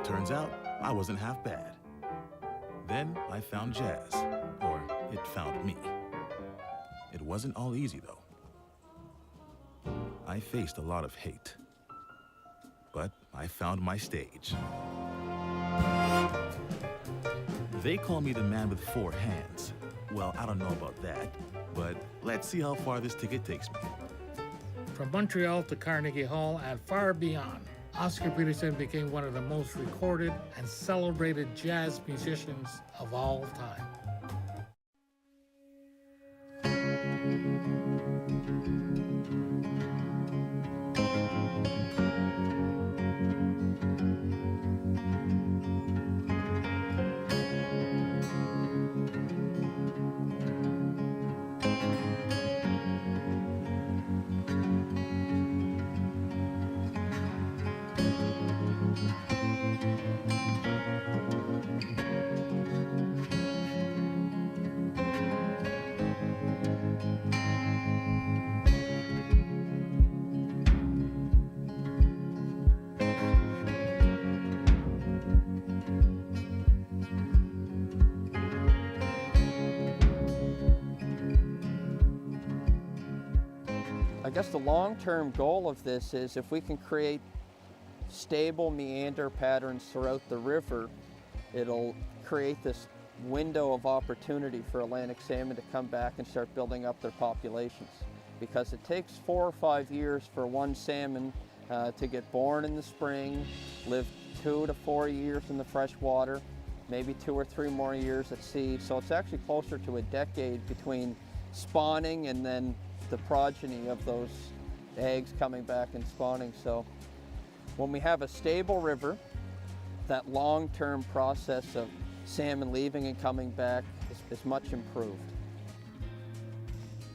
Turns out, I wasn't half bad. Then I found jazz, or it found me. It wasn't all easy, though. I faced a lot of hate, but I found my stage. They call me the man with 4 hands. Well, I don't know about that, but let's see how far this ticket takes me. From Montreal to Carnegie Hall and far beyond, Oscar Peterson became one of the most recorded and celebrated jazz musicians of all time. I guess the long-term goal of this is if we can create stable meander patterns throughout the river, it'll create this window of opportunity for Atlantic salmon to come back and start building up their populations. Because it takes 4 or 5 years for one salmon to get born in the spring, live 2 to 4 years in the fresh water, maybe 2 or 3 more years at sea. So it's actually closer to a decade between spawning and then the progeny of those eggs coming back and spawning. So when we have a stable river, that long-term process of salmon leaving and coming back is much improved.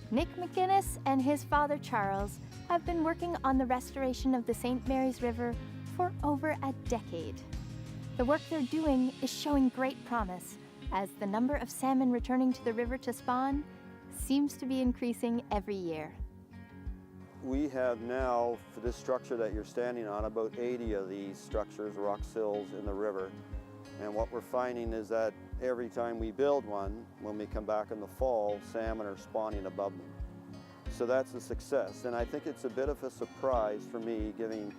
Nick McGuinness and his father Charles have been working on the restoration of the St. Mary's River for over a decade. The work they're doing is showing great promise, as the number of salmon returning to the river to spawn seems to be increasing every year. We have now, for this structure that you're standing on, about 80 of these structures, rock sills in the river. And what we're finding is that every time we build one, when we come back in the fall, salmon are spawning above them. So that's a success. And I think it's a bit of a surprise for me, given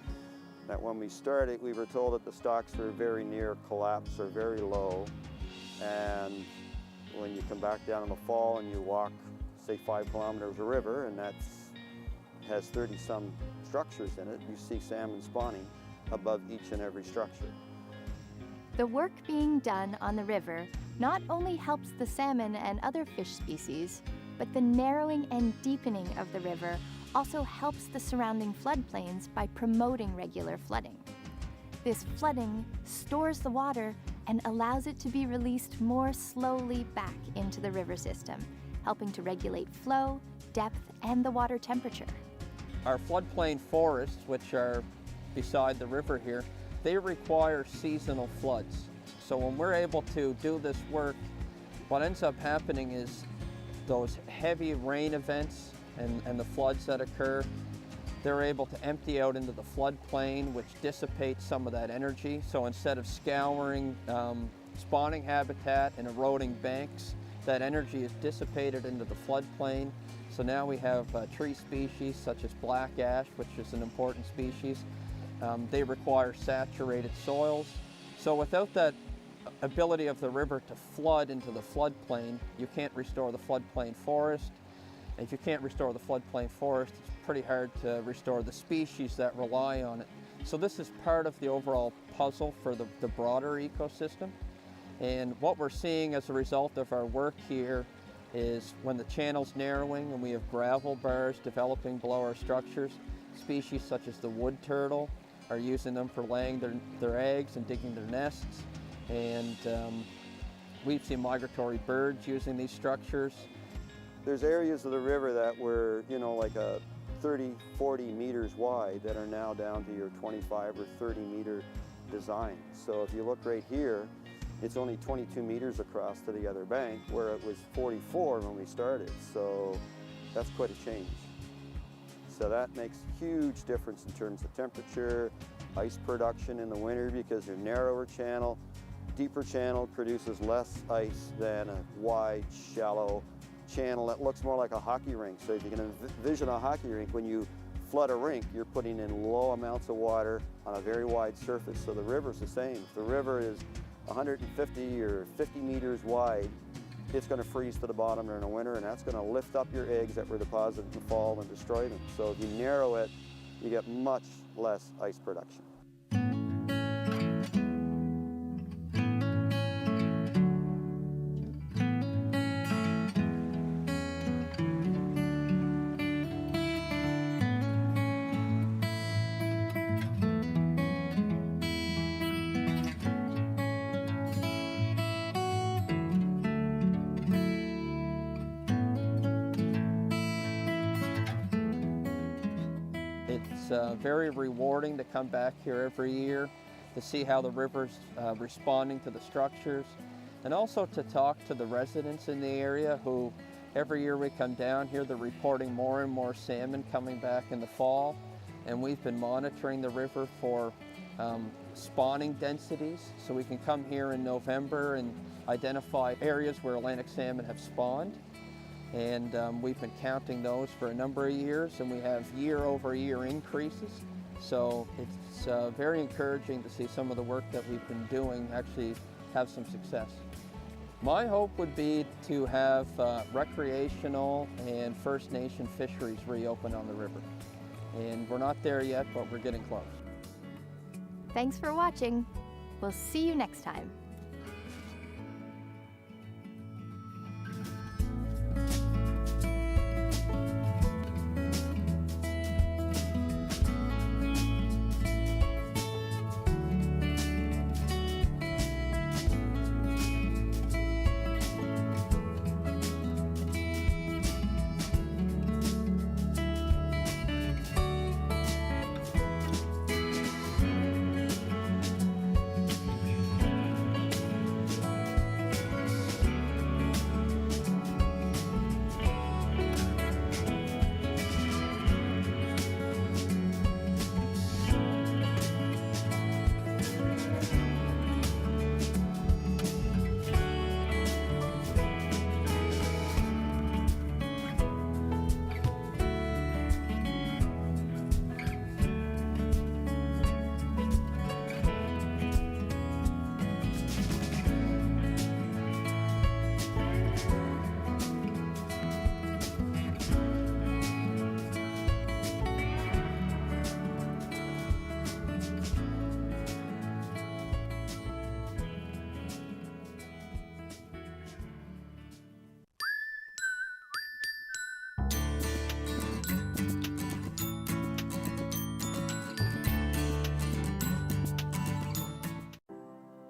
that when we started, we were told that the stocks were very near collapse or very low. And when you come back down in the fall and you walk, say 5 kilometers of river, and that has 30-some structures in it, you see salmon spawning above each and every structure. The work being done on the river not only helps the salmon and other fish species, but the narrowing and deepening of the river also helps the surrounding floodplains by promoting regular flooding. This flooding stores the water and allows it to be released more slowly back into the river system, helping to regulate flow, depth, and the water temperature. Our floodplain forests, which are beside the river here, they require seasonal floods. So when we're able to do this work, what ends up happening is those heavy rain events and the floods that occur, they're able to empty out into the floodplain, which dissipates some of that energy. So instead of scouring spawning habitat and eroding banks, that energy is dissipated into the floodplain. So now we have tree species such as black ash, which is an important species. They require saturated soils. So without that ability of the river to flood into the floodplain, you can't restore the floodplain forest. And if you can't restore the floodplain forest, it's pretty hard to restore the species that rely on it. So this is part of the overall puzzle for the broader ecosystem. And what we're seeing as a result of our work here is when the channel's narrowing and we have gravel bars developing below our structures, species such as the wood turtle are using them for laying their eggs and digging their nests. And we've seen migratory birds using these structures. There's areas of the river that were, like a 30, 40 meters wide that are now down to your 25 or 30 meter design. So if you look right here, it's only 22 meters across to the other bank, where it was 44 when we started. So that's quite a change. So that makes a huge difference in terms of temperature, ice production in the winter because your narrower channel, deeper channel produces less ice than a wide, shallow channel that looks more like a hockey rink. So if you can envision a hockey rink, when you flood a rink, you're putting in low amounts of water on a very wide surface. So the river's the same. If the river is 150 or 50 meters wide, it's going to freeze to the bottom during the winter, and that's going to lift up your eggs that were deposited in the fall and destroy them. So if you narrow it, you get much less ice production. It's very rewarding to come back here every year to see how the river's responding to the structures, and also to talk to the residents in the area who every year we come down here, they're reporting more and more salmon coming back in the fall, and we've been monitoring the river for spawning densities, so we can come here in November and identify areas where Atlantic salmon have spawned. And we've been counting those for a number of years, and we have year-over-year increases. So it's very encouraging to see some of the work that we've been doing actually have some success. My hope would be to have recreational and First Nation fisheries reopen on the river. And we're not there yet, but we're getting close. Thanks for watching. We'll see you next time.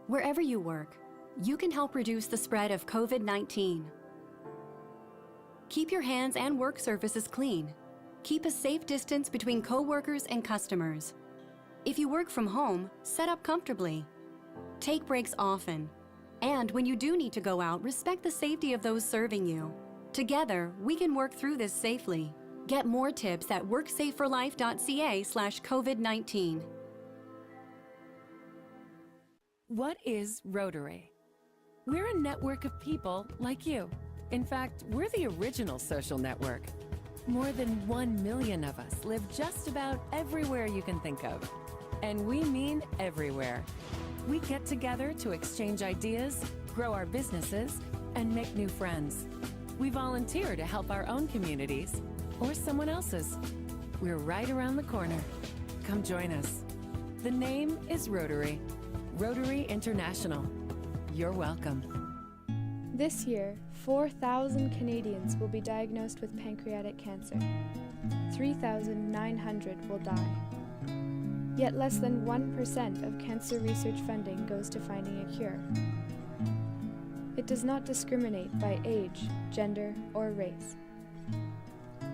Wherever you work, you can help reduce the spread of COVID-19. Keep your hands and work surfaces clean. Keep a safe distance between coworkers and customers. If you work from home, set up comfortably. Take breaks often. And when you do need to go out, respect the safety of those serving you. Together, we can work through this safely. Get more tips at worksaferlife.ca/COVID-19. What is Rotary? We're a network of people like you. In fact, we're the original social network. More than 1 million of us live just about everywhere you can think of. And we mean everywhere. We get together to exchange ideas, grow our businesses, and make new friends. We volunteer to help our own communities or someone else's. We're right around the corner. Come join us. The name is Rotary. Rotary International. You're welcome. This year, 4,000 Canadians will be diagnosed with pancreatic cancer. 3,900 will die. Yet less than 1% of cancer research funding goes to finding a cure. It does not discriminate by age, gender, or race.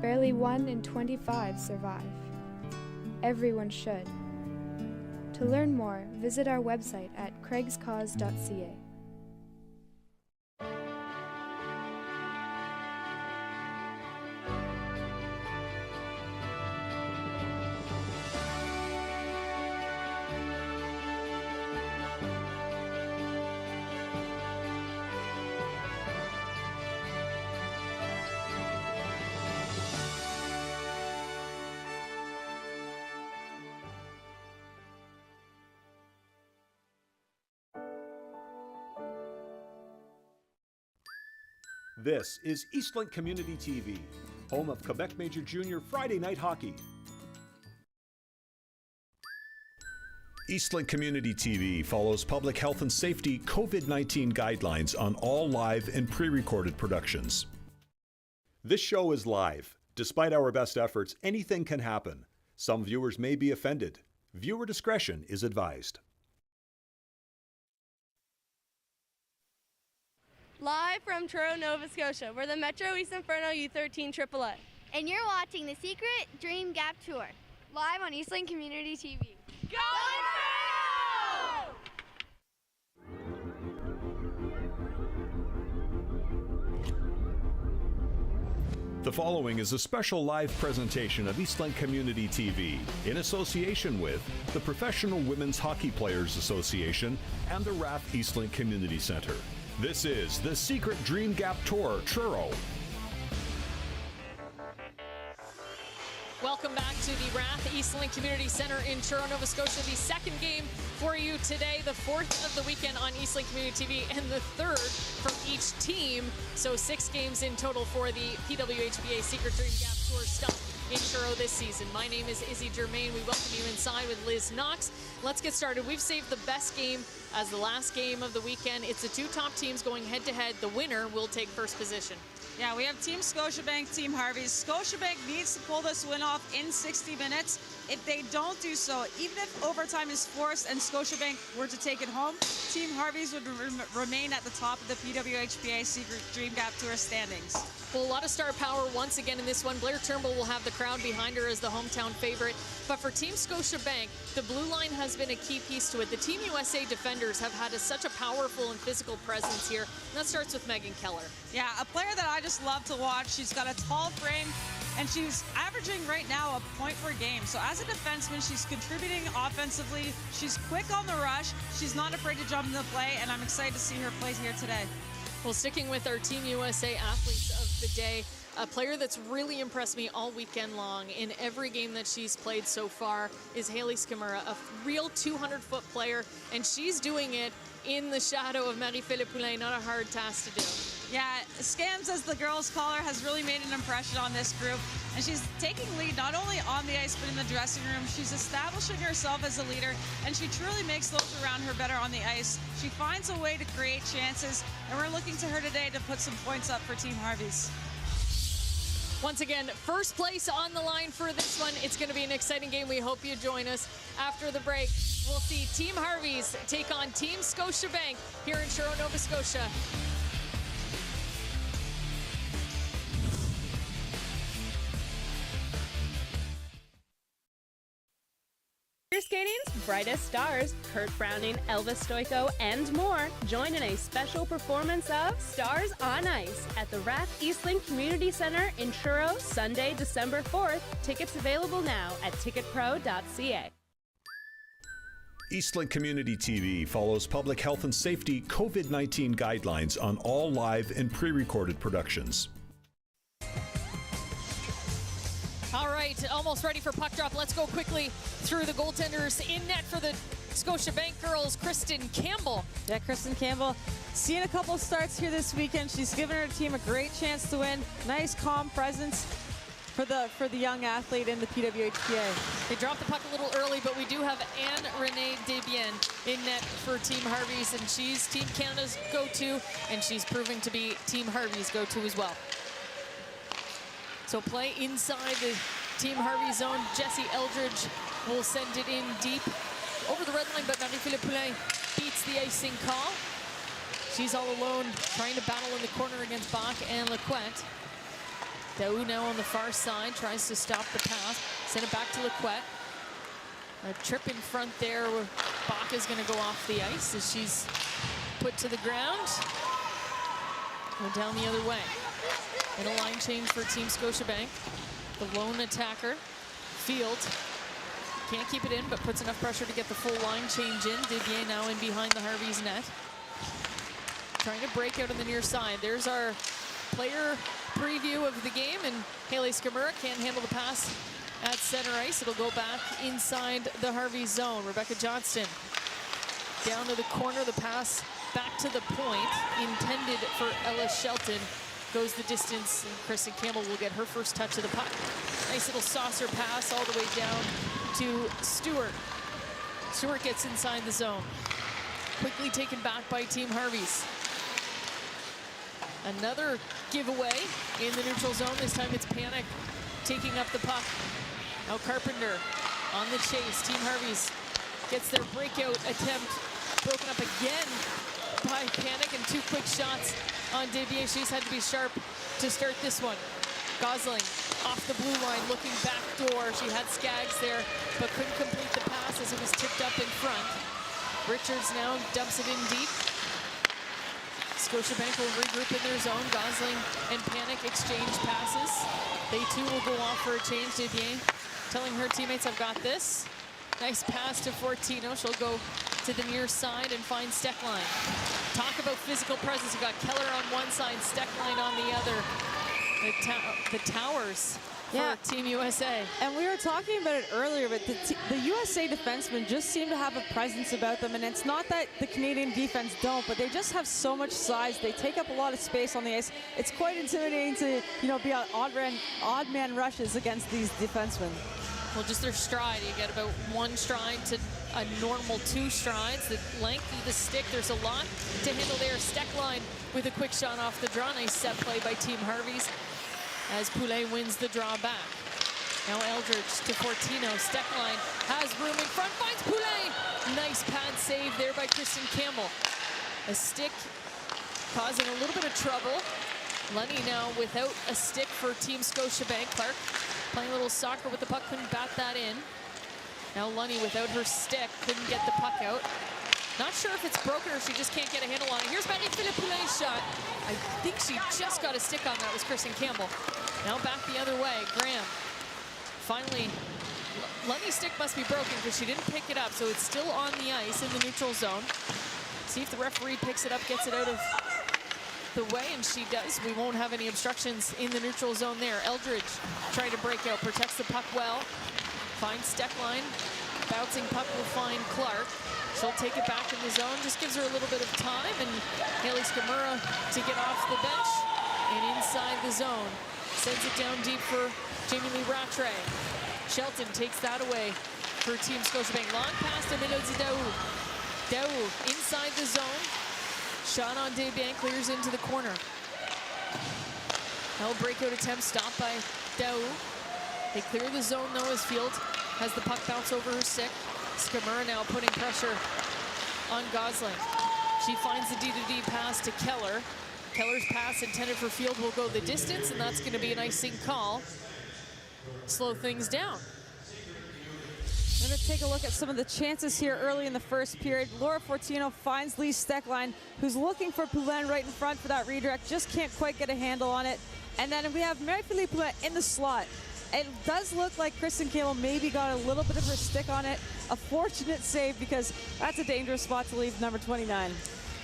Barely 1 in 25 survive. Everyone should. To learn more, visit our website at craigscause.ca. This is Eastlink Community TV, home of Quebec Major Junior Friday night hockey. Eastlink Community TV follows public health and safety COVID-19 guidelines on all live and pre-recorded productions. This show is live. Despite our best efforts, anything can happen. Some viewers may be offended. Viewer discretion is advised. Live from Truro, Nova Scotia, we're the Metro East Inferno U13 AAA. And you're watching the Secret Dream Gap Tour. Live on Eastlink Community TV. Go The following is a special live presentation of Eastlink Community TV in association with the Professional Women's Hockey Players Association and the Rath Eastlink Community Centre. This is the Secret Dream Gap Tour, Truro. Welcome back to the Rath Eastlink Community Centre in Truro, Nova Scotia. The second game for you today, the fourth of the weekend on Eastlink Community TV, and the third from each team. So 6 games in total for the PWHPA Secret Dream Gap Tour stop in Truro this season. My name is Izzy Germain. We welcome you inside with Liz Knox. Let's get started. We've saved the best game as the last game of the weekend. It's the 2 top teams going head-to-head. The winner will take first position. Yeah, we have Team Scotiabank, Team Harvey. Scotiabank needs to pull this win off in 60 minutes. If they don't do so, even if overtime is forced and Scotiabank were to take it home, Team Harvey's would remain at the top of the PWHPA Secret Dream Gap Tour standings. Well, a lot of star power once again in this one. Blair Turnbull will have the crowd behind her as the hometown favorite. But for Team Scotiabank, the blue line has been a key piece to it. The Team USA defenders have had such a powerful and physical presence here. And that starts with Megan Keller. Yeah, a player that I just love to watch. She's got a tall frame, and she's averaging right now a point per game. So as a defenseman, she's contributing offensively. She's quick on the rush. She's not afraid to jump into play, and I'm excited to see her play here today. Well, sticking with our Team USA athletes of the day, a player that's really impressed me all weekend long in every game that she's played so far is Hayley Skimura, a real 200-foot player, and she's doing it in the shadow of Marie-Philippe Poulin. Not a hard task to do. Yeah, Scams, as the girls call her, has really made an impression on this group, and she's taking lead not only on the ice but in the dressing room. She's establishing herself as a leader, and she truly makes those around her better on the ice. She finds a way to create chances, and we're looking to her today to put some points up for Team Harvey's. Once again, first place on the line for this one. It's going to be an exciting game. We hope you join us after the break. We'll see Team Harvey's take on Team Scotiabank here in Truro, Nova Scotia. Figure skating's brightest stars, Kurt Browning, Elvis Stoico, and more, join in a special performance of Stars on Ice at the Rath Eastlink Community Centre in Truro, Sunday, December 4th. Tickets available now at ticketpro.ca. Eastlink Community TV follows public health and safety COVID-19 guidelines on all live and pre-recorded productions. All right, almost ready for puck drop. Let's go quickly through the goaltenders. In net for the Scotiabank girls, Kristen Campbell. Yeah, Kristen Campbell, seeing a couple starts here this weekend. She's given her team a great chance to win. Nice, calm presence for the young athlete in the PWHPA. They dropped the puck a little early, but we do have Anne-Renee Desbiens in net for Team Harvey's, and she's Team Canada's go-to, and she's proving to be Team Harvey's go-to as well. So play inside the Team Harvey zone. Jessie Eldridge will send it in deep over the red line, but Marie-Philippe Poulin beats the icing call. She's all alone, trying to battle in the corner against Bach and Lequette. Daou now on the far side, tries to stop the pass. Send it back to Lequette. A trip in front there where Bach is going to go off the ice as she's put to the ground. Go down the other way. And a line change for Team Scotiabank. The lone attacker, Field, can't keep it in, but puts enough pressure to get the full line change in. Desbiens now in behind the Harvey's net. Trying to break out on the near side. There's our player preview of the game, and Hayley Skimura can't handle the pass at center ice. It'll go back inside the Harvey zone. Rebecca Johnston down to the corner. The pass back to the point, intended for Ella Shelton. goes the distance, and Kristen Campbell will get her first touch of the puck. Nice little saucer pass all the way down to Stewart. Stewart gets inside the zone. Quickly taken back by Team Harvey's. Another giveaway in the neutral zone. This time it's Panic taking up the puck. Now Carpenter on the chase. Team Harvey's gets their breakout attempt broken up again by Panic, and 2 quick shots on Desbiens. She's had to be sharp to start this one. Gosling off the blue line, looking back door. She had Skaggs there, but couldn't complete the pass as it was tipped up in front. Richards now dumps it in deep. Scotiabank will regroup in their zone. Gosling and Panic exchange passes. They too will go off for a change. Desbiens telling her teammates, I've got this. Nice pass to Fortino. She'll go to the near side and find Steckline. Talk about physical presence. You've got Keller on one side, Steckline on the other. The towers for Team USA. And we were talking about it earlier, but the USA defensemen just seem to have a presence about them, and it's not that the Canadian defense don't, but they just have so much size. They take up a lot of space on the ice. It's quite intimidating to, be on odd man rushes against these defensemen. Well, just their stride. You get about 1 stride to a normal 2 strides. The length of the stick, there's a lot to handle there. Steckline with a quick shot off the draw. Nice set play by Team Harvey's as Poulet wins the draw back. Now Eldridge to Fortino. Steckline has room in front, finds Poulet. Nice pad save there by Kristen Campbell. A stick causing a little bit of trouble. Lunny now without a stick for Team Scotiabank. Clark playing a little soccer with the puck, couldn't bat that in. Now Lunny without her stick, couldn't get the puck out. Not sure if it's broken or she just can't get a handle on it. Here's Marie-Philippe Poulet's shot. I think she just got a stick on that, was Kristen Campbell. Now back the other way, Graham. Finally, Lunny's stick must be broken because she didn't pick it up, so it's still on the ice in the neutral zone. See if the referee picks it up, gets it out of the way, and she does. We won't have any obstructions in the neutral zone there. Eldridge trying to break out, protects the puck well. Finds Steckline. Bouncing puck will find Clark. She'll take it back in the zone, just gives her a little bit of time, and Haley Skamura to get off the bench and inside the zone. Sends it down deep for Jamie Lee Rattray. Shelton takes that away for Team Scotiabank. Long pass to Melody Daou. Daou inside the zone. Shot on Desbiens, clears into the corner. Now breakout attempt stopped by Daou. They clear the zone though as Field has the puck bounce over her stick. Skamura now putting pressure on Gosling. She finds the D-to-D pass to Keller. Keller's pass intended for Field will go the distance, and that's going to be an icing call. Slow things down. I'm going to take a look at some of the chances here early in the first period. Laura Fortino finds Lee Steckline, who's looking for Poulin right in front for that redirect, just can't quite get a handle on it. And then we have Marie-Philippe Poulin in the slot. It does look like Kristen Campbell maybe got a little bit of her stick on it. A fortunate save because that's a dangerous spot to leave number 29.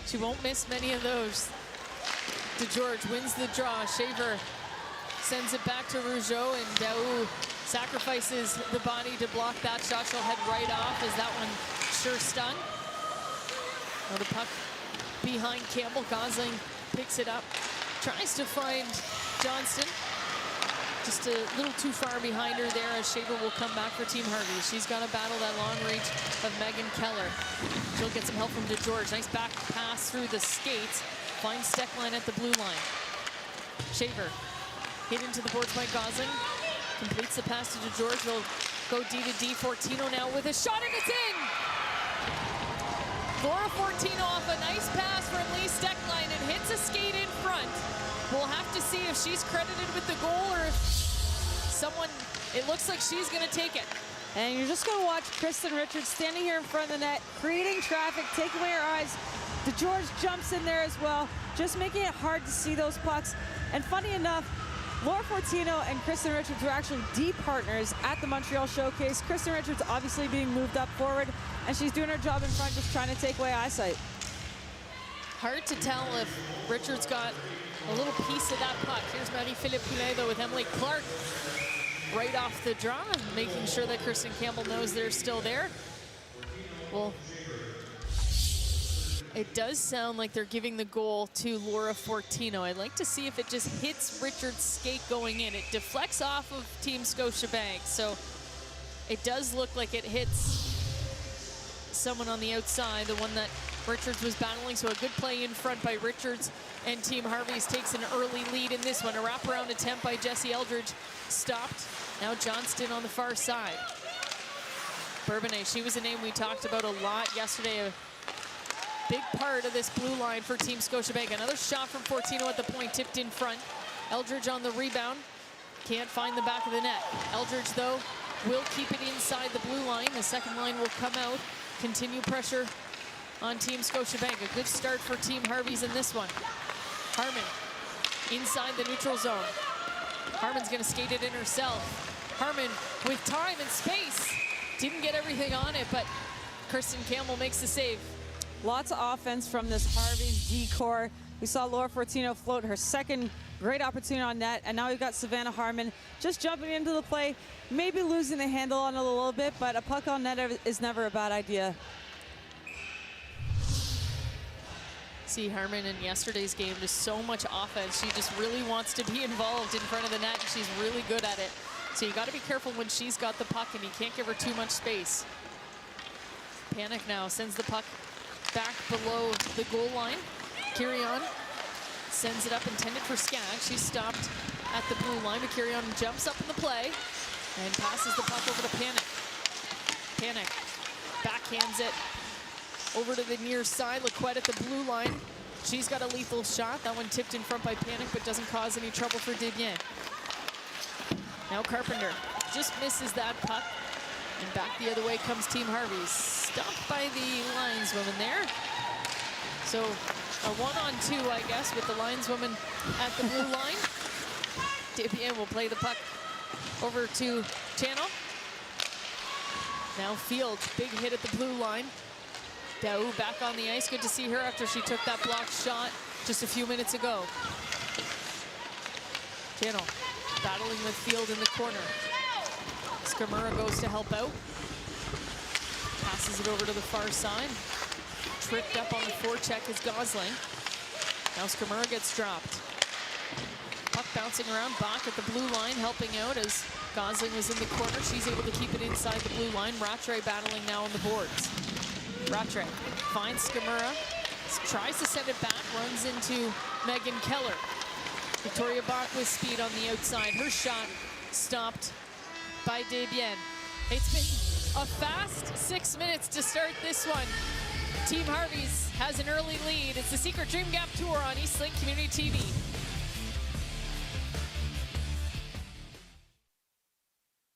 She won't miss many of those. DeGeorge wins the draw. Shaver sends it back to Rougeau, and Daou sacrifices the body to block that shot. She'll head right off as that one sure stung. Now the puck behind Campbell. Gosling picks it up, tries to find Johnston. Just a little too far behind her there as Shaver will come back for Team Harvey. She's got to battle that long reach of Megan Keller. She'll get some help from DeGeorge. Nice back pass through the skates. Finds Steckline at the blue line. Shaver hit into the boards by Gosling. Completes the pass to DeGeorge. Will go D-to-D. Fortino now with a shot, and it's in! Laura Fortino off a nice pass from Lee Steckline and hits a skate in front. We'll have to see if she's credited with the goal or if someone, it looks like she's going to take it. And you're just going to watch Kristen Richards standing here in front of the net, creating traffic, taking away her eyes. DeGeorge jumps in there as well, just making it hard to see those pucks. And funny enough, Laura Fortino and Kristen Richards were actually D partners at the Montreal Showcase. Kristen Richards obviously being moved up forward, and she's doing her job in front, just trying to take away eyesight. Hard to tell if Richards got a little piece of that puck. Here's Marie-Philippe Poulet though with Emily Clark right off the draw, making sure that Kristen Campbell knows they're still there. We'll It does sound like they're giving the goal to Laura Fortino. I'd like to see if it just hits Richards' skate going in. It deflects off of Team Scotiabank, so it does look like it hits someone on the outside, the one that Richards was battling. So a good play in front by Richards, and Team Harvey's takes an early lead in this one. A wraparound attempt by Jesse Eldridge stopped. Now Johnston on the far side. Bourbonnais, she was a name we talked about a lot yesterday. A big part of this blue line for Team Scotiabank. Another shot from Fortino at the point, tipped in front. Eldridge on the rebound. Can't find the back of the net. Eldridge, though, will keep it inside the blue line. The second line will come out. Continue pressure on Team Scotiabank. A good start for Team Harvey's in this one. Harmon inside the neutral zone. Harmon's gonna skate it in herself. Harmon with time and space. Didn't get everything on it, but Kirsten Campbell makes the save. Lots of offense from this Harvey's D-core. We saw Laura Fortino float her second great opportunity on net, and now we've got Savannah Harmon just jumping into the play, maybe losing the handle on it a little bit, but a puck on net is never a bad idea. See Harmon in yesterday's game, just so much offense. She just really wants to be involved in front of the net, and she's really good at it. So you got to be careful when she's got the puck, and you can't give her too much space. Panic now sends the puck back below the goal line. Kirion sends it up, intended for Skaggs. She's stopped at the blue line, but Kirion jumps up in the play and passes the puck over to Panic. Panic backhands it over to the near side. Laquette at the blue line. She's got a lethal shot. That one tipped in front by Panic, but doesn't cause any trouble for Desbiens. Now Carpenter just misses that puck, and back the other way comes Team Harvey. Stopped by the lineswoman there. So a 1-on-2, I guess, with the lineswoman at the blue line. Desbiens will play the puck over to Channel. Now Fields, big hit at the blue line. Daou back on the ice. Good to see her after she took that blocked shot just a few minutes ago. Channel battling with Field in the corner. Skamura goes to help out. Passes it over to the far side. Tripped up on the forecheck is Gosling. Now Skamura gets dropped. Puck bouncing around. Bach at the blue line helping out as Gosling was in the corner. She's able to keep it inside the blue line. Rattray battling now on the boards. Rattray finds Skamura. Tries to send it back. Runs into Megan Keller. Victoria Bach with speed on the outside. Her shot stopped by Desbiens. It's been a fast 6 minutes to start this one. Team Harvey's has an early lead. It's the Secret Dream Gap Tour on Eastlink Community TV.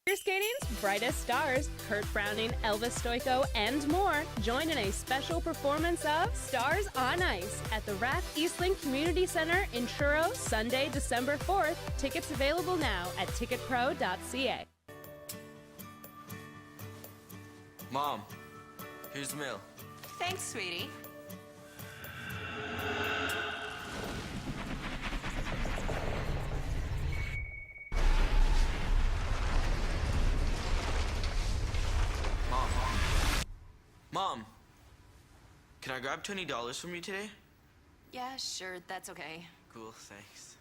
Figure skating's brightest stars, Kurt Browning, Elvis Stoico, and more, join in a special performance of Stars on Ice at the Rath Eastlink Community Centre in Truro, Sunday, December 4th. Tickets available now at ticketpro.ca. Mom, here's the mail. Thanks, sweetie. Mom, can I grab $20 from you today? Yeah, sure, that's okay. Cool, thanks.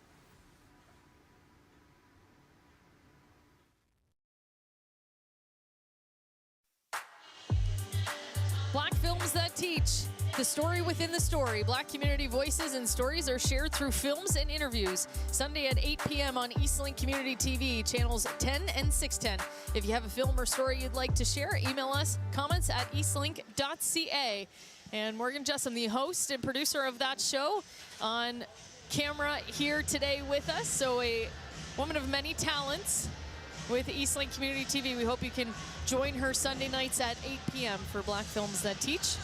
Black Films That Teach. The story within the story. Black community voices and stories are shared through films and interviews. Sunday at 8 p.m. on Eastlink Community TV, channels 10 and 610. If you have a film or story you'd like to share, email us, comments at eastlink.ca. And Morgan Jessam, the host and producer of that show, on camera here today with us. So a woman of many talents with Eastlink Community TV. We hope you can join her Sunday nights at 8 p.m. for Black Films That Teach.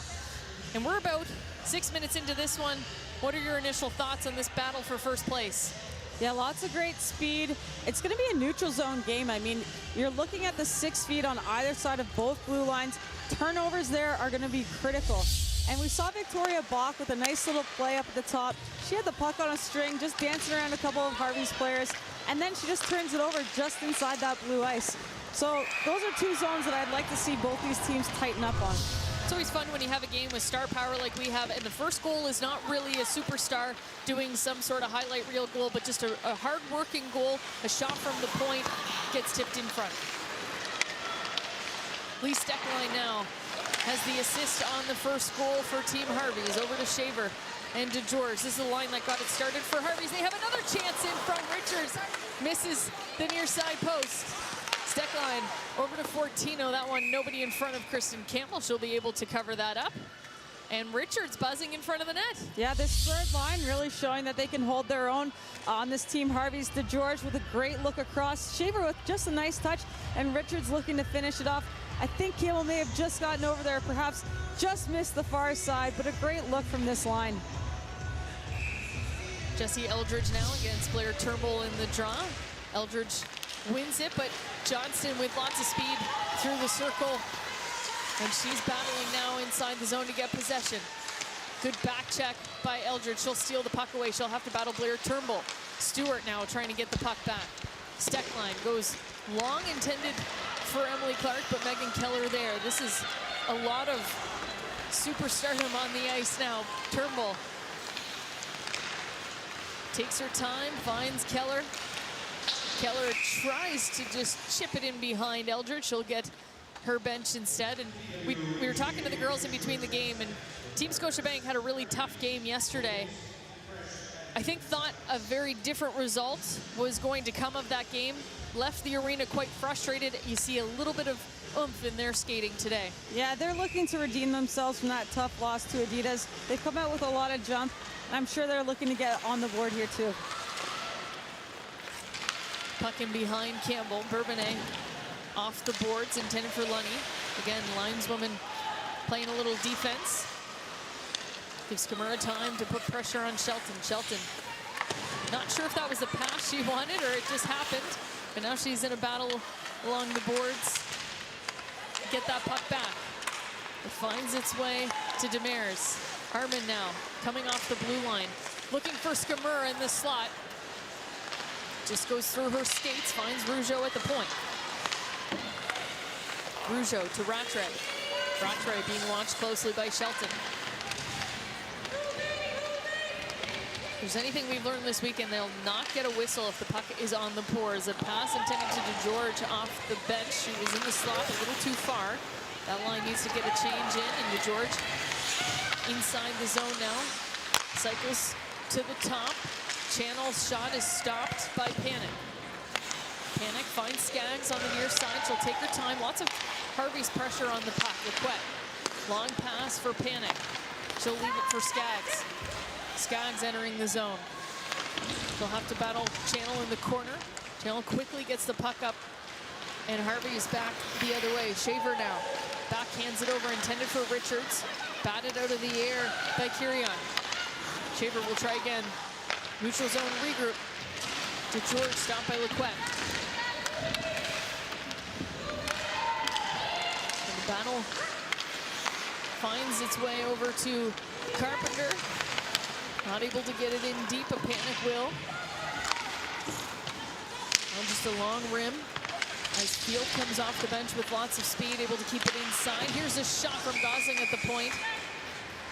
And we're about 6 minutes into this one. What are your initial thoughts on this battle for first place? Yeah, lots of great speed. It's going to be a neutral zone game. I mean, you're looking at the 6 feet on either side of both blue lines. Turnovers there are going to be critical. And we saw Victoria Bach with a nice little play up at the top. She had the puck on a string, just dancing around a couple of Harvey's players. And then she just turns it over just inside that blue ice. So those are two zones that I'd like to see both these teams tighten up on. It's always fun when you have a game with star power like we have, and the first goal is not really a superstar doing some sort of highlight reel goal, but just a hard-working goal. A shot from the point gets tipped in front. Lee Steckline now has the assist on the first goal for Team Harvey's. Over to Shaver and to George. This is the line that got it started for Harvey's. They have another chance in front. Richards misses the near side post. Steckline over to Fortino. That one, nobody in front of Kristen Campbell. She'll be able to cover that up. And Richards buzzing in front of the net. Yeah, this third line really showing that they can hold their own on this Team Harvey's. To George with a great look across. Shaver with just a nice touch, and Richards looking to finish it off. I think Campbell may have just gotten over there, perhaps just missed the far side, but a great look from this line. Jesse Eldridge now against Blair Turnbull in the draw. Eldridge wins it, but Johnston with lots of speed through the circle. And she's battling now inside the zone to get possession. Good back check by Eldridge. She'll steal the puck away. She'll have to battle Blair Turnbull. Stewart now trying to get the puck back. Steckline goes long, intended for Emily Clark, but Megan Keller there. This is a lot of superstardom on the ice now. Turnbull takes her time, finds Keller. Keller tries to just chip it in behind Eldridge. She'll get her bench instead. And we were talking to the girls in between the game, and Team Scotiabank had a really tough game yesterday. I think thought a very different result was going to come of that game. Left the arena quite frustrated. You see a little bit of oomph in their skating today. Yeah, they're looking to redeem themselves from that tough loss to Adidas. They've come out with a lot of jump. I'm sure they're looking to get on the board here too. Puck in behind Campbell. Bourbonnais off the boards, intended for Lunny. Again, lineswoman playing a little defense. Gives Kimura time to put pressure on Shelton. Shelton, not sure if that was the pass she wanted or it just happened, but now she's in a battle along the boards. Get that puck back. It finds its way to Demers. Harmon now coming off the blue line, looking for Skimura in the slot. Just goes through her skates, finds Rougeau at the point. Rougeau to Rattray. Rattray being watched closely by Shelton. If there's anything we've learned this weekend, they'll not get a whistle if the puck is on the boards. A pass intended to DeGeorge off the bench. She was in the slot a little too far. That line needs to get a change in, and DeGeorge inside the zone now. Cycles to the top. Channel's shot is stopped by Panic. Panic finds Skaggs on the near side. She'll take her time. Lots of Harvey's pressure on the puck. Lequette. Long pass for Panic. She'll leave it for Skaggs. Skaggs entering the zone. They'll have to battle Channel in the corner. Channel quickly gets the puck up, and Harvey is back the other way. Shaver now backhands it over, intended for Richards. Batted out of the air by Kirion. Shaver will try again. Neutral zone regroup. To George, stopped by Lequette. And the battle finds its way over to Carpenter. Not able to get it in deep, a Panic will. On just a long rim. As Field comes off the bench with lots of speed, able to keep it inside. Here's a shot from Gosling at the point.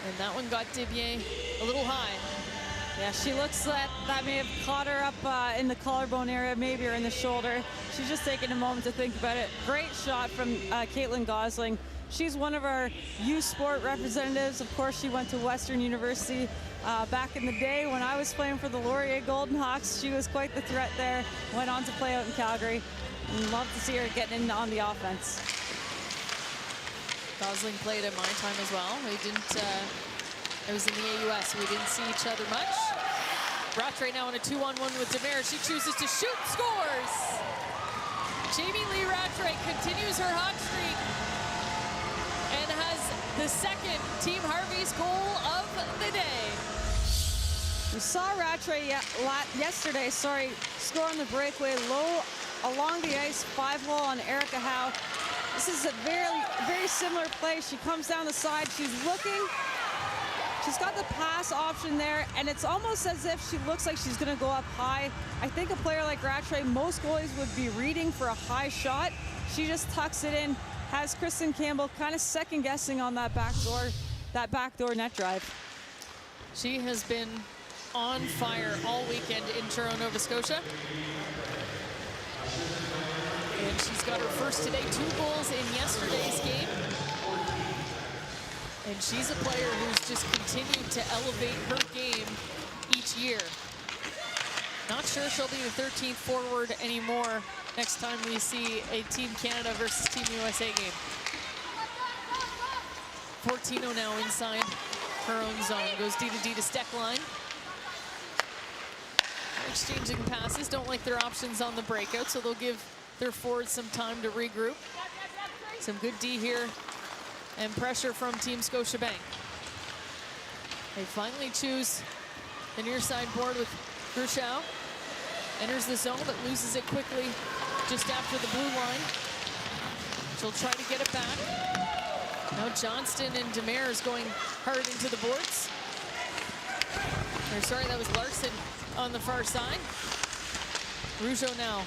And that one got Dibier a little high. Yeah, she looks like that may have caught her up in the collarbone area, maybe, or in the shoulder. She's just taking a moment to think about it. Great shot from Caitlin Gosling. She's one of our youth sport representatives. Of course, she went to Western University back in the day when I was playing for the Laurier Golden Hawks. She was quite the threat there. Went on to play out in Calgary. And love to see her getting in on the offense. Gosling played at my time as well. We didn't. It was in the AUS, so we didn't see each other much. Rattray now in a 2-on-1 with Demers. She chooses to shoot, scores! Jamie Lee Rattray continues her hot streak and has the second Team Harvey's goal of the day. We saw Rattray yesterday, score on the breakaway low along the ice, 5-hole on Erica Howe. This is a very, very similar play. She comes down the side, she's looking. She's got the pass option there, and it's almost as if she looks like she's going to go up high. I think a player like Rattray, most goalies would be reading for a high shot. She just tucks it in, has Kristen Campbell kind of second-guessing on that backdoor net drive. She has been on fire all weekend in Truro, Nova Scotia. And she's got her first today, 2 goals in yesterday's game. And she's a player who's just continued to elevate her game each year. Not sure she'll be the 13th forward anymore next time we see a Team Canada versus Team USA game. Fortino now inside her own zone. Goes D to D to Steckline. Exchanging passes. Don't like their options on the breakout, so they'll give their forwards some time to regroup. Some good D here and pressure from Team Scotiabank. They finally choose the near side board with Gershow. Enters the zone but loses it quickly just after the blue line. She'll try to get it back. Now Johnston and Demers going hard into the boards. Or sorry, that was Larson on the far side. Rougeau now.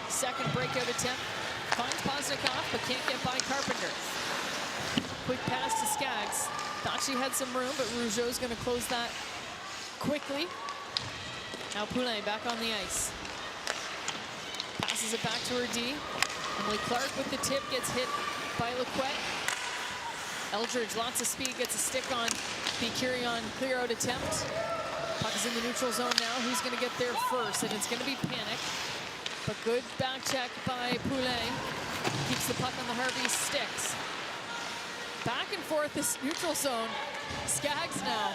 Second breakout attempt. Finds Poznikov but can't get by Carpenter. Quick pass to Skaggs. Thought she had some room, but Rougeau's going to close that quickly. Now Poulin back on the ice. Passes it back to her D. Emily Clark with the tip, gets hit by Lequette. Eldridge, lots of speed, gets a stick on the Curion clear-out attempt. Puck is in the neutral zone now. Who's going to get there first? And it's going to be Panic. But good back check by Poulin. Keeps the puck on the Harvey sticks. Back and forth this neutral zone. Skaggs now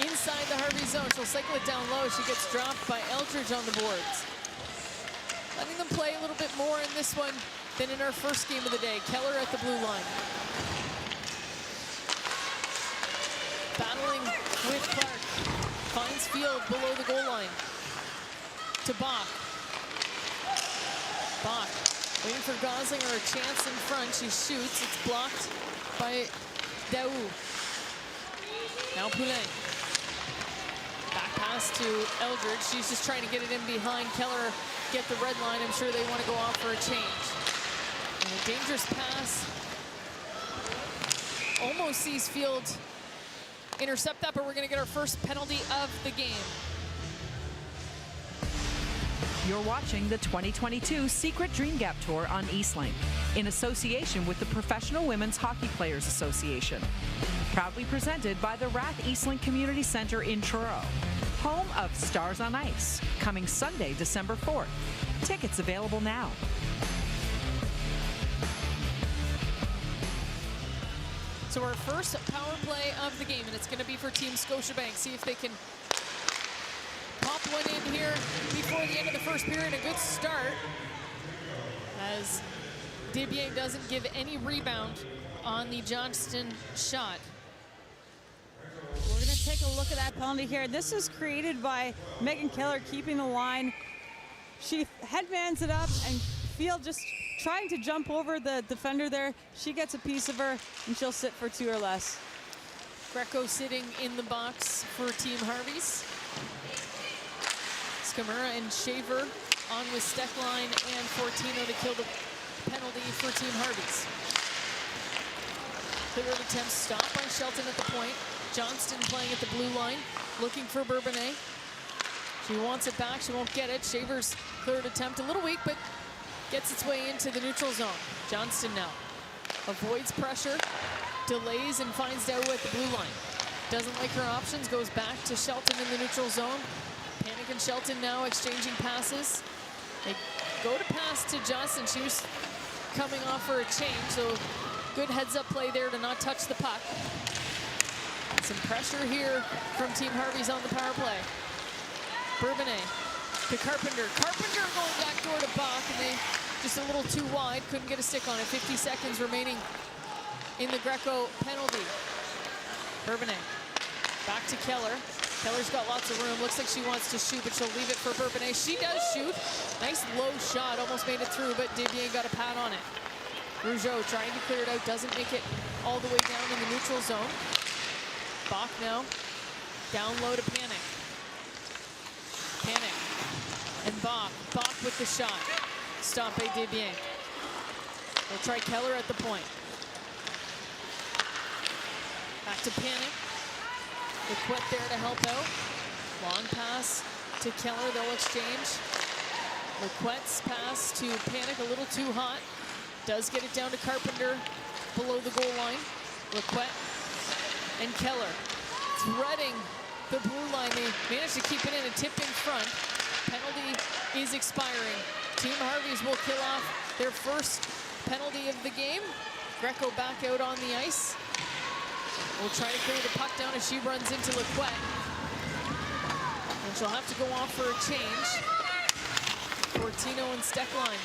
inside the Harvey zone. She'll cycle it down low. She gets dropped by Eldridge on the boards. Letting them play a little bit more in this one than in our first game of the day. Keller at the blue line. Battling with Clark. Finds field below the goal line. To Bach. Bach waiting for Gosling or a chance in front. She shoots. It's blocked by Daou. Now Poulin. Back pass to Eldridge. She's just trying to get it in behind. Keller get the red line. I'm sure they want to go off for a change. And a dangerous pass. Almost sees Field intercept that, but we're going to get our first penalty of the game. You're watching the 2022 Secret Dream Gap Tour on Eastlink in association with the Professional Women's Hockey Players Association. Proudly presented by the Rath Eastlink Community Centre in Truro. Home of Stars on Ice, coming Sunday, December 4th. Tickets available now. So our first power play of the game, and it's going to be for Team Scotiabank. See if they can pop one in here before the end of the first period. A good start as Desbiens doesn't give any rebound on the Johnston shot. We're going to take a look at that penalty here. This is created by Megan Keller keeping the line. She headbands it up, and Field just trying to jump over the defender there. She gets a piece of her, and she'll sit for 2 or less. Greco sitting in the box for Team Harvey's. Skamura and Shaver on with Steckline and Fortino to kill the penalty for Team Harvey's. Clear of attempts stopped by Shelton at the point. Johnston playing at the blue line, looking for Bourbonnais. She wants it back, she won't get it. Shaver's cleared attempt, a little weak, but gets its way into the neutral zone. Johnston now avoids pressure, delays, and finds Daou at the blue line. Doesn't like her options, goes back to Shelton in the neutral zone. Panic and Shelton now exchanging passes. They go to pass to Johnston. She was coming off for a change, so good heads-up play there to not touch the puck. Some pressure here from Team Harvey's on the power play. Bourbonnais to Carpenter. Carpenter going back door to Bach, and they just a little too wide. Couldn't get a stick on it. 50 seconds remaining in the Greco penalty. Bourbonnais back to Keller. Keller's got lots of room. Looks like she wants to shoot, but she'll leave it for Bourbonnais. She does shoot. Nice low shot. Almost made it through, but Desbiens got a pad on it. Rougeau trying to clear it out. Doesn't make it all the way down in the neutral zone. Bach now, down low to Panic. Panic, and Bach. Bach with the shot. Stop by Desbiens. They'll try Keller at the point. Back to Panic. The quit there to help out. Long pass to Keller, they'll exchange. LeQuette's pass to Panic, a little too hot. Does get it down to Carpenter below the goal line. LeQuette and Keller threading the blue line. They managed to keep it in, a tip in front. Penalty is expiring. Team Harvey's will kill off their first penalty of the game. Greco back out on the ice. Will try to clear the puck down as she runs into LeQuette. And she'll have to go off for a change. Fortino and Steckline.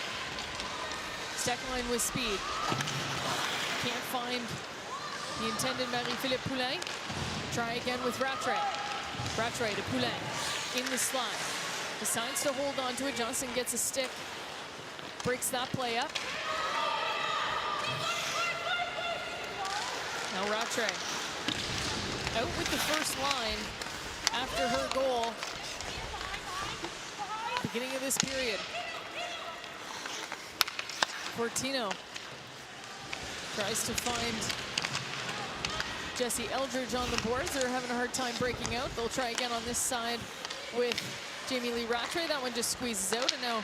Steckline with speed. Can't find the intended Marie-Philippe Poulin. Try again with Rattray. Rattray to Poulin in the slot. Decides to hold on to it. Johnson gets a stick. Breaks that play up. Now Rattray out with the first line after her goal. Beginning of this period. Fortino tries to find Jesse Eldridge on the boards. They're having a hard time breaking out. They'll try again on this side with Jamie Lee Rattray. That one just squeezes out, and now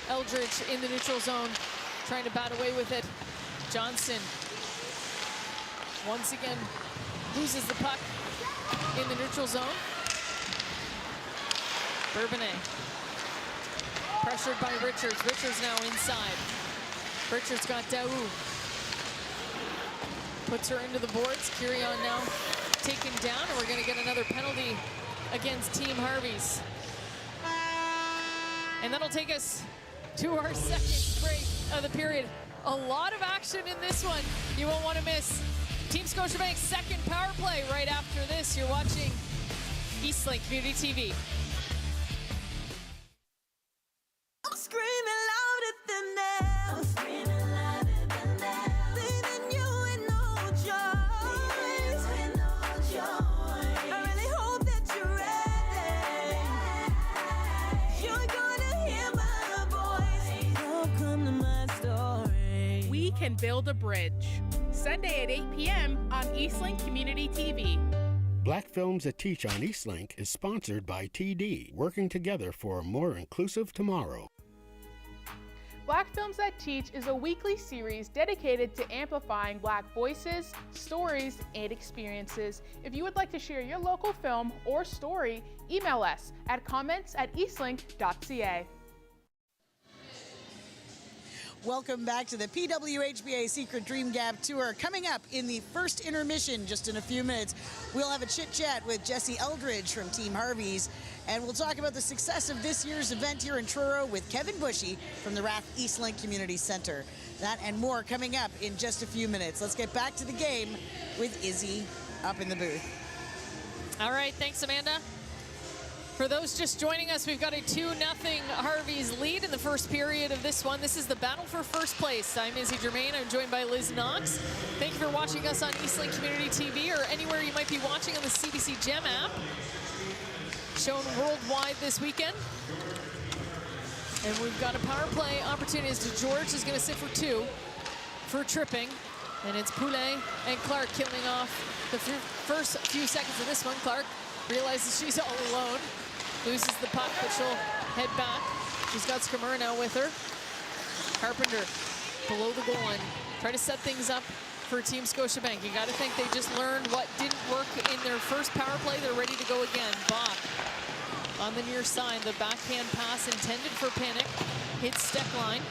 Eldridge in the neutral zone trying to bat away with it. Johnson once again loses the puck in the neutral zone. Bourbonnais pressured by Richards. Richards now inside. Richards got Daou. Puts her into the boards. Kirion now taken down, and we're going to get another penalty against Team Harvey's. And that'll take us to our second break of the period. A lot of action in this one. You won't want to miss. Team Scotiabank's second power play right after this. You're watching Eastlink Community TV. I'm screaming louder than that. I'm screaming louder than that. Leaving you with no choice. With no choice. I really hope that you're ready. You're gonna hear my voice. Welcome to my story. We can build a bridge. Sunday at 8 p.m. on Eastlink Community TV. Black Films That Teach on Eastlink is sponsored by TD, working together for a more inclusive tomorrow. Black Films That Teach is a weekly series dedicated to amplifying Black voices, stories, and experiences. If you would like to share your local film or story, email us at comments@eastlink.ca. Welcome back to the PWHPA Secret Dream Gap Tour. Coming up in the first intermission, just in a few minutes, we'll have a chit-chat with Jesse Eldridge from Team Harvey's, and we'll talk about the success of this year's event here in Truro with Kevin Bushy from the Rath Eastlink Community Centre. That and more coming up in just a few minutes. Let's get back to the game with Izzy up in the booth. All right, thanks, Amanda. For those just joining us, we've got a 2-0 Harvey's lead in the first period of this one. This is the battle for first place. I'm Izzy Germain. I'm joined by Liz Knox. Thank you for watching us on Eastlink Community TV or anywhere you might be watching on the CBC Gem app. Shown worldwide this weekend. And we've got a power play opportunity as George is going to sit for 2 for tripping. And it's Poulin and Clark killing off the first few seconds of this one. Clark realizes she's all alone. Loses the puck, but she'll head back. She's got Skammer now with her. Carpenter below the goal line. Try to set things up for Team Scotiabank. You got to think they just learned what didn't work in their first power play. They're ready to go again. Bach on the near side. The backhand pass intended for Panic. Hits Steckline.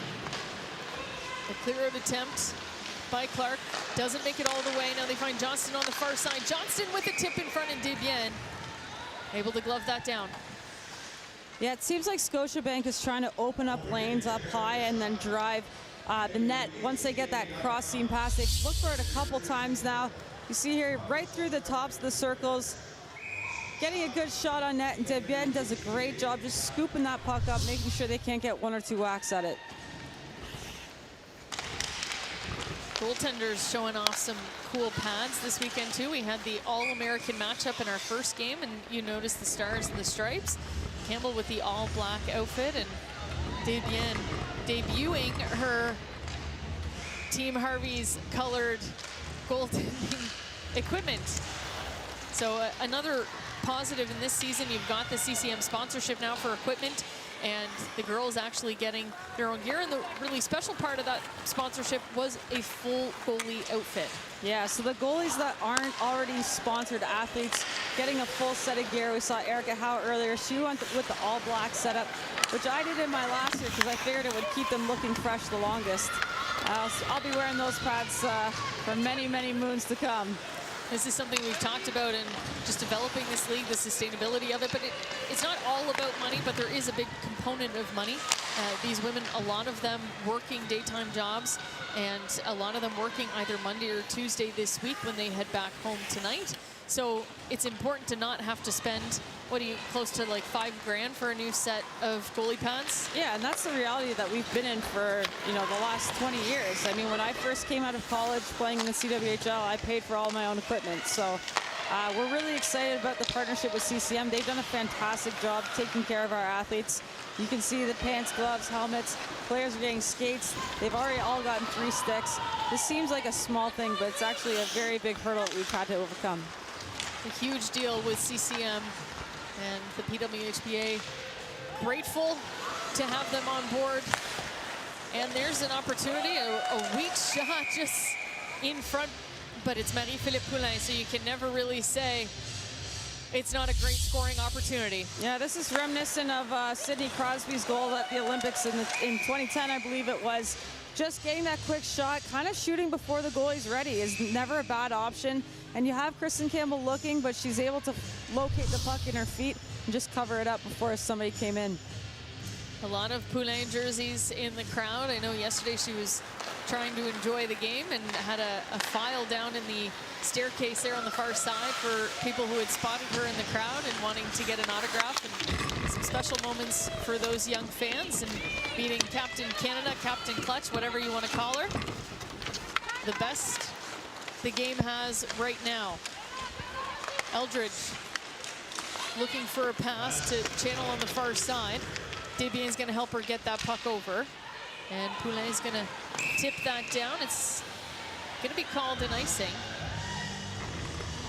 A clear-out attempt by Clark. Doesn't make it all the way. Now they find Johnston on the far side. Johnston with a tip in front and Desbiens able to glove that down. Yeah, it seems like Scotiabank is trying to open up lanes up high and then drive the net. Once they get that cross seam pass, they've looked for it a couple times now. You see here, right through the tops of the circles, getting a good shot on net, and Desbiens does a great job just scooping that puck up, making sure they can't get 1 or 2 whacks at it. Goaltenders showing off some cool pads this weekend too. We had the All-American matchup in our first game, and you noticed the stars and the stripes. Campbell with the all-black outfit, and Debian debuting her Team Harvey's colored goaltending equipment. So another positive in this season, you've got the CCM sponsorship now for equipment, and the girls actually getting their own gear. And the really special part of that sponsorship was a full goalie outfit. Yeah, so the goalies that aren't already sponsored athletes getting a full set of gear. We saw Erica Howe earlier. She went with the all-black setup, which I did in my last year because I figured it would keep them looking fresh the longest. I'll be wearing those pads for many, many moons to come. This is something we've talked about in just developing this league, the sustainability of it, but it's not all about money, but there is a big component of money. These women, a lot of them working daytime jobs, and a lot of them working either Monday or Tuesday this week when they head back home tonight. So it's important to not have to spend, close to like $5 grand for a new set of goalie pads? Yeah, and that's the reality that we've been in for, the last 20 years. I mean, when I first came out of college playing in the CWHL, I paid for all my own equipment. So we're really excited about the partnership with CCM. They've done a fantastic job taking care of our athletes. You can see the pants, gloves, helmets, players are getting skates. They've already all gotten 3 sticks. This seems like a small thing, but it's actually a very big hurdle that we've had to overcome. A huge deal with CCM, and the PWHPA grateful to have them on board. And there's an opportunity, a weak shot just in front, but it's Marie-Philippe Poulin, so you can never really say it's not a great scoring opportunity. Yeah, this is reminiscent of Sidney Crosby's goal at the Olympics in 2010, I believe it was. Just getting that quick shot, kind of shooting before the goalie's ready is never a bad option. And you have Kristen Campbell looking, but she's able to locate the puck in her feet and just cover it up before somebody came in. A lot of Poulin jerseys in the crowd. I know yesterday she was trying to enjoy the game and had a file down in the staircase there on the far side for people who had spotted her in the crowd and wanting to get an autograph. And some special moments for those young fans, and meeting Captain Canada, Captain Clutch, whatever you want to call her. The best the game has right now. Eldridge looking for a pass to channel on the far side. Debien's going to help her get that puck over, and Poulin is going to tip that down. It's going to be called an icing,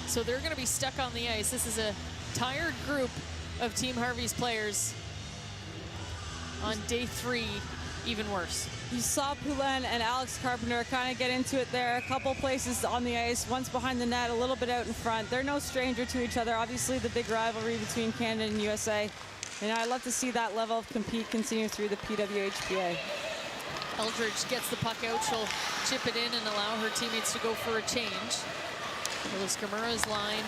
so they're going to be stuck on the ice. This is a tired group of Team Harvey's players. On day 3, even worse. You saw Poulin and Alex Carpenter kind of get into it there. A couple places on the ice, once behind the net, a little bit out in front. They're no stranger to each other. Obviously, the big rivalry between Canada and USA. And I'd love to see that level of compete continue through the PWHPA. Eldridge gets the puck out. She'll chip it in and allow her teammates to go for a change. Willis Gamura's line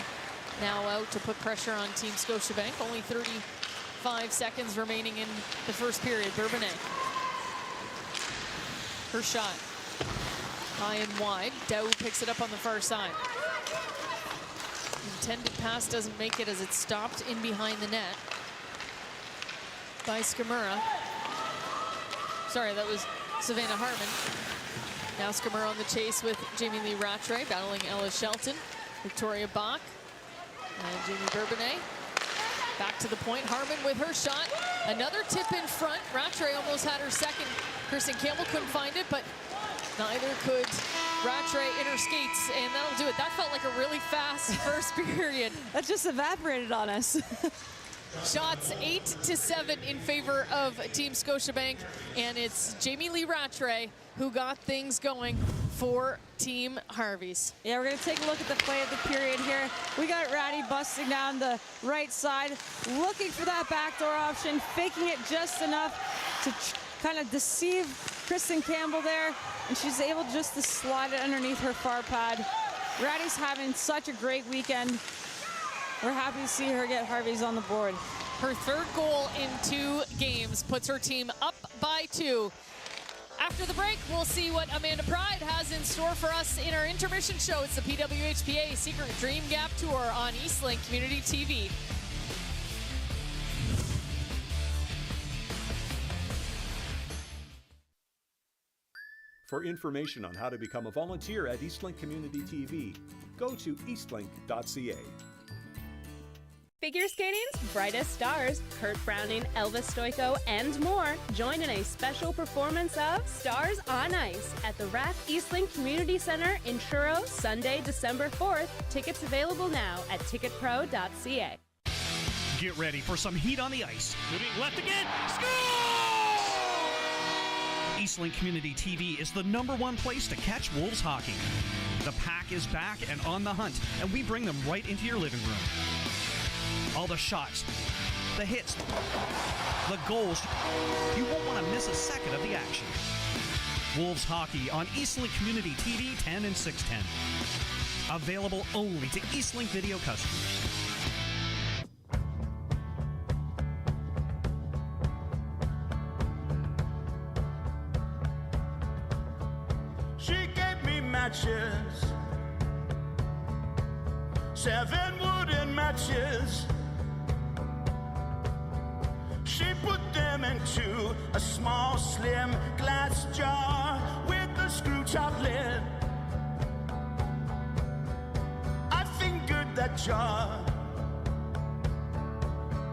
now out to put pressure on Team Scotiabank. Only 35 seconds remaining in the first period. Bourbonnais. Her shot. High and wide. Dow picks it up on the far side. Intended pass doesn't make it as it's stopped in behind the net by Skamura. Sorry, that was Savannah Hartman. Now Skamura on the chase with Jamie Lee Rattray, battling Ella Shelton, Victoria Bach, and Jamie Bourbonnais. Back to the point, Hartman with her shot. Another tip in front. Rattray almost had her second. Kristen Campbell couldn't find it, but neither could Rattray in her skates, and that'll do it. That felt like a really fast first period. That just evaporated on us. Shots 8-7 in favor of Team Scotiabank, and it's Jamie Lee Rattray who got things going for Team Harvey's. Yeah, we're going to take a look at the play of the period here. We got Ratty busting down the right side, looking for that backdoor option, faking it just enough to kind of deceive Kristen Campbell there, and she's able just to slide it underneath her far pad. Ratty's having such a great weekend. We're happy to see her get Harvey's on the board. Her third goal in 2 games puts her team up by 2. After the break, we'll see what Amanda Pride has in store for us in our intermission show. It's the PWHPA Secret Dream Gap Tour on Eastlink Community TV. For For information on how to become a volunteer at Eastlink Community TV, go to eastlink.ca. Figure skating's brightest stars, Kurt Browning, Elvis Stoico, and more, join in a special performance of Stars on Ice at the Rath Eastlink Community Centre in Truro, Sunday, December 4th. Tickets available now at ticketpro.ca. Get ready for some heat on the ice. Moving left again. Score! Eastlink Community TV is the #1 place to catch Wolves hockey. The Pack is back and on the hunt, and we bring them right into your living room. All the shots, the hits, the goals. You won't want to miss a second of the action. Wolves hockey on Eastlink Community TV 10 and 610. Available only to Eastlink Video customers. She gave me matches, 7 wooden matches. She put them into a small, slim glass jar with a screw-top lid. I fingered that jar.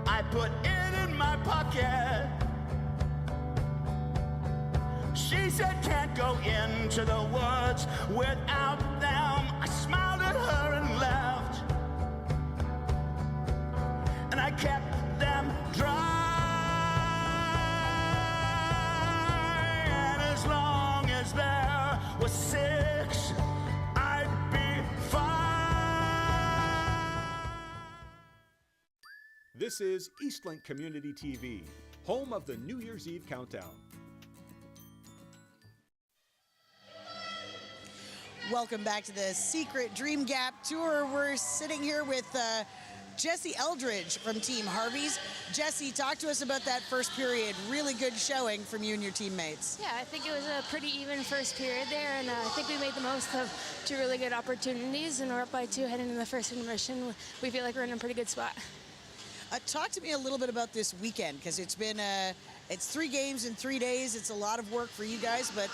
I put it in my pocket. She said, can't go into the woods without them. I smiled at her and left. And I kept them dry. As long as there was 6, I'd be fine. This is Eastlink Community TV, home of the New Year's Eve countdown. Welcome back to the Secret Dream Gap Tour. We're sitting here with Jesse Eldridge from Team Harvey's. Jesse, talk to us about that first period. Really good showing from you and your teammates. Yeah, I think it was a pretty even first period there, and I think we made the most of 2 really good opportunities, and we're up by 2 heading into the first intermission. We feel like we're in a pretty good spot. Talk to me a little bit about this weekend, because it's been it's 3 games in 3 days. It's a lot of work for you guys, but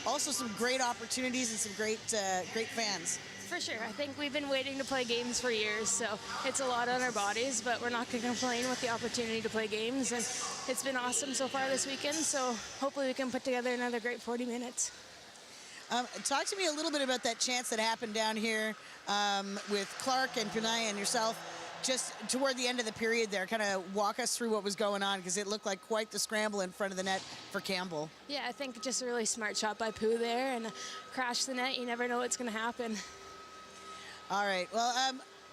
also some great opportunities and some great fans. For sure. I think we've been waiting to play games for years, so it's a lot on our bodies, but we're not going to complain with the opportunity to play games, and it's been awesome so far this weekend, so hopefully we can put together another great 40 minutes. Talk to me a little bit about that chance that happened down here with Clark and Punai and yourself, just toward the end of the period there. Kind of walk us through what was going on, because it looked like quite the scramble in front of the net for Campbell. Yeah, I think just a really smart shot by Pooh there, and crash the net. You never know what's going to happen. All right. Well,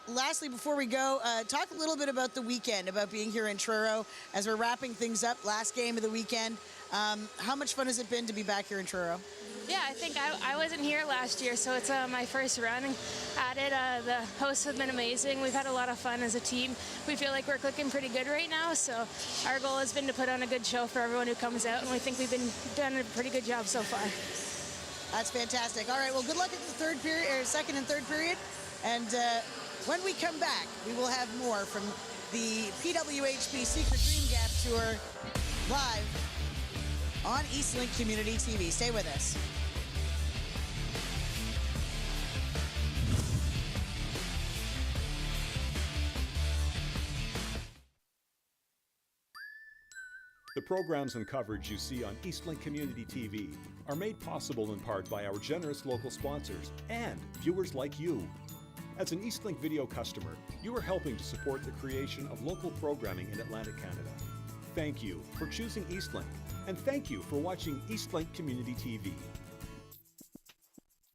lastly, before we go, talk a little bit about the weekend, about being here in Truro as we're wrapping things up. Last game of the weekend. How much fun has it been to be back here in Truro? Yeah, I think I wasn't here last year, so it's my first run at it. The hosts have been amazing. We've had a lot of fun as a team. We feel like we're clicking pretty good right now, so our goal has been to put on a good show for everyone who comes out, and we think we've done a pretty good job so far. That's fantastic. All right, well, good luck at the second and third period. And when we come back, we will have more from the PWHP Secret Dream Gap Tour live on Eastlink Community TV. Stay with us. The programs and coverage you see on Eastlink Community TV are made possible in part by our generous local sponsors and viewers like you. As an Eastlink Video customer, you are helping to support the creation of local programming in Atlantic Canada. Thank you for choosing Eastlink, and thank you for watching Eastlink Community TV.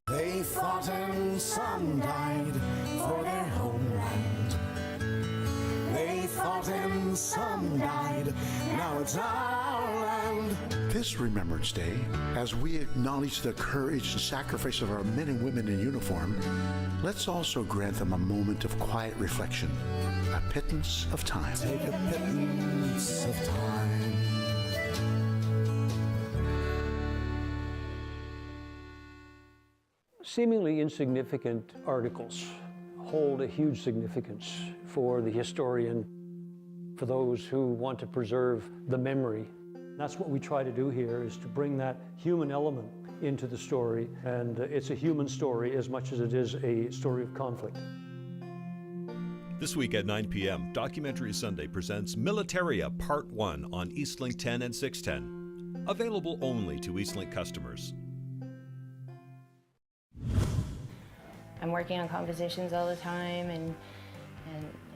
They fought and some died for their homeland. They fought and some died, now it's our land. This Remembrance Day, as we acknowledge the courage and sacrifice of our men and women in uniform, let's also grant them a moment of quiet reflection, a pittance of time. Take a pittance of time. Seemingly insignificant articles hold a huge significance for the historian, for those who want to preserve the memory. That's what we try to do here, is to bring that human element into the story, and it's a human story as much as it is a story of conflict. This week at 9 p.m., Documentary Sunday presents Militaria Part 1 on Eastlink 10 and 610. Available only to Eastlink customers. I'm working on compositions all the time, and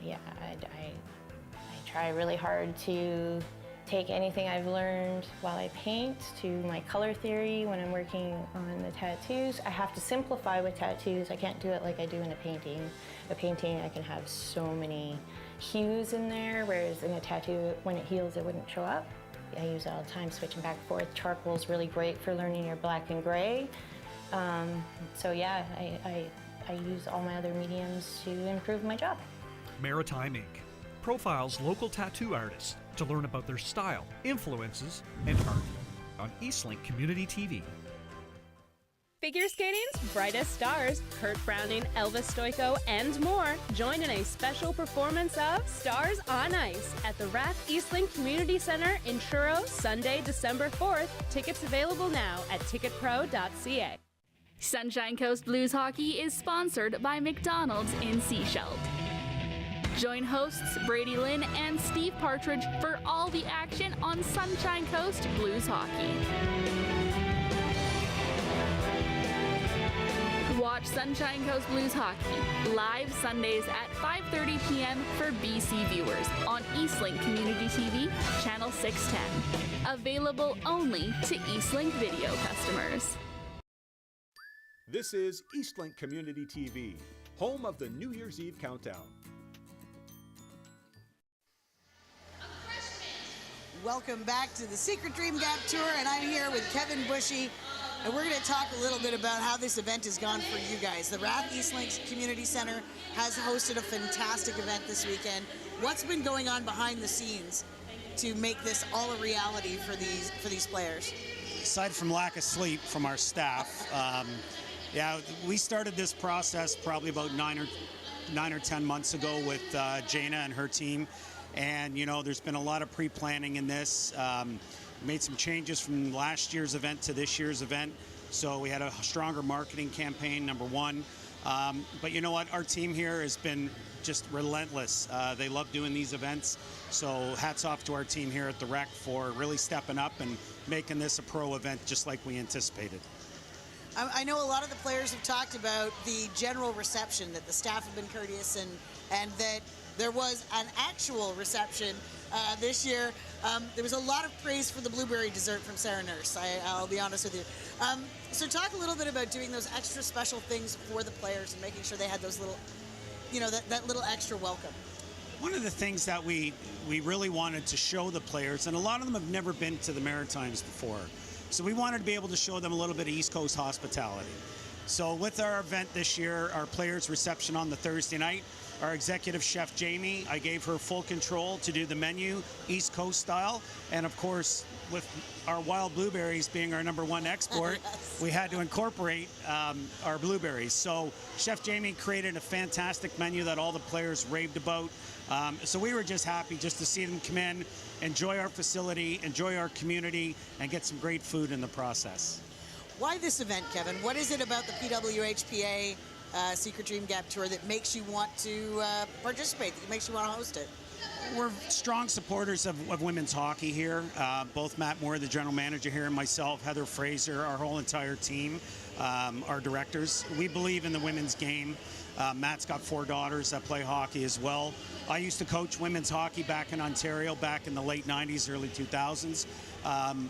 yeah, I try really hard to take anything I've learned while I paint to my color theory when I'm working on the tattoos. I have to simplify with tattoos. I can't do it like I do in a painting. A painting, I can have so many hues in there, whereas in a tattoo, when it heals, it wouldn't show up. I use it all the time, switching back and forth. Charcoal is really great for learning your black and gray. So yeah, I use all my other mediums to improve my job. Maritime Inc. profiles local tattoo artists to learn about their style, influences, and art on Eastlink Community TV. Figure skating's brightest stars, Kurt Browning, Elvis Stoico, and more, join in a special performance of Stars on Ice at the Rath Eastlink Community Centre in Truro, Sunday, December 4th. Tickets available now at ticketpro.ca. Sunshine Coast Blues Hockey is sponsored by McDonald's in Sechelt. Join hosts Brady Lynn and Steve Partridge for all the action on Sunshine Coast Blues Hockey. Watch Sunshine Coast Blues Hockey live Sundays at 5:30 p.m. for BC viewers on Eastlink Community TV, Channel 610. Available only to Eastlink video customers. This is Eastlink Community TV, home of the New Year's Eve countdown. Welcome back to the Secret Dream Gap Tour, and I'm here with Kevin Bushy, and we're going to talk a little bit about how this event has gone for you guys. The Rath Eastlink Community Centre has hosted a fantastic event this weekend. What's been going on behind the scenes to make this all a reality for these players? Aside from lack of sleep from our staff, yeah, we started this process probably about 9 or 10 months ago with Jana and her team. And, you know, there's been a lot of pre-planning in this. Made some changes from last year's event to this year's event. So we had a stronger marketing campaign, number one. But you know what? Our team here has been just relentless. They love doing these events. So hats off to our team here at the Rec for really stepping up and making this a pro event just like we anticipated. I know a lot of the players have talked about the general reception, that the staff have been courteous and that there was an actual reception this year. There was a lot of praise for the blueberry dessert from Sarah Nurse, I'll be honest with you. So talk a little bit about doing those extra special things for the players and making sure they had those little, you know, that little extra welcome. One of the things that we really wanted to show the players, and a lot of them have never been to the Maritimes before, so we wanted to be able to show them a little bit of East Coast hospitality. So with our event this year, our players' reception on the Thursday night, our executive chef, Jamie, I gave her full control to do the menu, East Coast style. And of course, with our wild blueberries being our #1 export, yes, we had to incorporate our blueberries. So Chef Jamie created a fantastic menu that all the players raved about. So we were just happy just to see them come in, enjoy our facility, enjoy our community, and get some great food in the process. Why this event, Kevin? What is it about the PWHPA Secret Dream Gap Tour that makes you want to participate, that makes you want to host it? We're strong supporters of women's hockey here. Both Matt Moore, the general manager here, and myself, Heather Fraser, our whole entire team, our directors. We believe in the women's game. Matt's got 4 daughters that play hockey as well. I used to coach women's hockey back in Ontario back in the late 90s, early 2000s.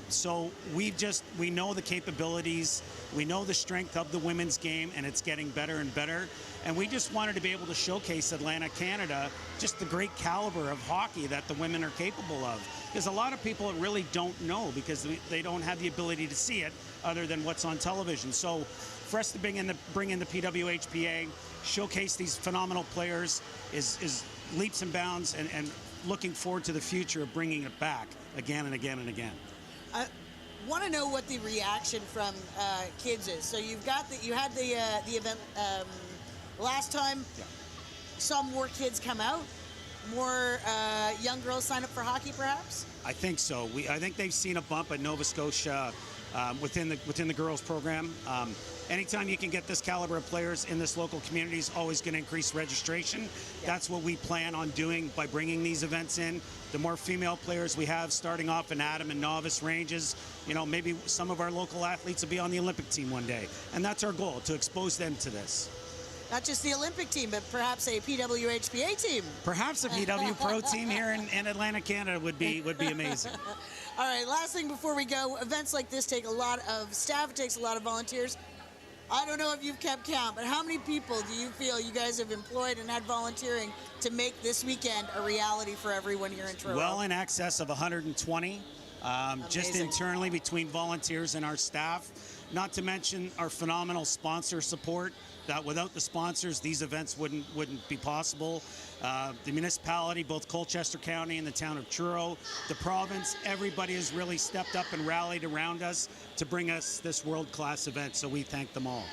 So we know the capabilities, we know the strength of the women's game, and it's getting better and better. And we just wanted to be able to showcase Atlantic Canada, just the great caliber of hockey that the women are capable of. Because a lot of people really don't know, because they don't have the ability to see it other than what's on television. So for us to bring in the PWHPA, showcase these phenomenal players is leaps and bounds, and looking forward to the future of bringing it back again and again and again. I want to know what the reaction from kids is. So you had the event last time. Yeah. Saw more kids come out, more young girls sign up for hockey, perhaps. I think so. I think they've seen a bump at Nova Scotia within the girls program. Anytime you can get this caliber of players in this local community is always going to increase registration. That's what we plan on doing by bringing these events in. The more female players we have starting off in Adam and novice ranges, maybe some of our local athletes will be on the Olympic team one day. And that's our goal, to expose them to this. Not just the Olympic team, but perhaps a PWHPA team. Perhaps a PW Pro team here in Atlantic, Canada would be amazing. All right, last thing before we go, events like this take a lot of staff, it takes a lot of volunteers. I don't know if you've kept count, but how many people do you feel you guys have employed and had volunteering to make this weekend a reality for everyone here in Truro? Well in excess of 120, just internally between volunteers and our staff. Not to mention our phenomenal sponsor support. That without the sponsors, these events wouldn't be possible. The municipality, both Colchester County and the town of Truro, the province, everybody has really stepped up and rallied around us to bring us this world-class event, so we thank them all.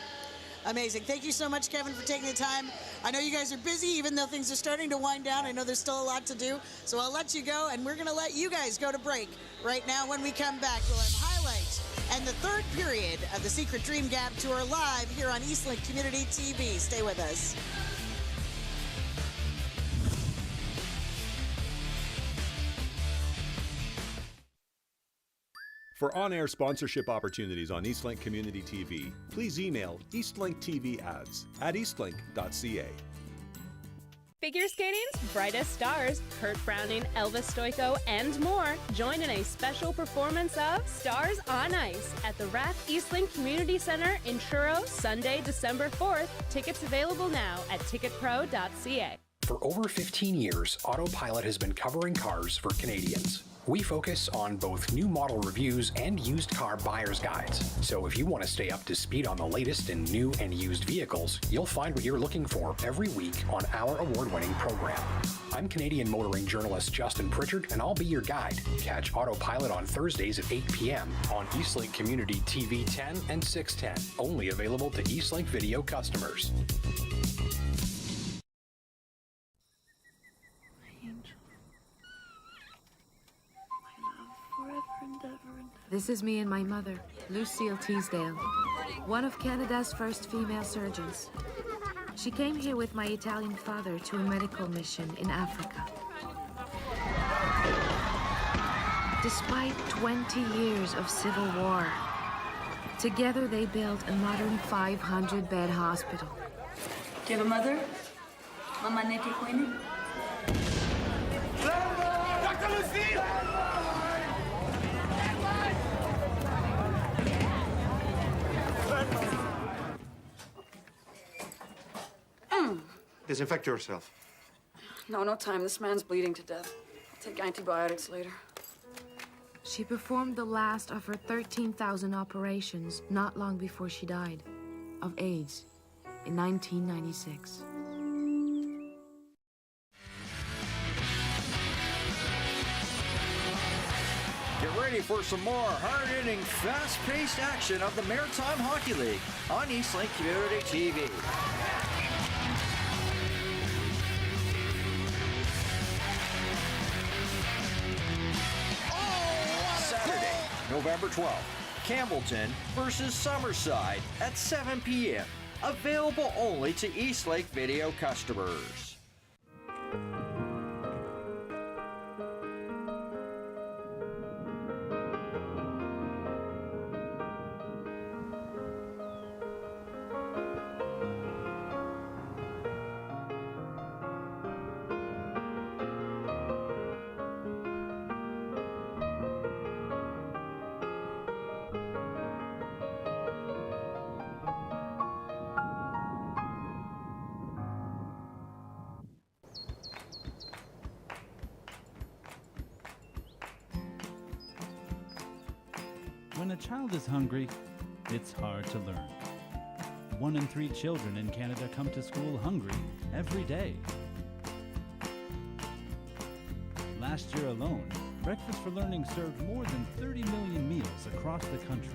Amazing. Thank you so much, Kevin, for taking the time. I know you guys are busy, even though things are starting to wind down. I know there's still a lot to do, so I'll let you go, and we're going to let you guys go to break. Right now, when we come back, we'll have highlights and the third period of the Secret Dream Gap Tour live here on Eastlink Community TV. Stay with us. For on-air sponsorship opportunities on Eastlink Community TV, please email eastlinkTVads@eastlink.ca. Figure skating's brightest stars, Kurt Browning, Elvis Stoico, and more, join in a special performance of Stars on Ice at the Rath Eastlink Community Centre in Truro, Sunday, December 4th. Tickets available now at ticketpro.ca. For over 15 years, Autopilot has been covering cars for Canadians. We focus on both new model reviews and used car buyer's guides. So if you want to stay up to speed on the latest in new and used vehicles, you'll find what you're looking for every week on our award-winning program. I'm Canadian motoring journalist Justin Pritchard, and I'll be your guide. Catch Autopilot on Thursdays at 8 p.m. on Eastlink Community TV 10 and 610. Only available to Eastlink Video customers. This is me and my mother, Lucille Teasdale, one of Canada's first female surgeons. She came here with my Italian father to a medical mission in Africa. Despite 20 years of civil war, together they built a modern 500-bed hospital. Do you have a mother? Mama Nete Queen? Dr. Lucille! Disinfect yourself. No time. This man's bleeding to death. I'll take antibiotics later. She performed the last of her 13,000 operations not long before she died of AIDS in 1996. Get ready for some more hard-hitting, fast-paced action of the Maritime Hockey League on Eastlink Community TV. Saturday, November 12th, Campbellton versus Summerside at 7 p.m. Available only to Eastlink Video customers. When a child is hungry, it's hard to learn. 1 in 3 children in Canada come to school hungry every day. Last year alone, Breakfast for Learning served more than 30 million meals across the country.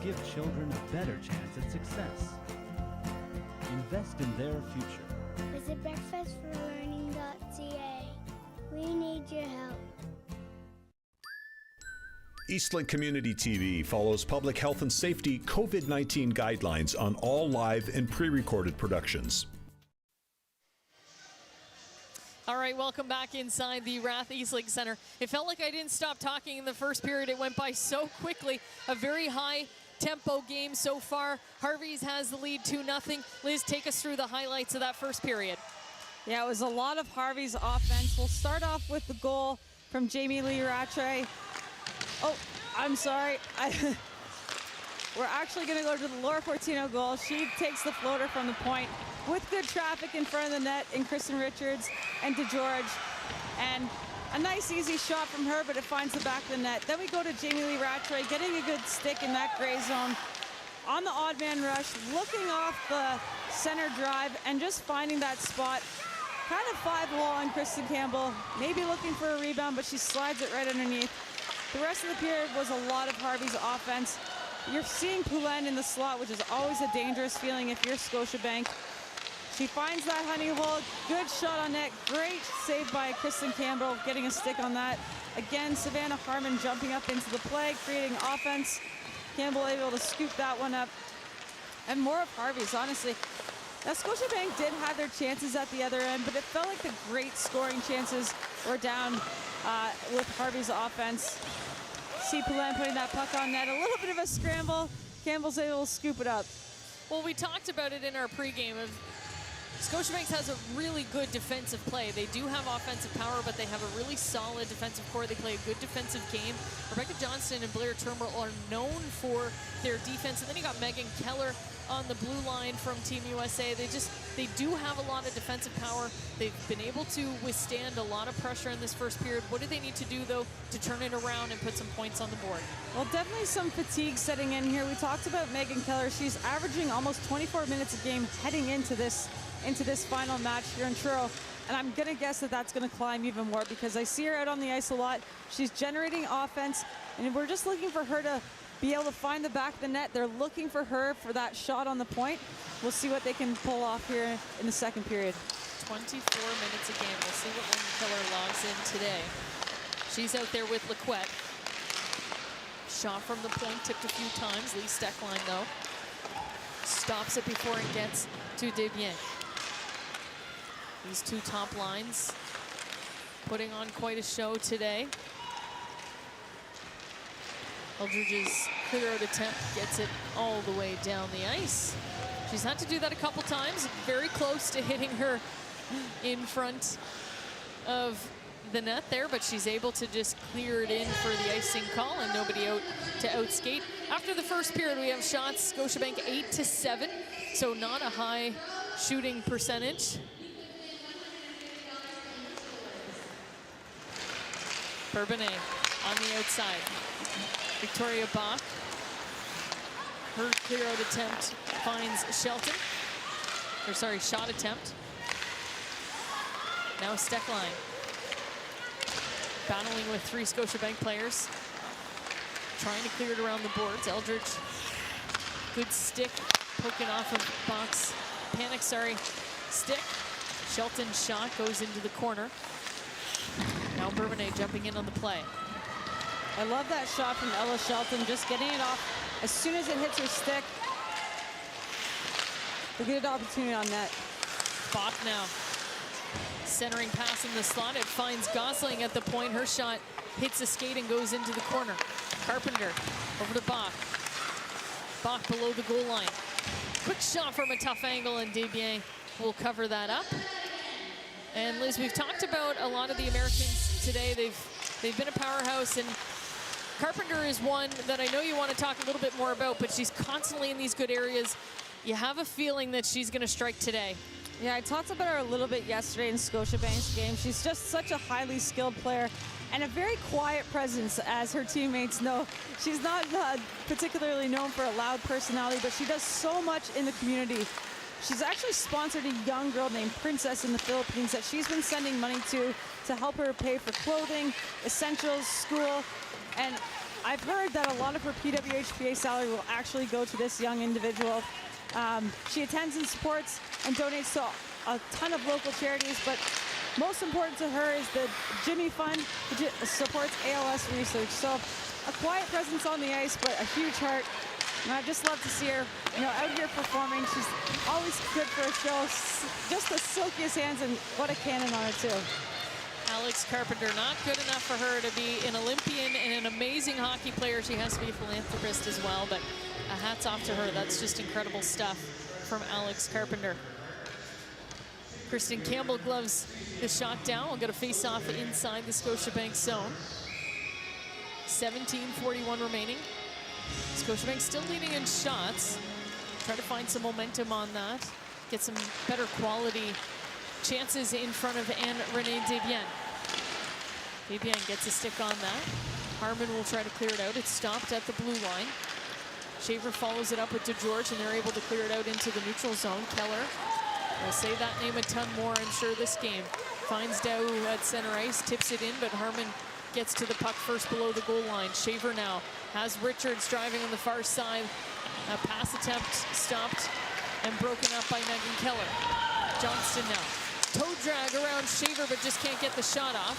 give children a better chance at success. Invest in their future. Visit breakfastforlearning.ca. We need your help. Eastlink Community TV follows public health and safety COVID-19 guidelines on all live and pre-recorded productions. All right, welcome back inside the Rath Eastlink Centre. It felt like I didn't stop talking in the first period. It went by so quickly. A very high tempo game so far. Harvey's has the lead 2-0. Liz, take us through the highlights of that first period. Yeah, it was a lot of Harvey's offense. We'll start off with the goal from Jamie Lee Rattray. Oh, I'm sorry. We're actually going to go to the Laura Fortino goal. She takes the floater from the point with good traffic in front of the net in Kristen Richards and DeGeorge. And a nice, easy shot from her, but it finds the back of the net. Then we go to Jamie Lee Rattray, getting a good stick in that gray zone on the odd man rush, looking off the center drive and just finding that spot. Kind of 5-low on Kristen Campbell, maybe looking for a rebound, but she slides it right underneath. The rest of the period was a lot of Harvey's offense. You're seeing Poulin in the slot, which is always a dangerous feeling if you're Scotiabank. She finds that honey hole, good shot on net, great save by Kristen Campbell, getting a stick on that. Again, Savannah Harmon jumping up into the play, creating offense. Campbell able to scoop that one up. And more of Harvey's, honestly. Now, Scotiabank did have their chances at the other end, but it felt like the great scoring chances were down with Harvey's offense. See Poulin putting that puck on net, a little bit of a scramble. Campbell's able to scoop it up. Well, we talked about it in our pregame of Scotiabank has a really good defensive play. They do have offensive power, but they have a really solid defensive core. They play a good defensive game. Rebecca Johnston and Blair Turnbull are known for their defense. And then you got Megan Keller on the blue line from Team USA. They do have a lot of defensive power. They've been able to withstand a lot of pressure in this first period. What do they need to do, though, to turn it around and put some points on the board? Well, definitely some fatigue setting in here. We talked about Megan Keller. She's averaging almost 24 minutes a game heading into this final match here in Truro. And I'm going to guess that that's going to climb even more because I see her out on the ice a lot. She's generating offense, and we're just looking for her to be able to find the back of the net. They're looking for her for that shot on the point. We'll see what they can pull off here in the second period. 24 minutes a game. We'll see what Megan Keller logs in today. She's out there with Laquette. Shot from the point, tipped a few times. Lee Steckline, though, stops it before it gets to Desbiens. These two top lines putting on quite a show today. Eldridge's clear out attempt gets it all the way down the ice. She's had to do that a couple times, very close to hitting her in front of the net there, but she's able to just clear it in for the icing call and nobody out to outskate. After the first period, we have shots, Scotiabank 8-7, so not a high shooting percentage. Bourbonnais on the outside. Victoria Bach. Her clear out attempt finds Shelton. Or sorry, shot attempt. Now Steckline. Battling with three Scotiabank players. Trying to clear it around the boards. Eldridge, good stick, poking off of Bach's panic, stick. Shelton's shot goes into the corner. Now Bourbonnais jumping in on the play. I love that shot from Ella Shelton, just getting it off as soon as it hits her stick. A good opportunity on net. Bach now. Centering pass in the slot. It finds Gosling at the point. Her shot hits a skate and goes into the corner. Carpenter over to Bach. Bach below the goal line. Quick shot from a tough angle, and Desbiens will cover that up. And Liz, we've talked about a lot of the Americans today. They've been a powerhouse, and Carpenter is one that I know you want to talk a little bit more about, but she's constantly in these good areas. You have a feeling that she's going to strike today. Yeah, I talked about her a little bit yesterday in Scotiabank's game. She's just such a highly skilled player and a very quiet presence, as her teammates know. She's not particularly known for a loud personality, but she does so much in the community. She's actually sponsored a young girl named Princess in the Philippines that she's been sending money to help her pay for clothing, essentials, school, and I've heard that a lot of her PWHPA salary will actually go to this young individual. She attends and supports and donates to a ton of local charities, but most important to her is the Jimmy Fund, which supports ALS research. So a quiet presence on the ice, but a huge heart. And I just love to see her, out here performing. She's always good for a show. Just the silkiest hands, and what a cannon on her too. Alex Carpenter, not good enough for her to be an Olympian and an amazing hockey player. She has to be a philanthropist as well, but hats off to her. That's just incredible stuff from Alex Carpenter. Kristen Campbell gloves the shot down. We'll get a face-off inside the Scotiabank zone. 17:41 remaining. Scotiabank still leading in shots. Try to find some momentum on that. Get some better quality chances in front of Anne-Renee Desbiens. Desbiens gets a stick on that. Harmon will try to clear it out. It's stopped at the blue line. Shaver follows it up with DeGeorge, and they're able to clear it out into the neutral zone. Keller will say that name a ton more, I'm sure, this game. Finds Dow at center ice, tips it in, but Harmon gets to the puck first below the goal line. Shaver now has Richards driving on the far side. A pass attempt stopped and broken up by Megan Keller. Johnston now. Toe drag around Shaver, but just can't get the shot off.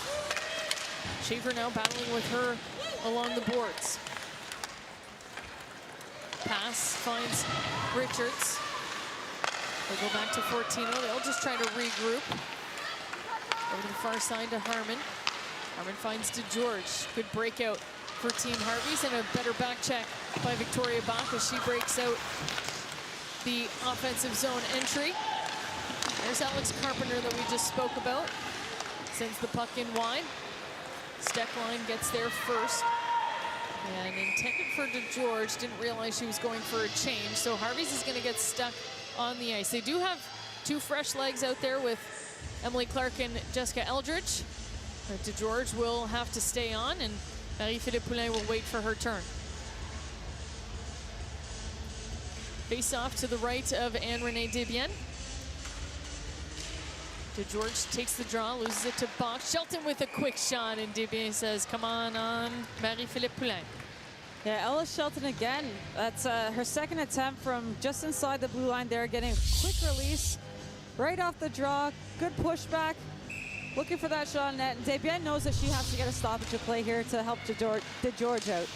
Shaver now battling with her along the boards. Pass finds Richards. They'll go back to Fortino. They'll just try to regroup. Over to the far side to Harmon. Harmon finds DeGeorge. Good breakout for Team Harvey's, and a better back check by Victoria Bach as she breaks out the offensive zone entry. There's Alex Carpenter that we just spoke about. Sends the puck in wide. Steckline gets there first. And intended for DeGeorge, didn't realize she was going for a change. So Harvey's is going to get stuck on the ice. They do have two fresh legs out there with Emily Clark and Jessica Eldridge. DeGeorge will have to stay on, and Marie-Philippe Poulin will wait for her turn. Face off to the right of Anne-Renee Desbiens. DeGeorge takes the draw, loses it to Bach. Shelton with a quick shot, and Desbiens says, come on Marie-Philippe Poulin. Yeah, Ella Shelton again. That's her second attempt from just inside the blue line there, getting a quick release right off the draw. Good pushback, looking for that shot on net. And Desbiens knows that she has to get a stoppage of play here to help DeGeorge out.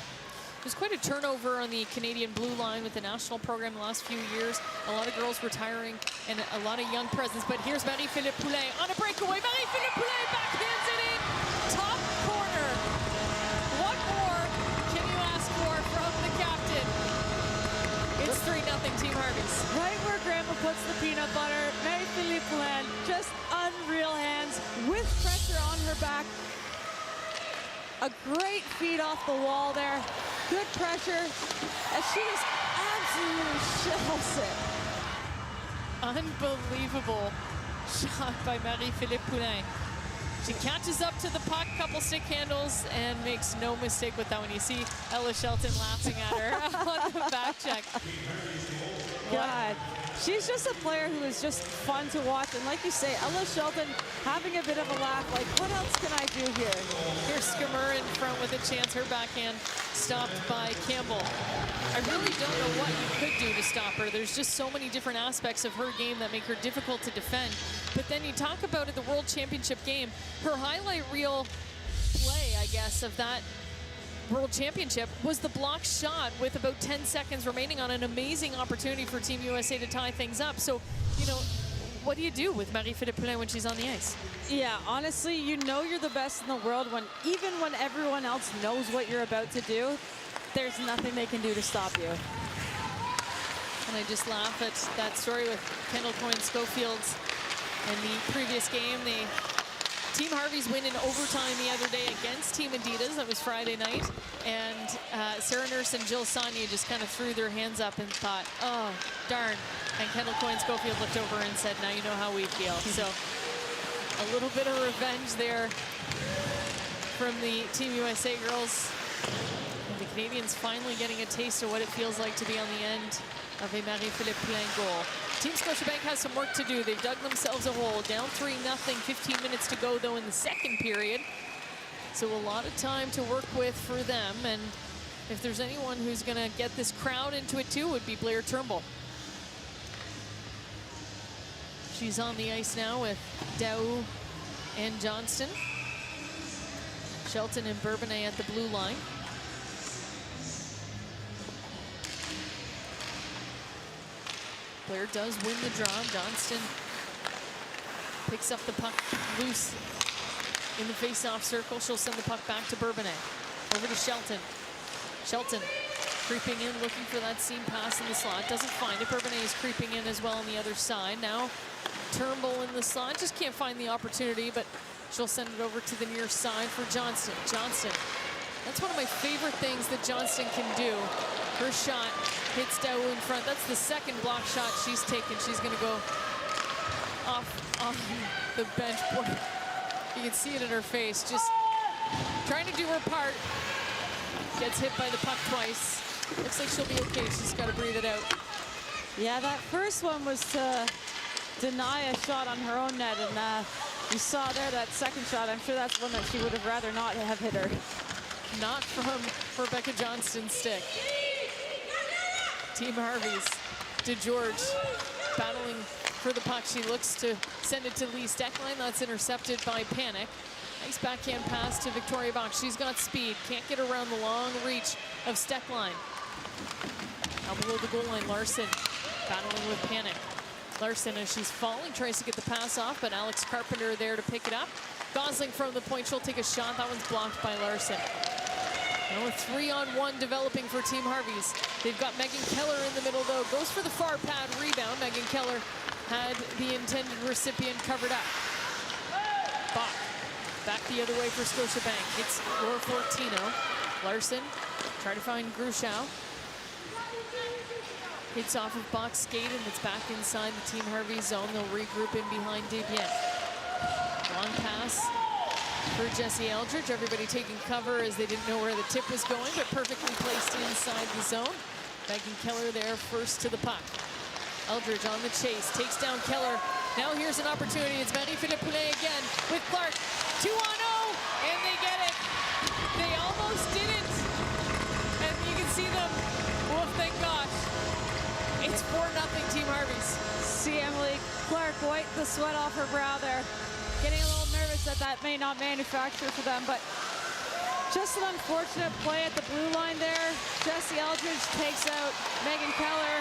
There's quite a turnover on the Canadian blue line with the national program the last few years. A lot of girls retiring and a lot of young presence. But here's Marie-Philippe Poulin on a breakaway. Marie-Philippe Poulin backhands it in. Top corner. What more can you ask for from the captain? It's 3-0 Team Harvey's. Right where Grandma puts the peanut butter. Marie-Philippe Poulin, just unreal hands with pressure on her back. A great feed off the wall there. Good pressure, as she just absolutely shells it. Unbelievable shot by Marie-Philippe Poulin. She catches up to the puck, couple stick handles, and makes no mistake with that one. You see Ella Shelton laughing at her on the back check. God, she's just a player who is just fun to watch. And like you say, Ella Shelton having a bit of a laugh, like, what else can I do here? Here's Skimmer in front with a chance. Her backhand stopped by Campbell. I really don't know what you could do to stop her. There's just so many different aspects of her game that make her difficult to defend. But then you talk about it, the World Championship game, her highlight reel play, I guess, of that World Championship was the block shot with about 10 seconds remaining on an amazing opportunity for Team USA to tie things up. So, what do you do with Marie-Philippe Poulin when she's on the ice? Yeah, honestly, you know you're the best in the world when even when everyone else knows what you're about to do, there's nothing they can do to stop you. And I just laugh at that story with Kendall Coyne-Schofield in the previous game. Team Harvey's win in overtime the other day against Team Adidas. That was Friday night. And Sarah Nurse and Jill Saunier just kind of threw their hands up and thought, oh, darn. And Kendall Coyne-Schofield looked over and said, now you know how we feel. So a little bit of revenge there from the Team USA girls. And the Canadians finally getting a taste of what it feels like to be on the end of a Marie-Philippe Poulin goal. Team Scotiabank has some work to do. They've dug themselves a hole. Down 3-0, 15 minutes to go, though, in the second period. So a lot of time to work with for them. And if there's anyone who's going to get this crowd into it too, would be Blair Turnbull. She's on the ice now with Dow and Johnston. Shelton and Bourbonnais at the blue line. Blair does win the draw. Johnston picks up the puck loose in the face-off circle. She'll send the puck back to Bourbonnais. Over to Shelton. Shelton creeping in, looking for that seam pass in the slot. Doesn't find it. Bourbonnais is creeping in as well on the other side. Now Turnbull in the slot. Just can't find the opportunity, but she'll send it over to the near side for Johnston. Johnston. That's one of my favorite things that Johnston can do. Her shot hits Dow in front. That's the second block shot she's taken. She's going to go off the bench. Boy, you can see it in her face. Just trying to do her part. Gets hit by the puck twice. Looks like she'll be okay. She's got to breathe it out. Yeah, that first one was to deny a shot on her own net, and you saw there that second shot. I'm sure that's one that she would have rather not have hit her. Not from Rebecca Johnston's stick. Team Harvey's DeGeorge battling for the puck. She looks to send it to Lee Steckline. That's intercepted by Panic. Nice backhand pass to Victoria Bach. She's got speed. Can't get around the long reach of Steckline. Now below the goal line, Larson battling with Panic. Larson, as she's falling, tries to get the pass off, but Alex Carpenter there to pick it up. Gosling from the point. She'll take a shot. That one's blocked by Larson. Now a 3-on-1 developing for Team Harvey's. They've got Megan Keller in the middle, though. Goes for the far pad rebound. Megan Keller had the intended recipient covered up. Bach back the other way for Scotiabank. It's Laura Fortino. Larson try to find Gruchow. Hits off of Bach's skate, and it's back inside the Team Harvey zone. They'll regroup in behind Desbiens. Long pass for Jesse Eldridge. Everybody taking cover as they didn't know where the tip was going, but perfectly placed inside the zone. Megan Keller there first to the puck. Eldridge on the chase, takes down Keller. Now here's an opportunity. It's Marie-Philippe Poulet again with Clark. 2-on-0, and they get it. They almost did it. And you can see them. Oh, thank gosh. It's 4-0 Team Harvey's. See Emily Clark wipe the sweat off her brow there. Getting a little nervous that may not manufacture for them, but just an unfortunate play at the blue line there. Jesse Eldridge takes out Megan Keller,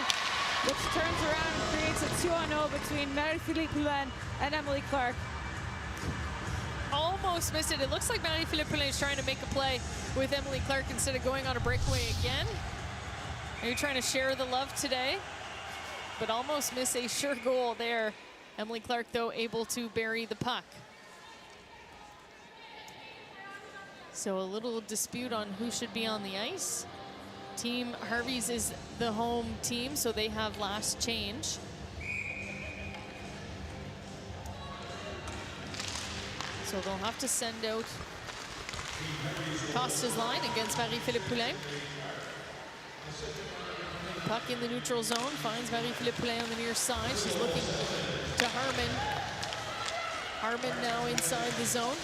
which turns around and creates a 2-on-0 between Marie-Philippe Poulet and Emily Clark. Almost missed it. It looks like Marie-Philippe Poulet is trying to make a play with Emily Clark instead of going on a breakaway again. Are you trying to share the love today? But almost miss a sure goal there. Emily Clark, though, able to bury the puck. So a little dispute on who should be on the ice. Team Harvey's is the home team, so they have last change. So they'll have to send out Costa's line against Marie-Philippe Poulet. The puck in the neutral zone finds Marie-Philippe Poulet on the near side. She's looking to Harmon. Harmon now inside the zone.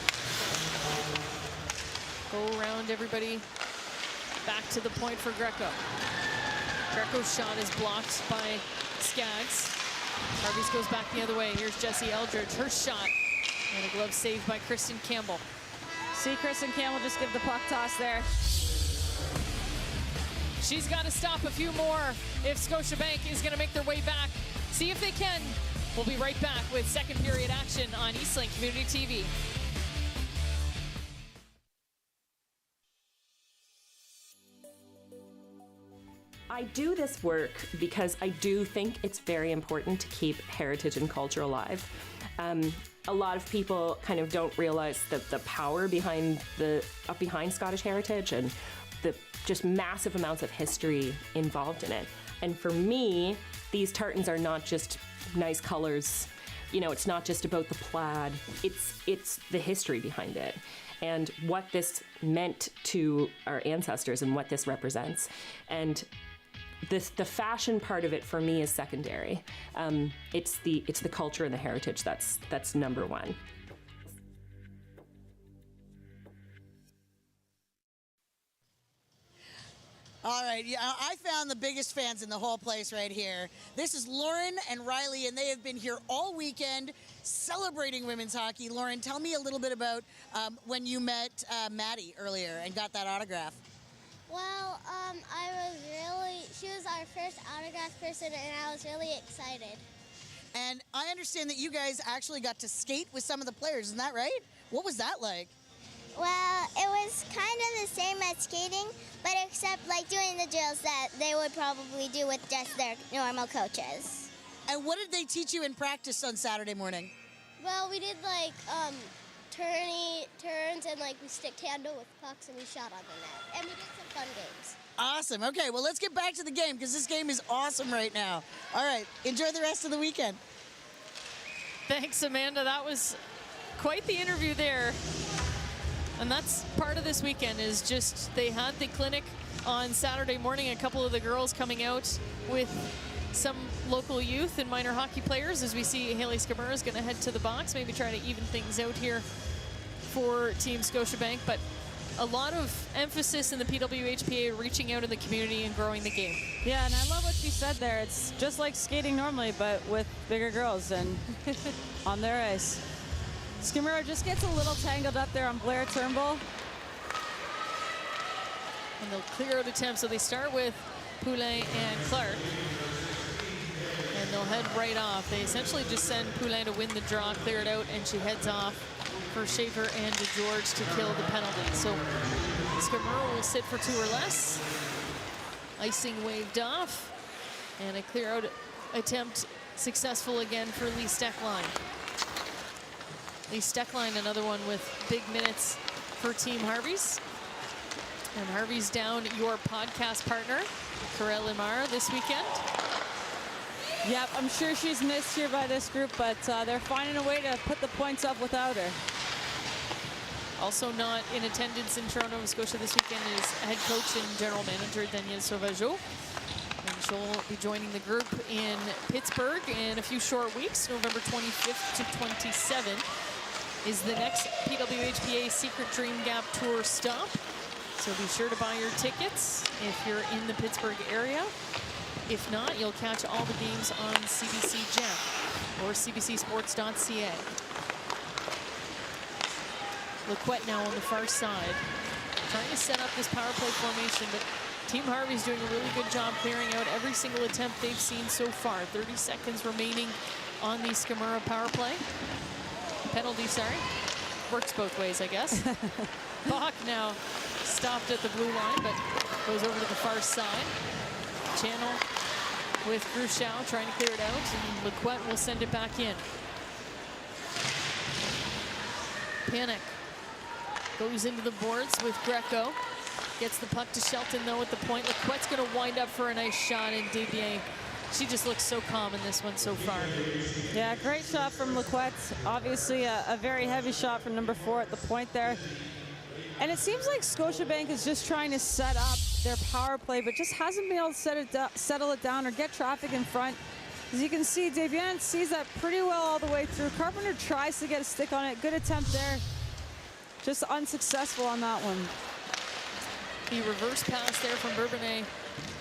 Go around everybody back to the point for Greco. Greco's shot is blocked by Skaggs. Harvey's goes back the other way. Here's Jessie Eldridge. Her shot. And a glove saved by Kristen Campbell. See Kristen Campbell just give the puck toss there. She's got to stop a few more if Scotiabank is going to make their way back. See if they can. We'll be right back with second period action on Eastlink Community TV. I do this work because I do think it's very important to keep heritage and culture alive. A lot of people kind of don't realize the power behind Scottish heritage and the just massive amounts of history involved in it. And for me, these tartans are not just nice colors. You know, it's not just about the plaid. It's the history behind it and what this meant to our ancestors and what this represents. And the fashion part of it for me is secondary. It's the culture and the heritage that's number one. All right, yeah, I found the biggest fans in the whole place right here. This is Lauren and Riley, and they have been here all weekend celebrating women's hockey. Lauren, tell me a little bit about when you met Maddie earlier and got that autograph. Well, she was our first autograph person, and I was really excited. And I understand that you guys actually got to skate with some of the players, isn't that right? What was that like? Well, it was kind of the same as skating, but except like doing the drills that they would probably do with just their normal coaches. And what did they teach you in practice on Saturday morning? Well, we did like turns and like we stick handle with pucks and we shot on the net. And we did some fun games. Awesome. Okay, well, let's get back to the game because this game is awesome right now. All right, enjoy the rest of the weekend. Thanks, Amanda. That was quite the interview there. And that's part of this weekend is just they had the clinic on Saturday morning. A couple of the girls coming out with some local youth and minor hockey players as we see Haley Scamura is going to head to the box, maybe try to even things out here for Team Scotiabank. But a lot of emphasis in the PWHPA reaching out in the community and growing the game. Yeah, and I love what she said there. It's just like skating normally, but with bigger girls and on their ice. Scamura just gets a little tangled up there on Blair Turnbull. And they'll clear out attempts. So they start with Poulin and Clark. And they'll head right off. They essentially just send Poulin to win the draw, clear it out, and she heads off for Schaefer and DeGeorge to kill the penalty. So Scamura will sit for 2 or less. Icing waved off. And a clear out attempt successful again for Lee Steckline. Lee Steckline, another one with big minutes for Team Harvey's. And Harvey's down your podcast partner, Karel Imara, this weekend. Yep, I'm sure she's missed here by this group, but they're finding a way to put the points up without her. Also not in attendance in Toronto, Nova Scotia this weekend is head coach and general manager Danielle Sauvageau. And she'll be joining the group in Pittsburgh in a few short weeks. November 25th to 27th is the next PWHPA Secret Dream Gap Tour stop. So be sure to buy your tickets if you're in the Pittsburgh area. If not, you'll catch all the games on CBC Gem or cbcsports.ca. Lequette now on the far side, trying to set up this power play formation, but Team Harvey's doing a really good job clearing out every single attempt they've seen so far. 30 seconds remaining on the Scamura power play. Penalty, sorry. Works both ways, I guess. Bach now stopped at the blue line, but goes over to the far side. Channel with Gruchow trying to clear it out, and Lequette will send it back in. Panic goes into the boards with Greco. Gets the puck to Shelton, though, at the point. Lequette's going to wind up for a nice shot, and Desbiens, she just looks so calm in this one so far. Yeah, great shot from Lequette. Obviously, a very heavy shot from number 4 at the point there. And it seems like Scotiabank is just trying to set up their power play, but just hasn't been able to settle it down or get traffic in front. As you can see, Desbiens sees that pretty well all the way through. Carpenter tries to get a stick on it. Good attempt there. Just unsuccessful on that one. The reverse pass there from Bourbonnais.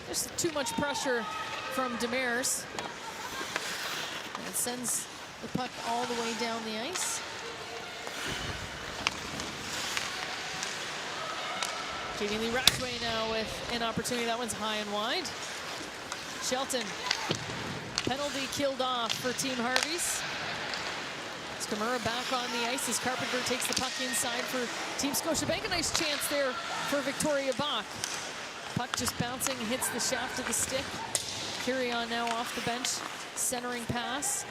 Just too much pressure from Demers. And it sends the puck all the way down the ice. Katie Lee Ratchway now with an opportunity. That one's high and wide. Shelton. Penalty killed off for Team Harvey's. Scamura back on the ice as Carpenter takes the puck inside for Team Scotiabank. A nice chance there for Victoria Bach. Puck just bouncing, hits the shaft of the stick. Kirion now off the bench, centering pass.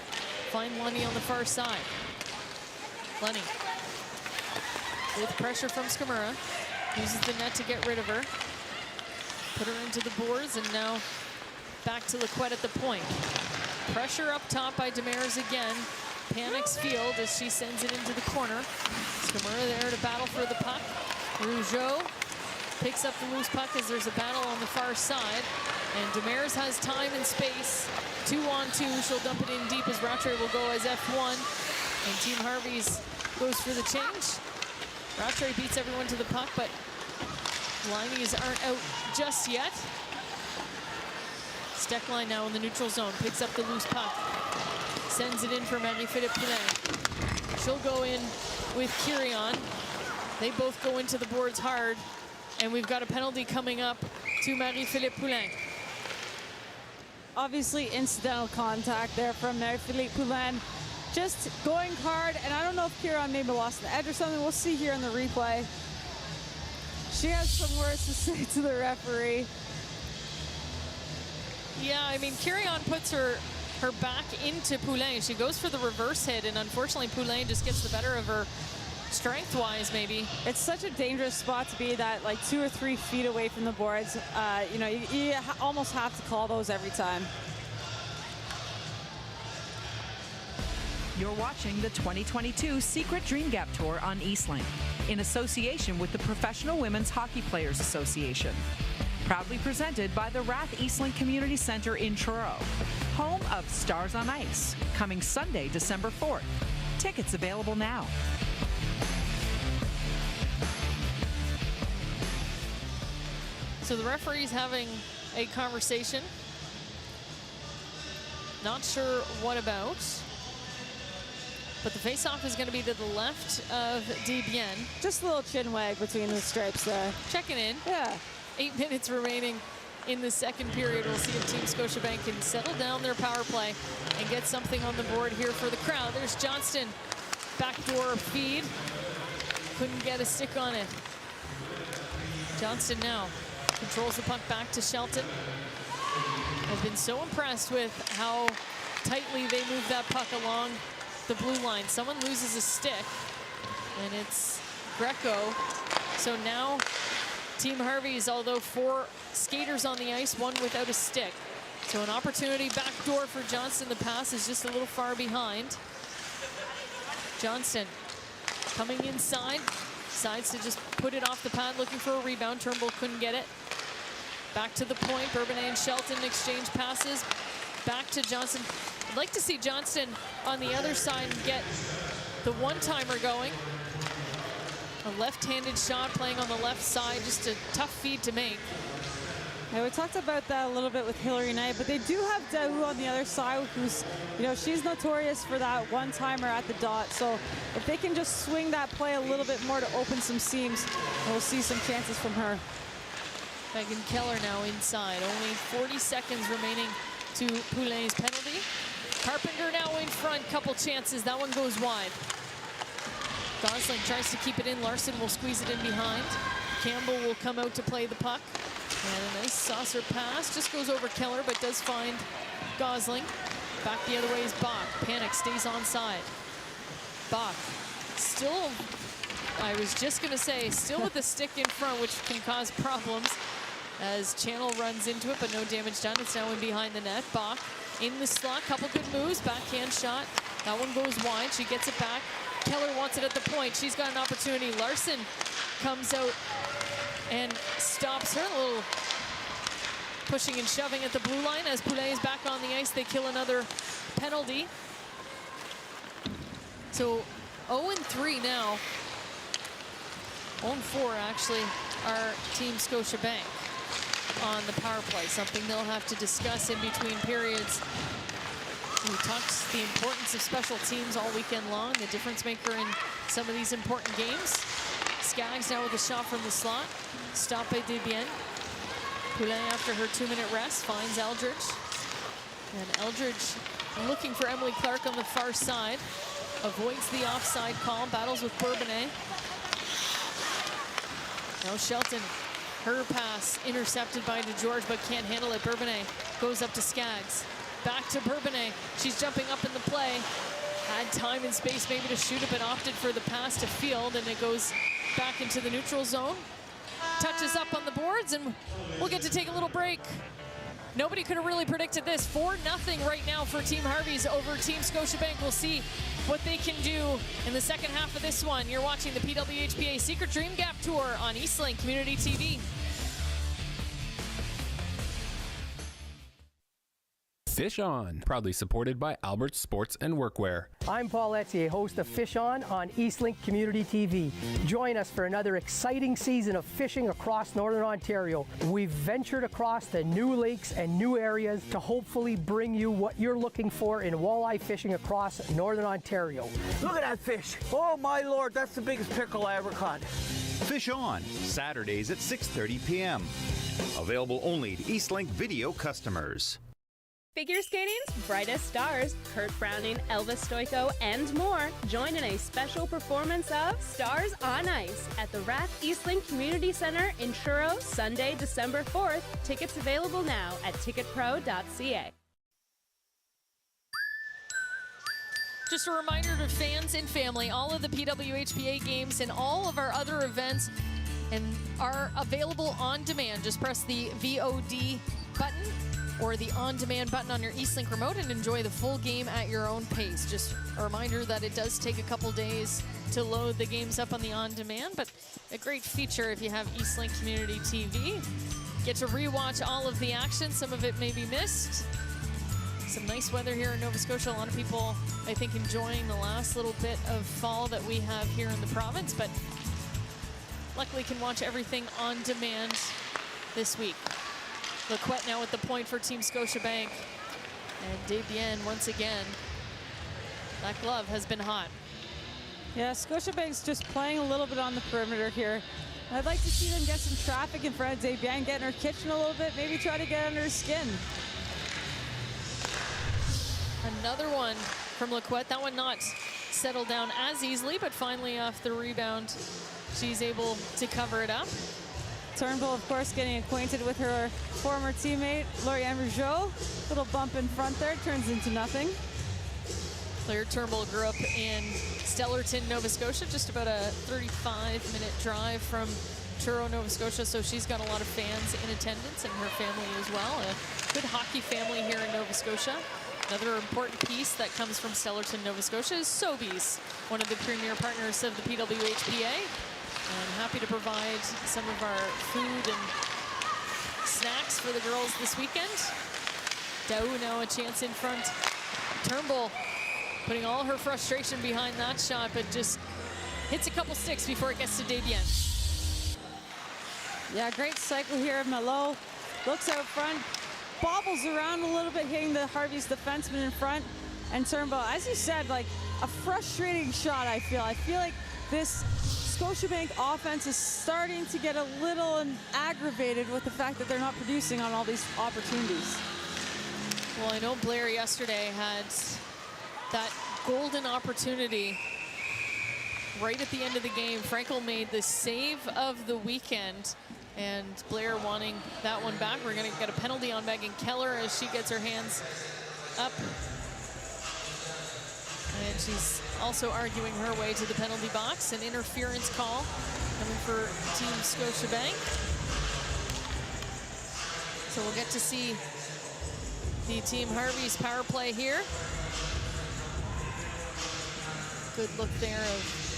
Find Lunny on the far side. Lunny with pressure from Scamura. Uses the net to get rid of her. Put her into the boards, and now back to Lequette at the point. Pressure up top by Demers again. Panics field as she sends it into the corner. Scamura there to battle for the puck. Rougeau picks up the loose puck as there's a battle on the far side. And Demers has time and space. 2-on-2. She'll dump it in deep as Rattray will go as F1. And Team Harvey's goes for the change. Rattray beats everyone to the puck, but Liney's aren't out just yet. Steckline now in the neutral zone, picks up the loose puck, sends it in for Marie-Philippe Poulin. She'll go in with Kirion. They both go into the boards hard, and we've got a penalty coming up to Marie-Philippe Poulin. Obviously incidental contact there from Marie-Philippe Poulin. Just going hard, and I don't know if Kirion maybe lost the edge or something. We'll see here in the replay. She has some words to say to the referee. Yeah, I mean, Kirion puts her back into Poulin. She goes for the reverse hit, and unfortunately Poulin just gets the better of her strength-wise, maybe. It's such a dangerous spot to be that like 2 or 3 feet away from the boards. You know, you almost have to call those every time. You're watching the 2022 Secret Dream Gap Tour on Eastlink in association with the Professional Women's Hockey Players Association. Proudly presented by the Rath Eastlink Community Centre in Truro, home of Stars on Ice, coming Sunday, December 4th. Tickets available now. So the referee's having a conversation. Not sure what about. But the face-off is going to be to the left of Desbiens. Just a little chin wag between the stripes there. Checking in. Yeah. 8 minutes remaining in the second period. We'll see if Team Scotiabank can settle down their power play and get something on the board here for the crowd. There's Johnston. Backdoor feed. Couldn't get a stick on it. Johnston now controls the puck back to Shelton. I've been so impressed with how tightly they move that puck along the blue line. Someone loses a stick, and it's Greco. So now Team Harvey's, although 4 skaters on the ice, 1 without a stick. So an opportunity backdoor for Johnston. The pass is just a little far behind. Johnston coming inside, decides to just put it off the pad, looking for a rebound. Turnbull couldn't get it. Back to the point. Bourbonnais and Shelton exchange passes. Back to Johnston. I'd like to see Johnston on the other side get the one-timer going. A left-handed shot playing on the left side. Just a tough feed to make. Yeah, we talked about that a little bit with Hillary Knight, but they do have Dahu on the other side, who's, you know, she's notorious for that one-timer at the dot. So if they can just swing that play a little bit more to open some seams, we'll see some chances from her. Megan Keller now inside. Only 40 seconds remaining to Poulin's penalty. Carpenter now in front, couple chances. That one goes wide. Gosling tries to keep it in. Larson will squeeze it in behind. Campbell will come out to play the puck. And a nice saucer pass. Just goes over Keller, but does find Gosling. Back the other way is Bach. Panic stays onside. Bach still, I was just going to say, still with the stick in front, which can cause problems as Channel runs into it, but no damage done. It's now in behind the net. Bach in the slot. Couple good moves. Backhand shot. That one goes wide. She gets it back. Keller wants it at the point. She's got an opportunity. Larson comes out and stops her. A little pushing and shoving at the blue line as Poulet is back on the ice. They kill another penalty. So 0-3 now. 0-4 actually are Team Scotiabank on the power play. Something they'll have to discuss in between periods. We talked the importance of special teams all weekend long, the difference maker in some of these important games. Skaggs now with a shot from the slot. Stopped by Desbiens. Poulin, after her 2-minute rest, finds Eldridge. And Eldridge looking for Emily Clark on the far side. Avoids the offside call, battles with Bourbonnais. Now Shelton, her pass intercepted by DeGeorge, but can't handle it. Bourbonnais goes up to Skaggs. Back to Bourbonnais. She's jumping up in the play. Had time and space maybe to shoot it, but opted for the pass to Field, and it goes back into the neutral zone. Touches up on the boards, and we'll get to take a little break. Nobody could have really predicted this. 4-0 right now for Team Harvey's over Team Scotiabank. We'll see what they can do in the second half of this one. You're watching the PWHPA Secret Dream Gap Tour on Eastlink Community TV. Fish On, proudly supported by Albert's Sports and Workwear. I'm Paul Etier, host of Fish On Eastlink Community TV. Join us for another exciting season of fishing across Northern Ontario. We've ventured across the new lakes and new areas to hopefully bring you what you're looking for in walleye fishing across Northern Ontario. Look at that fish. Oh my Lord, that's the biggest pickerel I ever caught. Fish On, Saturdays at 6:30 p.m. Available only to Eastlink Video customers. Figure skating's brightest stars, Kurt Browning, Elvis Stoico, and more, join in a special performance of Stars on Ice at the Rath Eastlink Community Centre in Truro, Sunday, December 4th. Tickets available now at ticketpro.ca. Just a reminder to fans and family, all of the PWHPA games and all of our other events are available on demand. Just press the VOD button or the on-demand button on your Eastlink remote and enjoy the full game at your own pace. Just a reminder that it does take a couple days to load the games up on the on-demand, but a great feature if you have Eastlink Community TV. Get to rewatch all of the action. Some of it may be missed. Some nice weather here in Nova Scotia. A lot of people, I think, enjoying the last little bit of fall that we have here in the province, but luckily can watch everything on demand this week. Lequette now with the point for Team Scotiabank. And Desbiens once again. That glove has been hot. Yeah, Scotiabank's just playing a little bit on the perimeter here. I'd like to see them get some traffic in front of Desbiens, get in her kitchen a little bit, maybe try to get under her skin. Another one from Lequette. That one not settled down as easily, but finally off the rebound, she's able to cover it up. Turnbull, of course, getting acquainted with her former teammate, Lauriane Rougeau. Little bump in front there, turns into nothing. Claire Turnbull grew up in Stellarton, Nova Scotia, just about a 35-minute drive from Truro, Nova Scotia, so she's got a lot of fans in attendance and her family as well. A good hockey family here in Nova Scotia. Another important piece that comes from Stellarton, Nova Scotia is Sobeys, one of the premier partners of the PWHPA. And happy to provide some of our food and snacks for the girls this weekend. Dow now a chance in front. Turnbull putting all her frustration behind that shot, but just hits a couple sticks before it gets to Desbiens. Yeah, great cycle here of Malo. Looks out front, bobbles around a little bit, hitting the Harvey's defenseman in front. And Turnbull, as you said, like a frustrating shot, I feel. I feel like this Scotiabank offense is starting to get a little aggravated with the fact that they're not producing on all these opportunities. Well, I know Blair yesterday had that golden opportunity right at the end of the game. Frankel made the save of the weekend, and Blair wanting that one back. We're going to get a penalty on Megan Keller as she gets her hands up. And she's also arguing her way to the penalty box. An interference call coming for Team Scotiabank. So we'll get to see the Team Harvey's power play here. Good look there of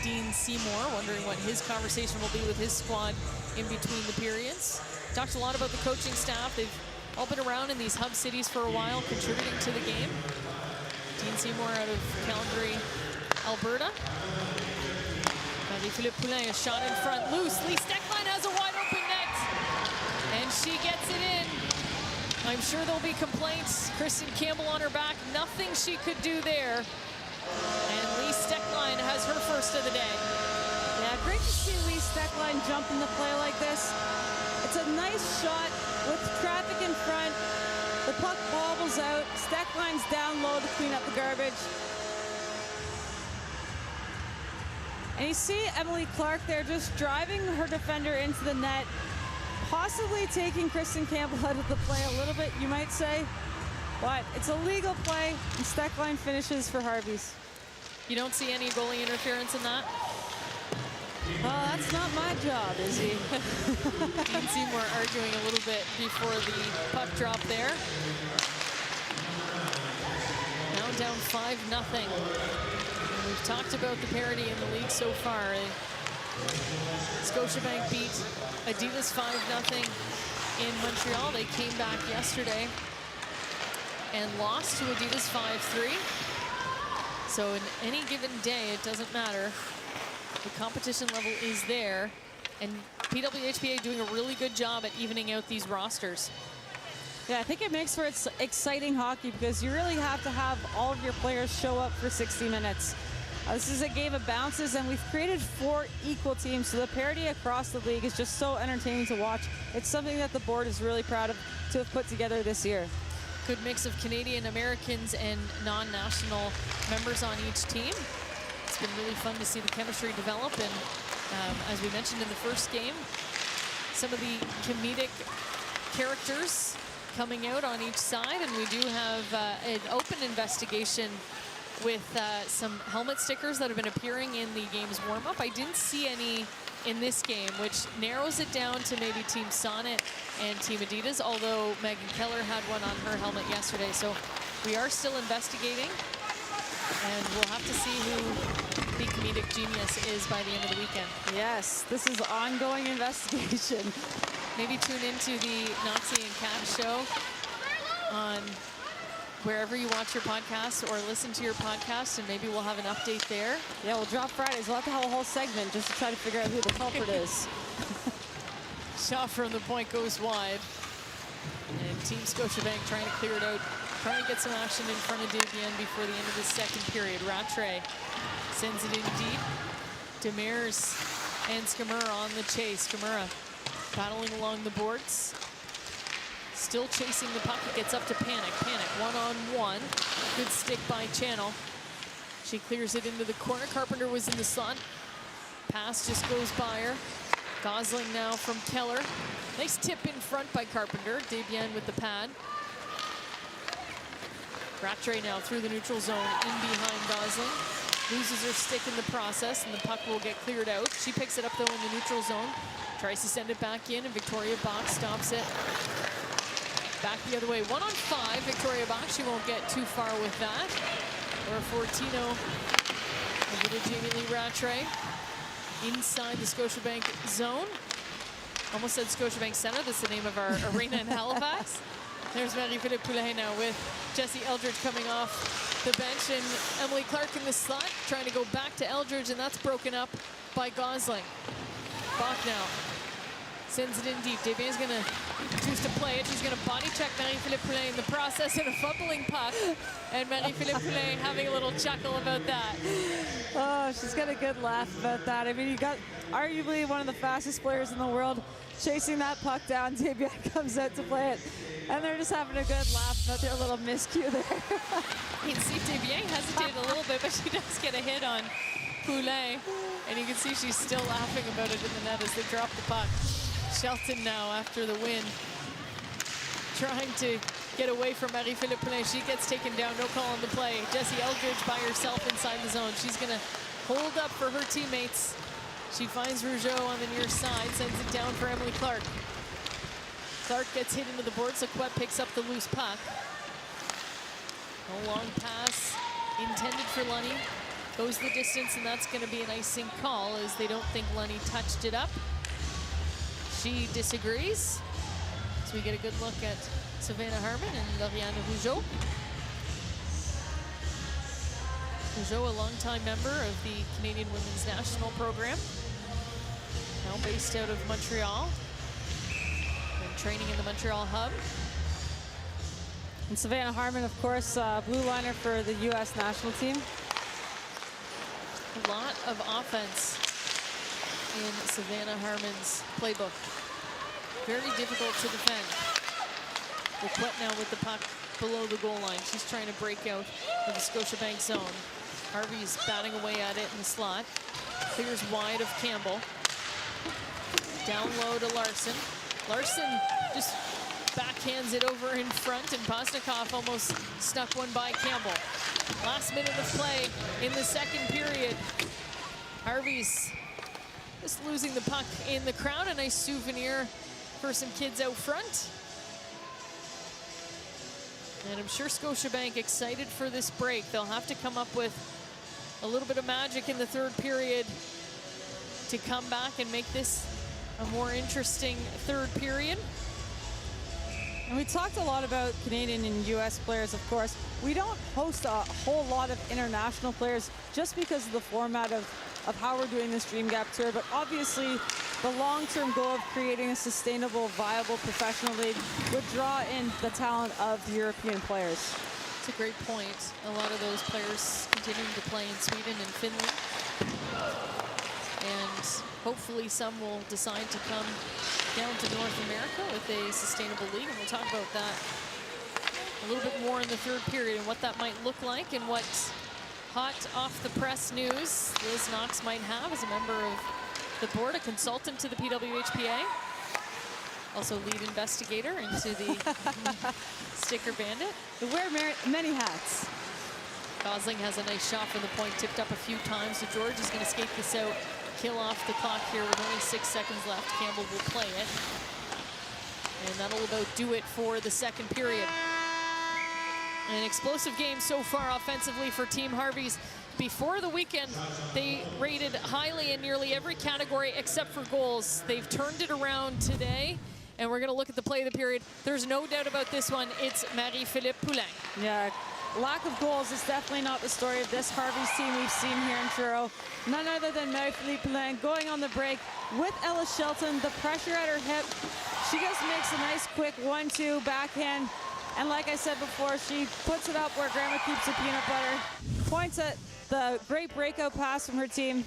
Dean Seymour, wondering what his conversation will be with his squad in between the periods. Talked a lot about the coaching staff. They've all been around in these hub cities for a while, contributing to the game. Dean Seymour out of Calgary, Alberta. Marie-Philippe Poulin, a shot in front, loose. Lee Stecklein has a wide open net, and she gets it in. I'm sure there'll be complaints. Kristen Campbell on her back, nothing she could do there. And Lee Stecklein has her first of the day. Yeah, great to see Lee Stecklein jump in the play like this. It's a nice shot with traffic in front. The puck bobbles out. Stecklein's down low to clean up the garbage. And you see Emily Clark there just driving her defender into the net, possibly taking Kristen Campbell out of the play a little bit, you might say. But it's a legal play, and Stecklein finishes for Harvey's. You don't see any goalie interference in that? Oh, that's not my job, is he? Dean Seymour arguing a little bit before the puck drop there. Now down 5-0. We've talked about the parity in the league so far. Scotiabank beat Adidas 5-0 in Montreal. They came back yesterday and lost to Adidas 5-3. So in any given day, it doesn't matter. The competition level is there, and PWHPA doing a really good job at evening out these rosters. Yeah, I think it makes for exciting hockey because you really have to have all of your players show up for 60 minutes. This is a game of bounces, and we've created 4 equal teams, so the parity across the league is just so entertaining to watch. It's something that the board is really proud of to have put together this year. Good mix of Canadian Americans and non-national members on each team. It's been really fun to see the chemistry develop, and as we mentioned in the first game, some of the comedic characters coming out on each side, and we do have an open investigation with some helmet stickers that have been appearing in the game's warm-up. I didn't see any in this game, which narrows it down to maybe Team Sonnet and Team Adidas, although Megan Keller had one on her helmet yesterday. So we are still investigating, and we'll have to see who the comedic genius is by the end of the weekend. Yes, this is ongoing investigation. Maybe tune into the Nazi and Cat show on wherever you watch your podcast or listen to your podcast, and maybe we'll have an update there. Yeah, we'll drop Fridays. We'll have to have a whole segment just to try to figure out who the culprit is. Shot from the point goes wide. And Team Scotiabank trying to clear it out, trying to get some action in front of Desbiens before the end of the second period. Rattray sends it in deep. Demers and Skamura on the chase. Skamura battling along the boards. Still chasing the puck. It gets up to Panic. Panic one-on-one. Good stick by Channel. She clears it into the corner. Carpenter was in the slot. Pass just goes by her. Gosling now from Keller. Nice tip in front by Carpenter. Desbiens with the pad. Rattray now through the neutral zone in behind Gosling. Loses her stick in the process, and the puck will get cleared out. She picks it up, though, in the neutral zone. Tries to send it back in, and Victoria Bach stops it. Back the other way, 1-on-5. Victoria Bach, she won't get too far with that. Or Fortino over to Jamie Lee Rattray. Inside the Scotiabank zone. Almost said Scotiabank Centre. That's the name of our arena in Halifax. There's Marie-Philippe Poulain now with Jesse Eldridge coming off the bench, and Emily Clark in the slot, trying to go back to Eldridge, and that's broken up by Gosling. Bach now sends it in deep. Desbiens is going to choose to play it. She's going to body check Marie-Philippe Poulain in the process, and a fumbling puck. And Marie-Philippe Poulain having a little chuckle about that. Oh, she's got a good laugh about that. I mean, you got arguably one of the fastest players in the world chasing that puck down. Desbiens comes out to play it, and they're just having a good laugh about their little miscue there. You can see Desbiens hesitated a little bit, but she does get a hit on Poulain. And you can see she's still laughing about it in the net as they drop the puck. Shelton now after the win, trying to get away from Marie-Philippe Poulain. She gets taken down, no call on the play. Jessie Eldridge by herself inside the zone. She's gonna hold up for her teammates. She finds Rougeau on the near side, sends it down for Emily Clark. Clark gets hit into the board, so Quet picks up the loose puck. A long pass intended for Lunny. Goes the distance, and that's gonna be an icing call as they don't think Lunny touched it up. She disagrees. So we get a good look at Savannah Harmon and Lauriane Rougeau. Rougeau, a longtime member of the Canadian Women's National Program. Now based out of Montreal. And training in the Montreal hub. And Savannah Harmon, of course, blue liner for the U.S. national team. A lot of offense in Savannah Harmon's playbook. Very difficult to defend. Quet now with the puck below the goal line. She's trying to break out of the Scotiabank zone. Harvey's batting away at it in the slot. Clears wide of Campbell. Down low to Larson. Larson just backhands it over in front, and Posnikov almost snuck one by Campbell. Last minute of play in the second period. Harvey's just losing the puck in the crowd. A nice souvenir for some kids out front. And I'm sure Scotiabank excited for this break. They'll have to come up with a little bit of magic in the third period to come back and make this a more interesting third period. And we talked a lot about Canadian and U.S. players, of course. We don't host a whole lot of international players just because of the format of how we're doing this Dream Gap Tour. But obviously, the long-term goal of creating a sustainable, viable professional league would draw in the talent of European players. It's a great point. A lot of those players continuing to play in Sweden and Finland. And hopefully some will decide to come down to North America with a sustainable league. And we'll talk about that a little bit more in the third period and what that might look like and what hot off the press news Liz Knox might have as a member of the board, a consultant to the PWHPA. Also lead investigator into the Sticker Bandit. They wear many hats. Gosling has a nice shot from the point, tipped up a few times. So George is going to skate this out, kill off the clock here with only 6 seconds left. Campbell will play it. And that'll about do it for the second period. An explosive game so far offensively for Team Harvey's. Before the weekend, they rated highly in nearly every category except for goals. They've turned it around today, and we're going to look at the play of the period. There's no doubt about this one. It's Marie-Philippe Poulin. Yeah, lack of goals is definitely not the story of this Harvey's team we've seen here in Truro. None other than Marie-Philippe Poulin going on the break with Ella Shelton, the pressure at her hip. She just makes a nice quick 1-2 backhand. And like I said before, she puts it up where Grandma keeps the peanut butter. Points at the great breakout pass from her team.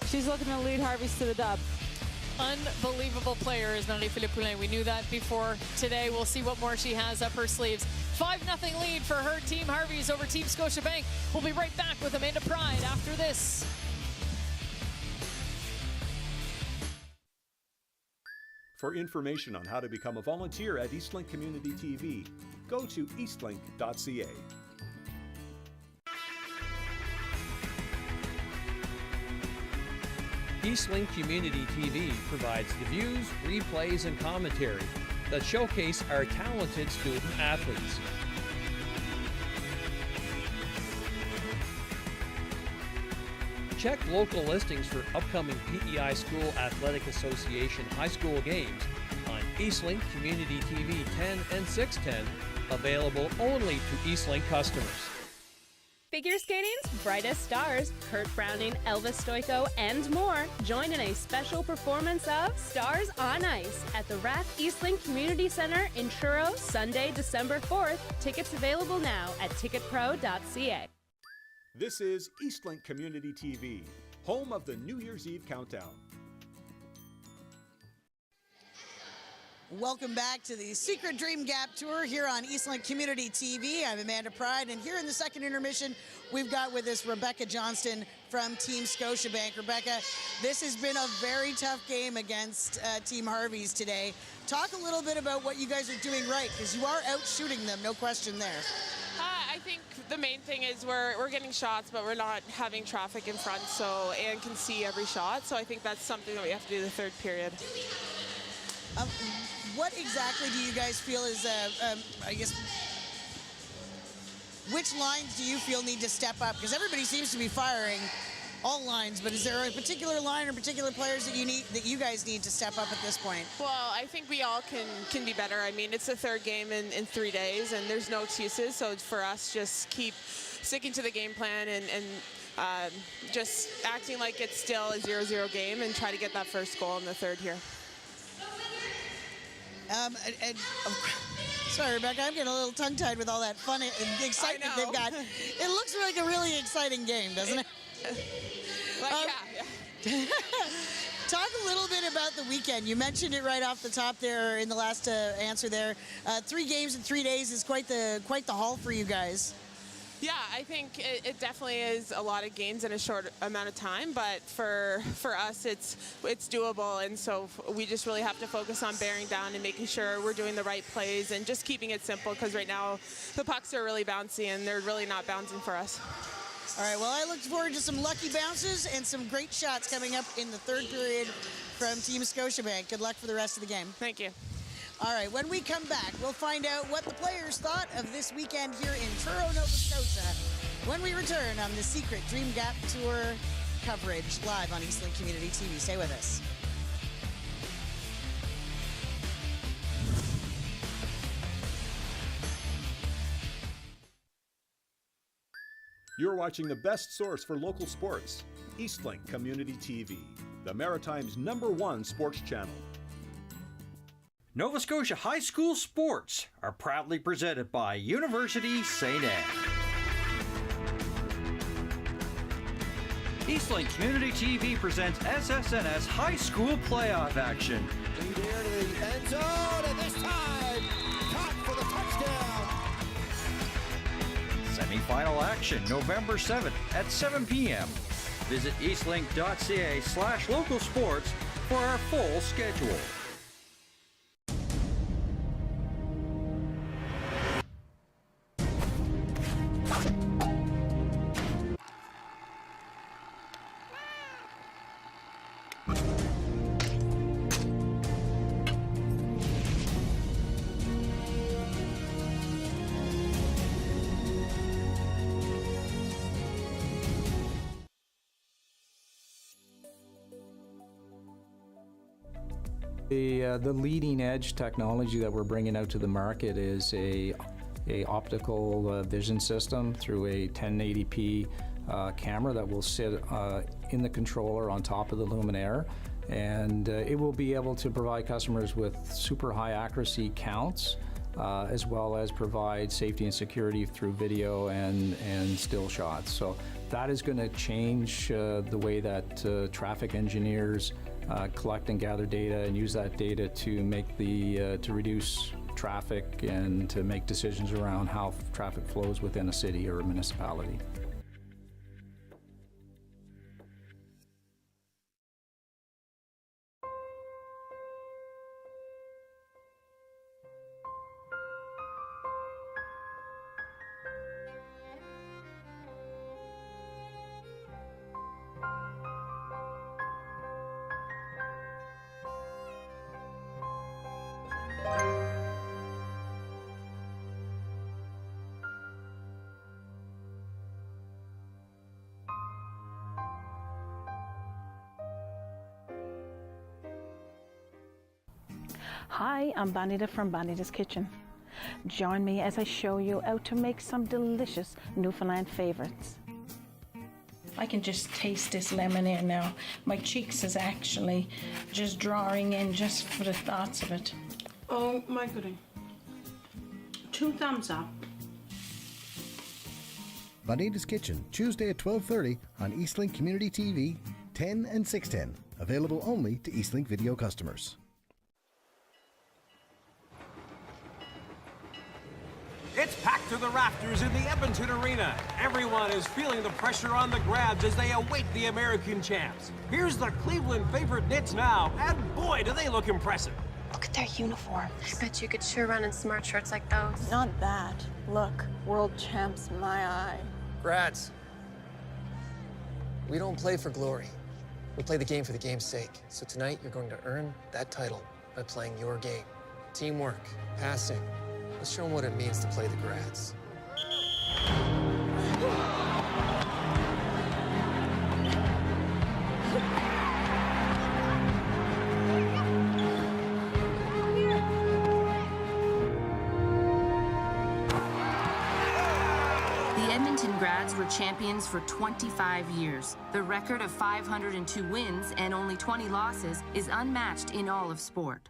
She's looking to lead Harvey's to the dub. Unbelievable player is Marie-Philippe Poulin. We knew that before today. We'll see what more she has up her sleeves. 5-0 lead for her Team Harvey's over Team Scotiabank. We'll be right back with Amanda Pride after this. For information on how to become a volunteer at Eastlink Community TV, go to eastlink.ca. Eastlink Community TV provides the views, replays, and commentary that showcase our talented student athletes. Check local listings for upcoming PEI School Athletic Association high school games on Eastlink Community TV 10 and 610, available only to Eastlink customers. Figure skating's brightest stars, Kurt Browning, Elvis Stoico, and more, join in a special performance of Stars on Ice at the Rath Eastlink Community Centre in Truro, Sunday, December 4th. Tickets available now at ticketpro.ca. This is Eastlink Community TV, home of the New Year's Eve countdown. Welcome back to the Secret Dream Gap Tour here on Eastlink Community TV. I'm Amanda Pride, and here in the second intermission, we've got with us Rebecca Johnston from Team Scotiabank. Rebecca, this has been a very tough game against Team Harvey's today. Talk a little bit about what you guys are doing right, because you are out shooting them, no question there. I think the main thing is we're getting shots, but we're not having traffic in front, so Anne can see every shot. So I think that's something that we have to do the third period. What exactly do you guys feel is, I guess, which lines do you feel need to step up? Because everybody seems to be firing all lines, but is there a particular line or particular players that you guys need to step up at this point? Well, I think we all can be better. I mean, it's the third game in 3 days, and there's no excuses. So for us, just keep sticking to the game plan and just acting like it's still a 0-0 game and try to get that first goal in the third here. Sorry, Rebecca, I'm getting a little tongue-tied with all that fun and excitement they've got. It looks like a really exciting game, doesn't it? Yeah. Talk a little bit about the weekend. You mentioned it right off the top there in the last answer there. 3 games in 3 days is quite the haul for you guys. Yeah, I think it definitely is a lot of games in a short amount of time, but for us, it's doable, and so we just really have to focus on bearing down and making sure we're doing the right plays and just keeping it simple, because right now the pucks are really bouncy and they're really not bouncing for us. All right, well, I look forward to some lucky bounces and some great shots coming up in the third period from Team Scotiabank. Good luck for the rest of the game. Thank you. All right, when we come back, we'll find out what the players thought of this weekend here in Truro, Nova Scotia, when we return on the Secret Dream Gap Tour coverage live on Eastlink Community TV. Stay with us. You're watching the best source for local sports, Eastlink Community TV, the Maritime's #1 sports channel. Nova Scotia High School Sports are proudly presented by University St. Anne. Eastlink Community TV presents SSNS High School Playoff Action. In the air to the end zone, and this time, caught for the touchdown. Semi-final action November 7th at 7 p.m. Visit eastlink.ca/local sports for our full schedule. The leading edge technology that we're bringing out to the market is a optical vision system through a 1080p camera that will sit in the controller on top of the Luminaire, and it will be able to provide customers with super high accuracy counts as well as provide safety and security through video and still shots. So that is going to change the way that traffic engineers collect and gather data and use that data to make to reduce traffic and to make decisions around how traffic flows within a city or a municipality. Hi, I'm Bonita from Bonita's Kitchen. Join me as I show you how to make some delicious Newfoundland favorites. I can just taste this lemon here now. My cheeks is actually just drawing in just for the thoughts of it. Oh my goodness. 2 thumbs up. Bonita's Kitchen, Tuesday at 12:30 on Eastlink Community TV, 10 and 610. Available only to Eastlink video customers. It's packed to the rafters in the Edmonton Arena. Everyone is feeling the pressure on the Grabs as they await the American champs. Here's the Cleveland favorite Knits now, and boy, do they look impressive. Look at their uniforms. I bet you could sure run in smart shorts like those. Not that. Look, world champs, my eye. Grads, we don't play for glory. We play the game for the game's sake. So tonight, you're going to earn that title by playing your game. Teamwork, passing. Let's show them what it means to play the Grads. The Edmonton Grads were champions for 25 years. The record of 502 wins and only 20 losses is unmatched in all of sport.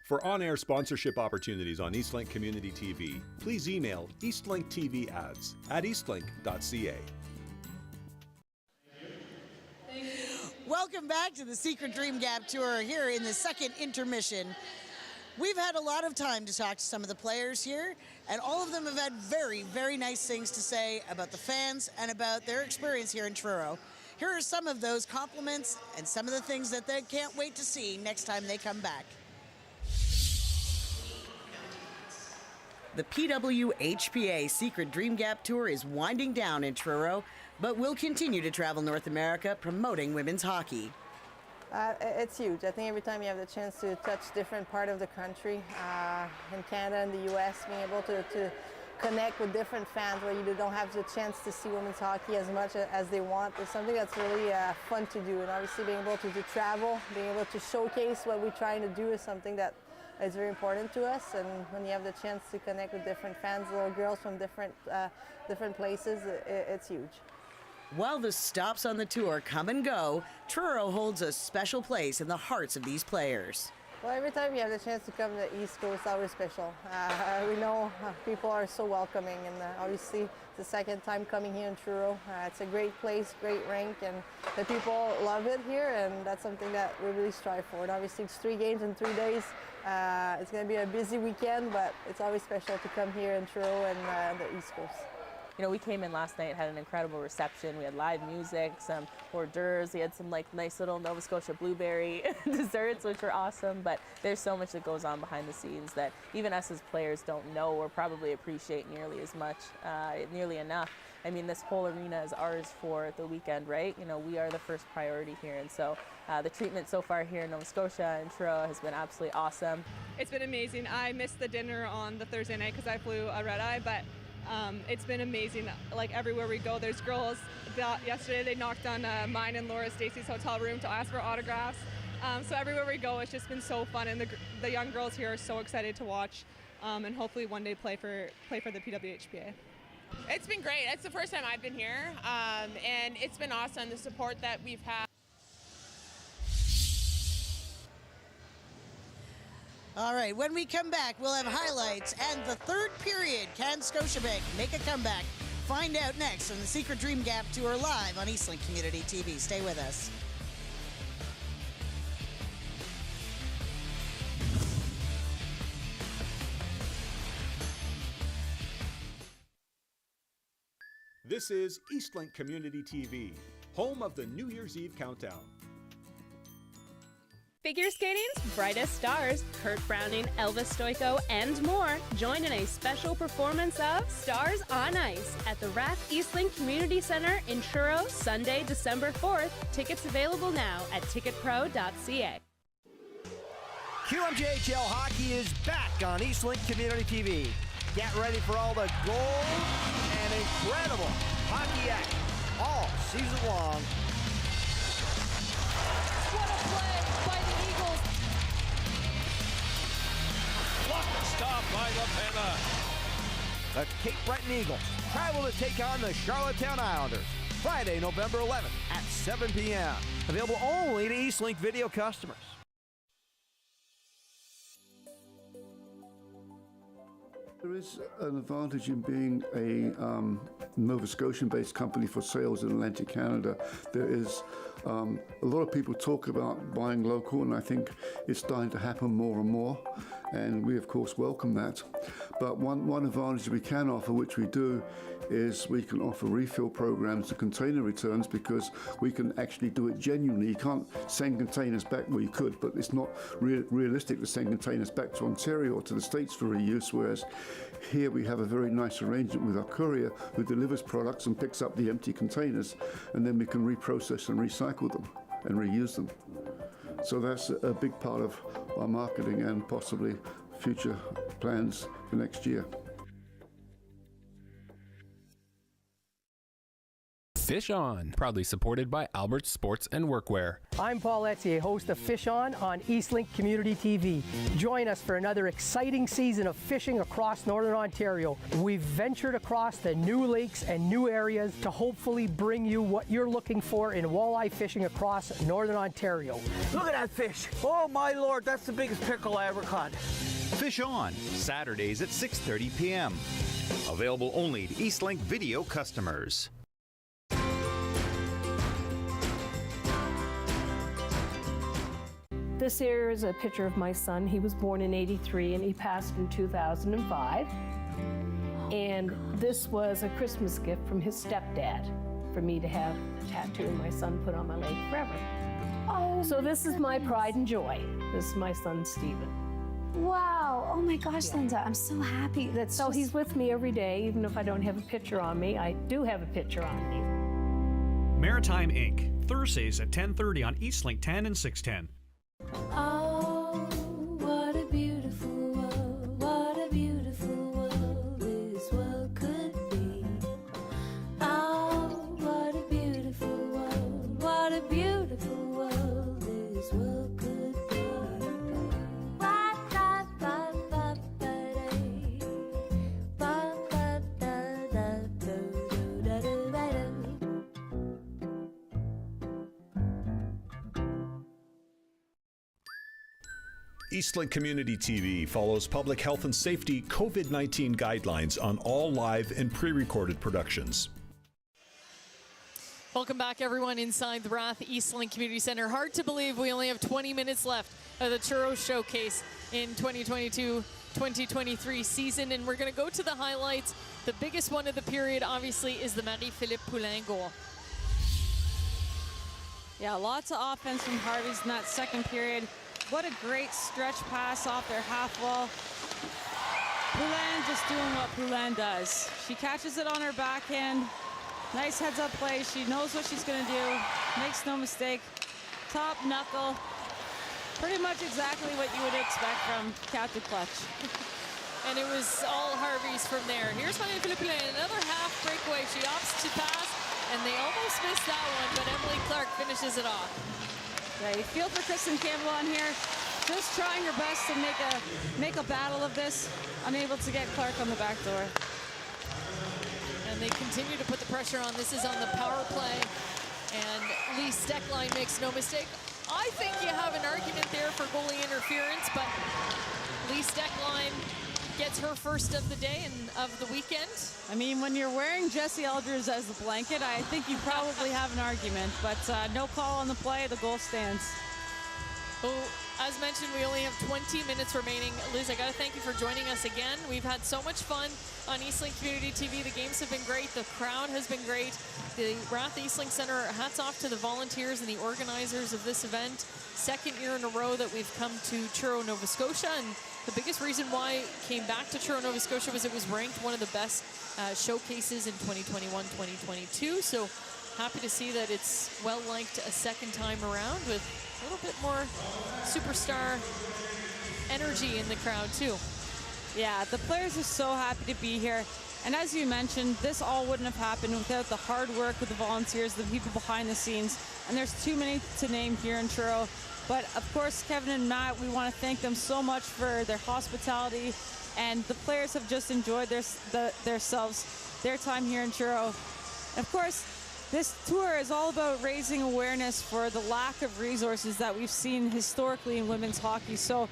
For on-air sponsorship opportunities on Eastlink Community TV, please email eastlinkTVads@eastlink.ca. Welcome Welcome back to the Secret Dream Gap Tour here in the second intermission. We've had a lot of time to talk to some of the players here, and all of them have had very, very nice things to say about the fans and about their experience here in Truro. Here are some of those compliments and some of the things that they can't wait to see next time they come back. The PWHPA Secret Dream Gap Tour is winding down in Truro, but will continue to travel North America promoting women's hockey. It's huge. I think every time you have the chance to touch different part of the country, in Canada and the US, being able to connect with different fans where you don't have the chance to see women's hockey as much as they want is something that's really fun to do. And obviously being able to travel, being able to showcase what we're trying to do is something that is very important to us. And when you have the chance to connect with different fans, little girls from different places, it's huge. While the stops on the tour come and go, Truro holds a special place in the hearts of these players. Well, every time you have the chance to come to the East Coast, it's always special. We know people are so welcoming, and obviously it's the second time coming here in Truro. It's a great place, great rink, and the people love it here, and that's something that we really strive for. And obviously it's 3 games in 3 days. It's going to be a busy weekend, but it's always special to come here in Truro and the East Coast. You know, we came in last night, had an incredible reception. We had live music, some hors d'oeuvres. We had some nice little Nova Scotia blueberry desserts, which were awesome. But there's so much that goes on behind the scenes that even us as players don't know or probably appreciate nearly as much, nearly enough. I mean, this whole arena is ours for the weekend, right? You know, we are the first priority here. And so the treatment so far here in Nova Scotia and Truro has been absolutely awesome. It's been amazing. I missed the dinner on the Thursday night because I flew a red-eye, but it's been amazing. Like everywhere we go, there's girls. Yesterday they knocked on mine and Laura Stacey's hotel room to ask for autographs. So everywhere we go, it's just been so fun, and the young girls here are so excited to watch, and hopefully one day play for the PWHPA. It's been great. It's the first time I've been here, and it's been awesome, the support that we've had. All right, when we come back, we'll have highlights and the third period. Can Scotiabank make a comeback? Find out next on the Secret Dream Gap Tour live on Eastlink Community TV. Stay with us. This is Eastlink Community TV, home of the New Year's Eve countdown. Figure skating's brightest stars, Kurt Browning, Elvis Stoico, and more, join in a special performance of Stars on Ice at the Rath Eastlink Community Centre in Truro, Sunday, December 4th. Tickets available now at ticketpro.ca. QMJHL hockey is back on Eastlink Community TV. Get ready for all the gold and incredible hockey action all season long. What a play by the Eagles. Blocked stop by LaPena. The Cape Breton Eagles travel to take on the Charlottetown Islanders Friday, November 11th at 7 p.m. Available only to Eastlink video customers. There is an advantage in being a Nova Scotian-based company for sales in Atlantic Canada. There is a lot of people talk about buying local, and I think it's starting to happen more and more, and we of course welcome that. But one advantage we can offer, which we do, is we can offer refill programs to container returns, because we can actually do it genuinely. You can't send containers back, well you could, but it's not realistic to send containers back to Ontario or to the States for reuse, whereas here we have a very nice arrangement with our courier who delivers products and picks up the empty containers, and then we can reprocess and recycle them and reuse them. So that's a big part of our marketing and possibly future plans for next year. Fish On, proudly supported by Albert's Sports and Workwear. I'm Paul Etier, host of Fish On Eastlink Community TV. Join us for another exciting season of fishing across Northern Ontario. We've ventured across the new lakes and new areas to hopefully bring you what you're looking for in walleye fishing across Northern Ontario. Look at that fish. Oh my Lord, that's the biggest pickle I ever caught. Fish On, Saturdays at 6:30 p.m. Available only to Eastlink video customers. This here is a picture of my son. He was born in '83 and he passed in 2005. And this was a Christmas gift from his stepdad for me to have a tattoo of my son put on my leg forever. Oh, so this is my pride and joy. This is my son, Stephen. Wow. Oh my gosh, Linda, I'm so happy. So he's with me every day, even if I don't have a picture on me. I do have a picture on me. Maritime Inc., Thursdays at 10:30 on Eastlink 10 and 610. Oh, what a beautiful world. What a beautiful world this world could be. Oh, what a beautiful world. What a beautiful world this world could be. Eastlink Community TV follows public health and safety COVID-19 guidelines on all live and pre-recorded productions. Welcome back, everyone, inside the Rath Eastlink Community Centre. Hard to believe we only have 20 minutes left of the Truro Showcase in 2022-2023 season, and we're going to go to the highlights. The biggest one of the period, obviously, is the Marie-Philippe Poulin goal. Yeah, lots of offense from Harvey's in that second period. What a great stretch pass off their half wall. Poulin just doing what Poulin does. She catches it on her backhand. Nice heads up play. She knows what she's going to do. Makes no mistake. Top knuckle. Pretty much exactly what you would expect from Captain Clutch. And it was all Harvey's from there. Here's Marie-Philippe Poulin, another half breakaway. She opts to pass, and they almost missed that one, but Emily Clark finishes it off. Yeah, you feel for Kristen Campbell on here, just trying her best to make a battle of this, unable to get Clark on the back door. And they continue to put the pressure on. This is on the power play, and Lee Steckline makes no mistake. I think you have an argument there for goalie interference, but Lee Steckline gets her first of the day and of the weekend. I mean, when you're wearing Jessie Eldridge as the blanket, I think you probably have an argument, but no call on the play, the goal stands. Well, as mentioned, we only have 20 minutes remaining. Liz, I gotta thank you for joining us again. We've had so much fun on Eastlink Community TV. The games have been great, the crowd has been great. The Rath Eastlink Centre, hats off to the volunteers and the organizers of this event. Second year in a row that we've come to Truro, Nova Scotia, and the biggest reason why it came back to Truro, Nova Scotia was it was ranked one of the best showcases in 2021-2022. So happy to see that it's well liked a second time around with a little bit more superstar energy in the crowd too. Yeah, the players are so happy to be here. And as you mentioned, this all wouldn't have happened without the hard work of the volunteers, the people behind the scenes. And there's too many to name here in Truro. But of course, Kevin and Matt, we want to thank them so much for their hospitality. And the players have just enjoyed themselves, their time here in Truro. And of course, this tour is all about raising awareness for the lack of resources that we've seen historically in women's hockey. So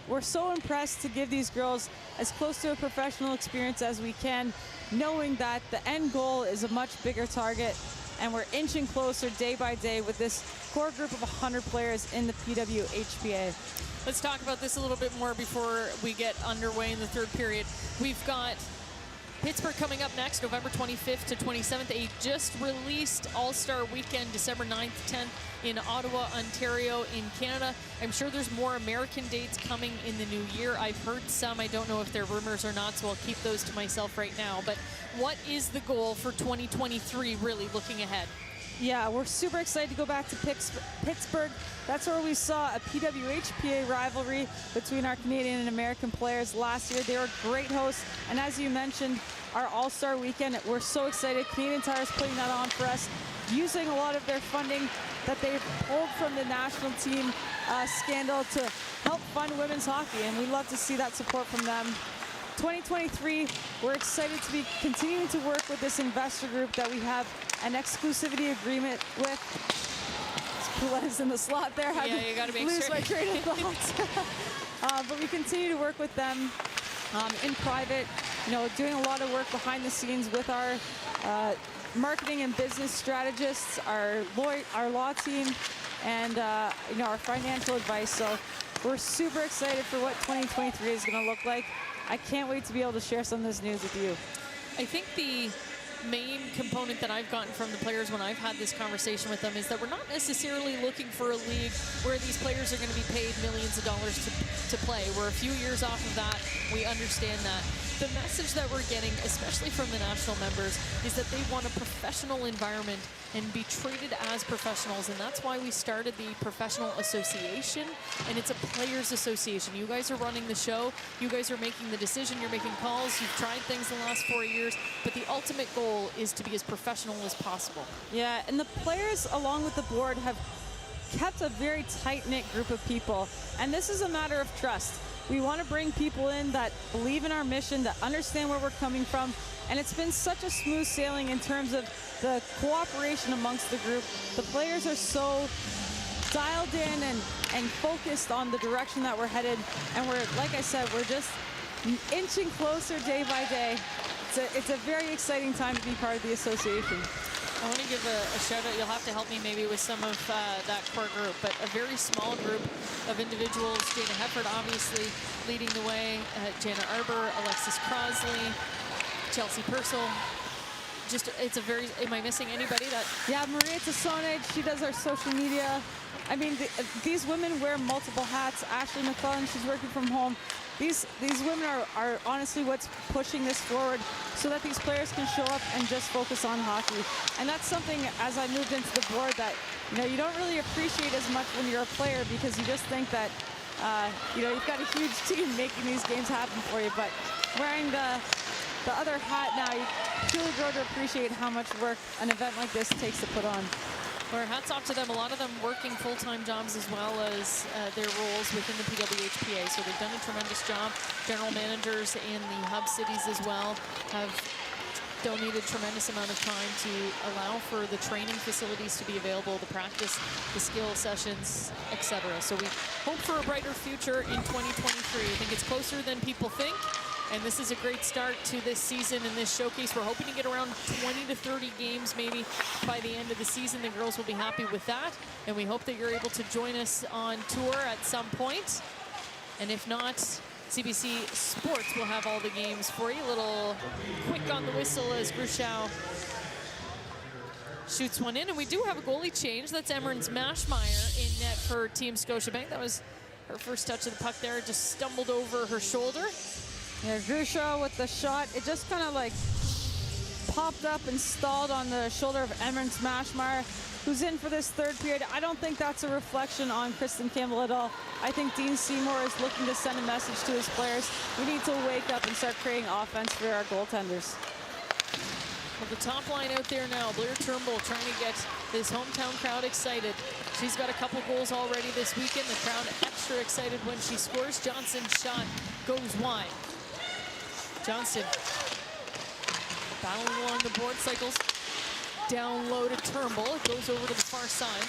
we're so impressed to give these girls as close to a professional experience as we can, knowing that the end goal is a much bigger target, and we're inching closer day by day with this core group of 100 players in the PWHPA. Let's talk about this a little bit more before we get underway in the third period. We've got Pittsburgh coming up next, November 25th to 27th. A just released All-Star Weekend, December 9th, 10th in Ottawa, Ontario, in Canada. I'm sure there's more American dates coming in the new year. I've heard some. I don't know if they're rumors or not, so I'll keep those to myself right now. But what is the goal for 2023, really looking ahead? Yeah, we're super excited to go back to Pittsburgh. That's where we saw a PWHPA rivalry between our Canadian and American players last year. They were great hosts, and as you mentioned, our All-Star Weekend, we're so excited. Canadian Tire's putting that on for us, using a lot of their funding that they've pulled from the national team scandal to help fund women's hockey, and we love to see that support from them. 2023, we're excited to be continuing to work with this investor group that we have an exclusivity agreement with. Poulin's in the slot there. Yeah, you got to make lose sure. my train of thought. But we continue to work with them in private, doing a lot of work behind the scenes with our marketing and business strategists, our law team, and our financial advice. So we're super excited for what 2023 is going to look like. I can't wait to be able to share some of this news with you. I think the main component that I've gotten from the players when I've had this conversation with them is that we're not necessarily looking for a league where these players are going to be paid millions of dollars to play. We're a few years off of that. We understand that. The message that we're getting, especially from the national members, is that they want a professional environment and be treated as professionals, and that's why we started the professional association, and it's a players association. You guys are running the show. You guys are making the decision. You're making calls. You've tried things the last 4 years, but the ultimate goal is to be as professional as possible. Yeah, and the players, along with the board, have kept a very tight-knit group of people, and this is a matter of trust. We want to bring people in that believe in our mission, that understand where we're coming from, and it's been such a smooth sailing in terms of the cooperation amongst the group. The players are so dialed in and focused on the direction that we're headed, and we're, like I said, we're just inching closer day by day. It's a very exciting time to be part of the association. I want to give a shout out. You'll have to help me maybe with some of that core group, but a very small group of individuals. Jana Hefford obviously leading the way. Jana Arbour, Alexis Crosley, Chelsea Purcell. Just, it's a very, am I missing anybody? Yeah, Maria Tassone, she does our social media. I mean, these women wear multiple hats. Ashley McClellan, she's working from home. These women are honestly what's pushing this forward so that these players can show up and just focus on hockey. And that's something, as I moved into the board, that you don't really appreciate as much when you're a player, because you just think that you've got a huge team making these games happen for you. But wearing the other hat now, you truly grow to appreciate how much work an event like this takes to put on. Well, hats off to them. A lot of them working full-time jobs as well as their roles within the PWHPA. So they've done a tremendous job. General managers in the hub cities as well have donated a tremendous amount of time to allow for the training facilities to be available, the practice, the skill sessions, etc. So we hope for a brighter future in 2023. I think it's closer than people think. And this is a great start to this season and this showcase. We're hoping to get around 20 to 30 games maybe by the end of the season. The girls will be happy with that. And we hope that you're able to join us on tour at some point. And if not, CBC Sports will have all the games for you. A little quick on the whistle as Gruchow shoots one in. And we do have a goalie change. That's Emmerins Mashmeyer in net for Team Scotiabank. That was her first touch of the puck there. Just stumbled over her shoulder. Yeah, Gruchow with the shot. It just kind of like popped up and stalled on the shoulder of Emmerins Mashmeyer, who's in for this third period. I don't think that's a reflection on Kristen Campbell at all. I think Dean Seymour is looking to send a message to his players. We need to wake up and start creating offense for our goaltenders. Well, the top line out there now, Blair Turnbull trying to get this hometown crowd excited. She's got a couple goals already this weekend. The crowd extra excited when she scores. Johnson's shot goes wide. Johnson battling along the board, cycles down low to Turnbull. It goes over to the far side.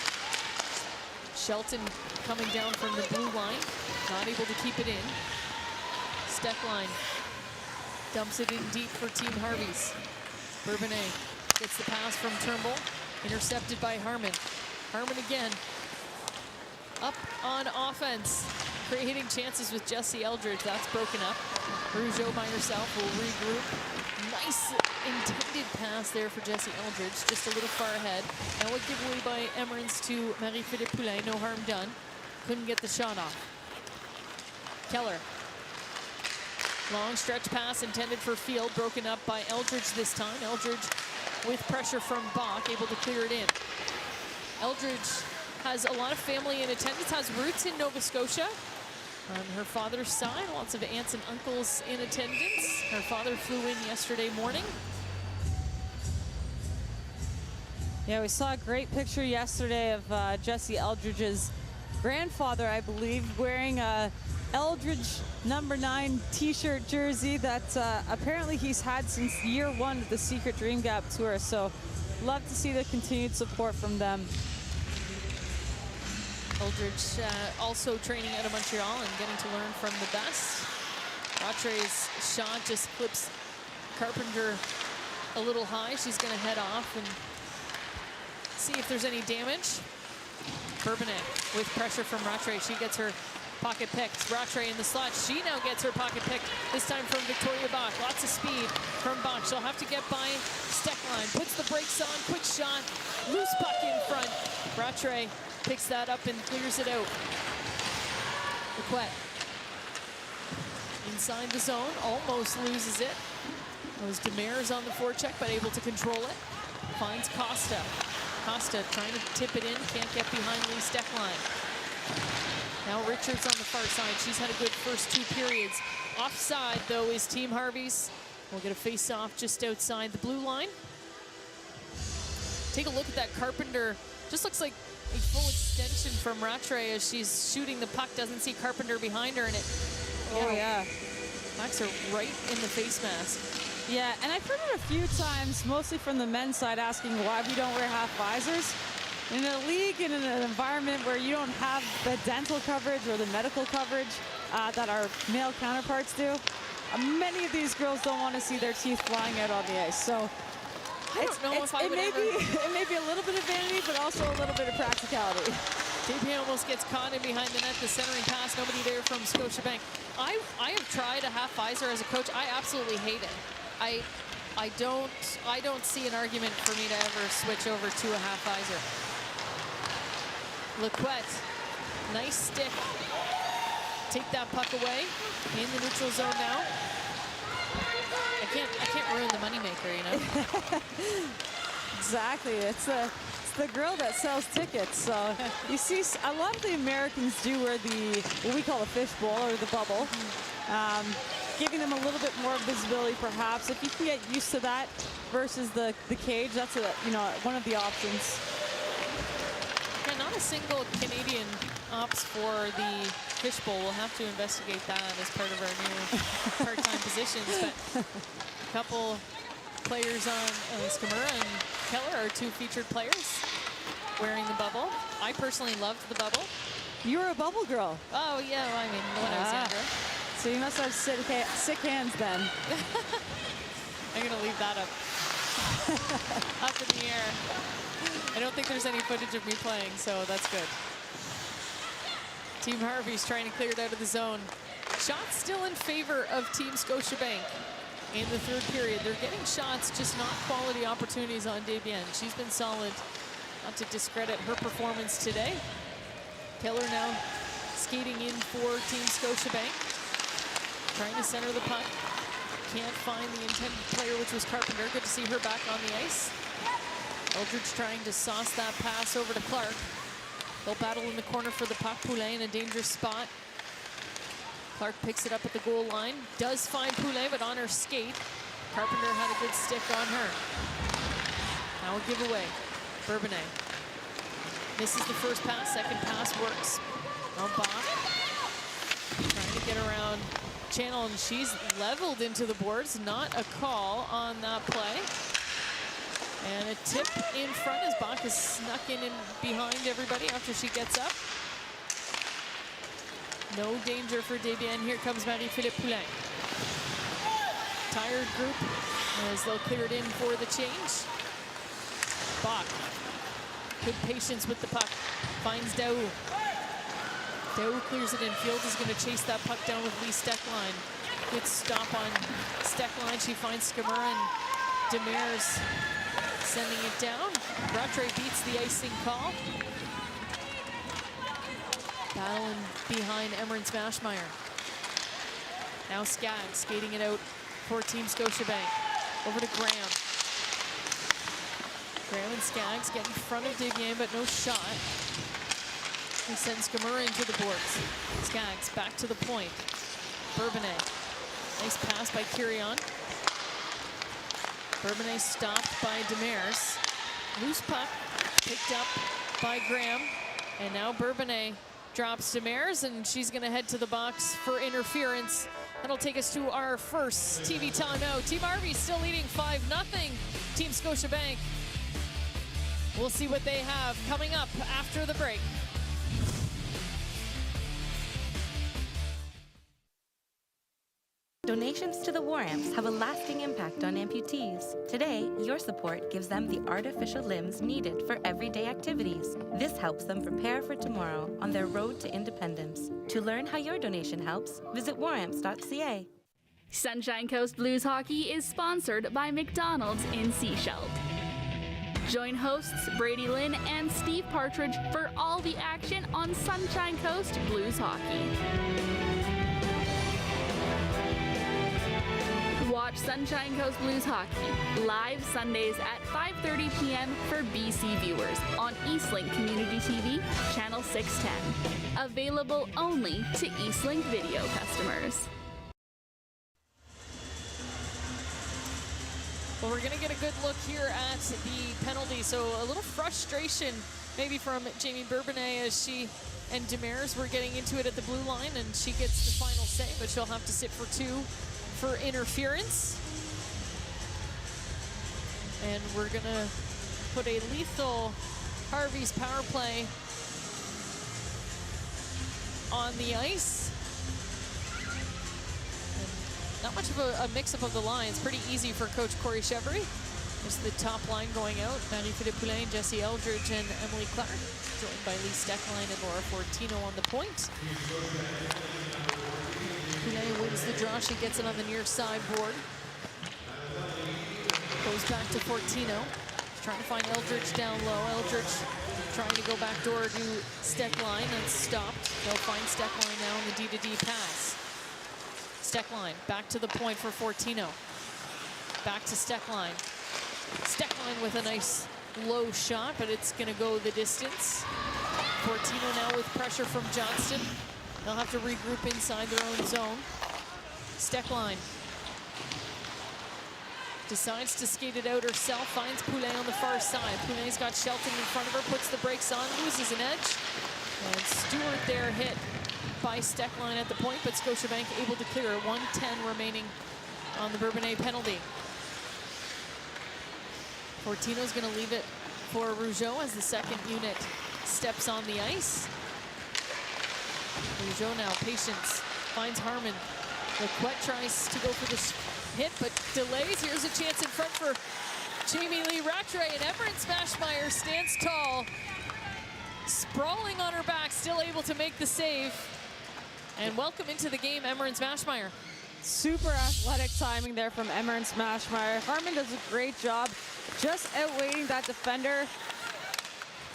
Shelton coming down from the blue line, not able to keep it in. Steckline dumps it in deep for Team Harvey's. Bourbonnais gets the pass from Turnbull, intercepted by Harmon. Harmon again, up on offense, creating chances with Jesse Eldridge. That's broken up. Rougeau by herself will regroup. Nice intended pass there for Jesse Eldridge, just a little far ahead. Now a giveaway by Emmerins to Marie-Philippe Poulin, no harm done. Couldn't get the shot off. Keller. Long stretch pass intended for Field, broken up by Eldridge this time. Eldridge with pressure from Bach, able to clear it in. Eldridge has a lot of family in attendance, has roots in Nova Scotia. On her father's side, lots of aunts and uncles in attendance. Her father flew in yesterday morning. Yeah, we saw a great picture yesterday of Jesse Eldridge's grandfather, I believe, wearing a Eldridge #9 t-shirt jersey that apparently he's had since year one of the Secret Dream Gap Tour. So love to see the continued support from them. Eldridge also training out of Montreal and getting to learn from the best. Ratre's shot just clips Carpenter a little high. She's going to head off and see if there's any damage. Bourbonnais with pressure from Rattray. She gets her pocket picked. Rattray in the slot. She now gets her pocket picked, this time from Victoria Bach. Lots of speed from Bach. She'll have to get by Steckline. Puts the brakes on. Quick shot. Loose puck in front. Rattray picks that up and clears it out. Lequette inside the zone. Almost loses it. It was Demers on the forecheck, but able to control it. Finds Costa. Costa trying to tip it in. Can't get behind Lee Steckline. Now Richards on the far side. She's had a good first 2 periods. Offside, though, is Team Harvey's. We'll get a face-off just outside the blue line. Take a look at that Carpenter. Just looks like a full extension from Rattray as she's shooting the puck. Doesn't see Carpenter behind her, and it. Oh, yeah. Knocks her right in the face mask. Yeah, and I've heard it a few times, mostly from the men's side, asking why we don't wear half visors. In a league and in an environment where you don't have the dental coverage or the medical coverage that our male counterparts do, many of these girls don't want to see their teeth flying out on the ice. So I don't know if I would ever... it may be a little bit of vanity, but also a little bit of practicality. JP almost gets caught in behind the net, the centering pass, nobody there from Scotiabank. I have tried a half visor as a coach. I absolutely hate it. I don't see an argument for me to ever switch over to a half visor. Lequette, nice stick. Take that puck away in the neutral zone now. I can't ruin the moneymaker, you know. Exactly. It's the girl that sells tickets. So you see, a lot of the Americans do wear what we call a fishbowl or the bubble. Giving them a little bit more visibility, perhaps. If you can get used to that versus the cage, that's one of the options. Yeah, not a single Canadian opts for the fishbowl. We'll have to investigate that as part of our new part-time positions. But a couple players on Skamura and Keller are 2 featured players wearing the bubble. I personally loved the bubble. You were a bubble girl. Oh yeah, well, I mean when I was younger. So you must have sick hands then. I'm gonna leave that up in the air. I don't think there's any footage of me playing, so that's good. Team Harvey's trying to clear it out of the zone. Shots still in favor of Team Scotiabank in the 3rd period. They're getting shots, just not quality opportunities on Debian. She's been solid, not to discredit her performance today. Keller now skating in for Team Scotiabank. Trying to center the puck. Can't find the intended player, which was Carpenter. Good to see her back on the ice. Eldridge trying to sauce that pass over to Clark. They'll battle in the corner for the puck. Poulet in a dangerous spot. Clark picks it up at the goal line. Does find Poulet, but on her skate. Carpenter had a good stick on her. Now a giveaway. Bourbonnais misses the first pass. Second pass works. Now Bach trying to get around Channel, and she's leveled into the boards. Not a call on that play. And a tip in front as Bach has snuck in behind everybody after she gets up. No danger for Debian. Here comes Marie-Philippe Poulin. Tired group as they'll clear it in for the change. Bach, good patience with the puck. Finds Daou. Daou clears it in. Field is going to chase that puck down with Lee Steckline. Good stop on Steckline. She finds Skamura and Demers sending it down. Rattray beats the icing call. Battling behind Emmeryn Smashmeyer. Now Skaggs skating it out for Team Scotiabank. Over to Graham. Graham and Skaggs get in front of Debian, but no shot. He sends Skamura into the boards. Skaggs back to the point. Bourbonnais. Nice pass by Kirion. Bourbonnais stopped by Demers. Loose puck picked up by Graham. And now Bourbonnais drops Demers, and she's going to head to the box for interference. That'll take us to our first TV timeout. Team Harvey still leading 5-0. Team Scotiabank. We'll see what they have coming up after the break. Donations to the War Amps have a lasting impact on amputees. Today, your support gives them the artificial limbs needed for everyday activities. This helps them prepare for tomorrow on their road to independence. To learn how your donation helps, visit waramps.ca. Sunshine Coast Blues Hockey is sponsored by McDonald's in Sechelt. Join hosts Brady Lynn and Steve Partridge for all the action on Sunshine Coast Blues Hockey. Watch Sunshine Coast Blues Hockey live Sundays at 5:30 p.m. for BC viewers on Eastlink Community TV, Channel 610. Available only to Eastlink video customers. Well, we're going to get a good look here at the penalty. So a little frustration maybe from Jamie Bourbonnais as she and Demers were getting into it at the blue line, and she gets the final say, but she'll have to sit for 2 for interference. And we're going to put a lethal Harvey's power play on the ice. Not much of a mix-up of the lines. Pretty easy for Coach Corey Chevry. Just the top line going out. Marie-Philippe Poulin, Jesse Eldridge, and Emily Clark. Joined by Lee Steckline and Laura Fortino on the point. Poulin wins the draw. She gets it on the near side board. Goes back to Fortino. Trying to find Eldridge down low. Eldridge trying to go back door to Steckline and stopped. They'll find Steckline now on the D-to-D pass. Steckline back to the point for Fortino. Back to Steckline. Steckline with a nice low shot, but it's going to go the distance. Fortino now with pressure from Johnston. They'll have to regroup inside their own zone. Steckline decides to skate it out herself, finds Poulin on the far side. Poulin's got Shelton in front of her, puts the brakes on, loses an edge. And Stewart there hit by Steckline at the point, but Scotiabank able to clear. 1:10 remaining on the Bourbonnais penalty. Fortino's going to leave it for Rougeau as the second unit steps on the ice. Rougeau now, patience, finds Harmon. Lequette tries to go for the hit, but delays. Here's a chance in front for Jamie Lee Rattray, and Emmeryn Smashmeyer stands tall, sprawling on her back, still able to make the save. And welcome into the game, Emmeryn Smashmeyer. Super athletic timing there from Emmeryn Smashmeyer. Harmon does a great job just outweighing that defender.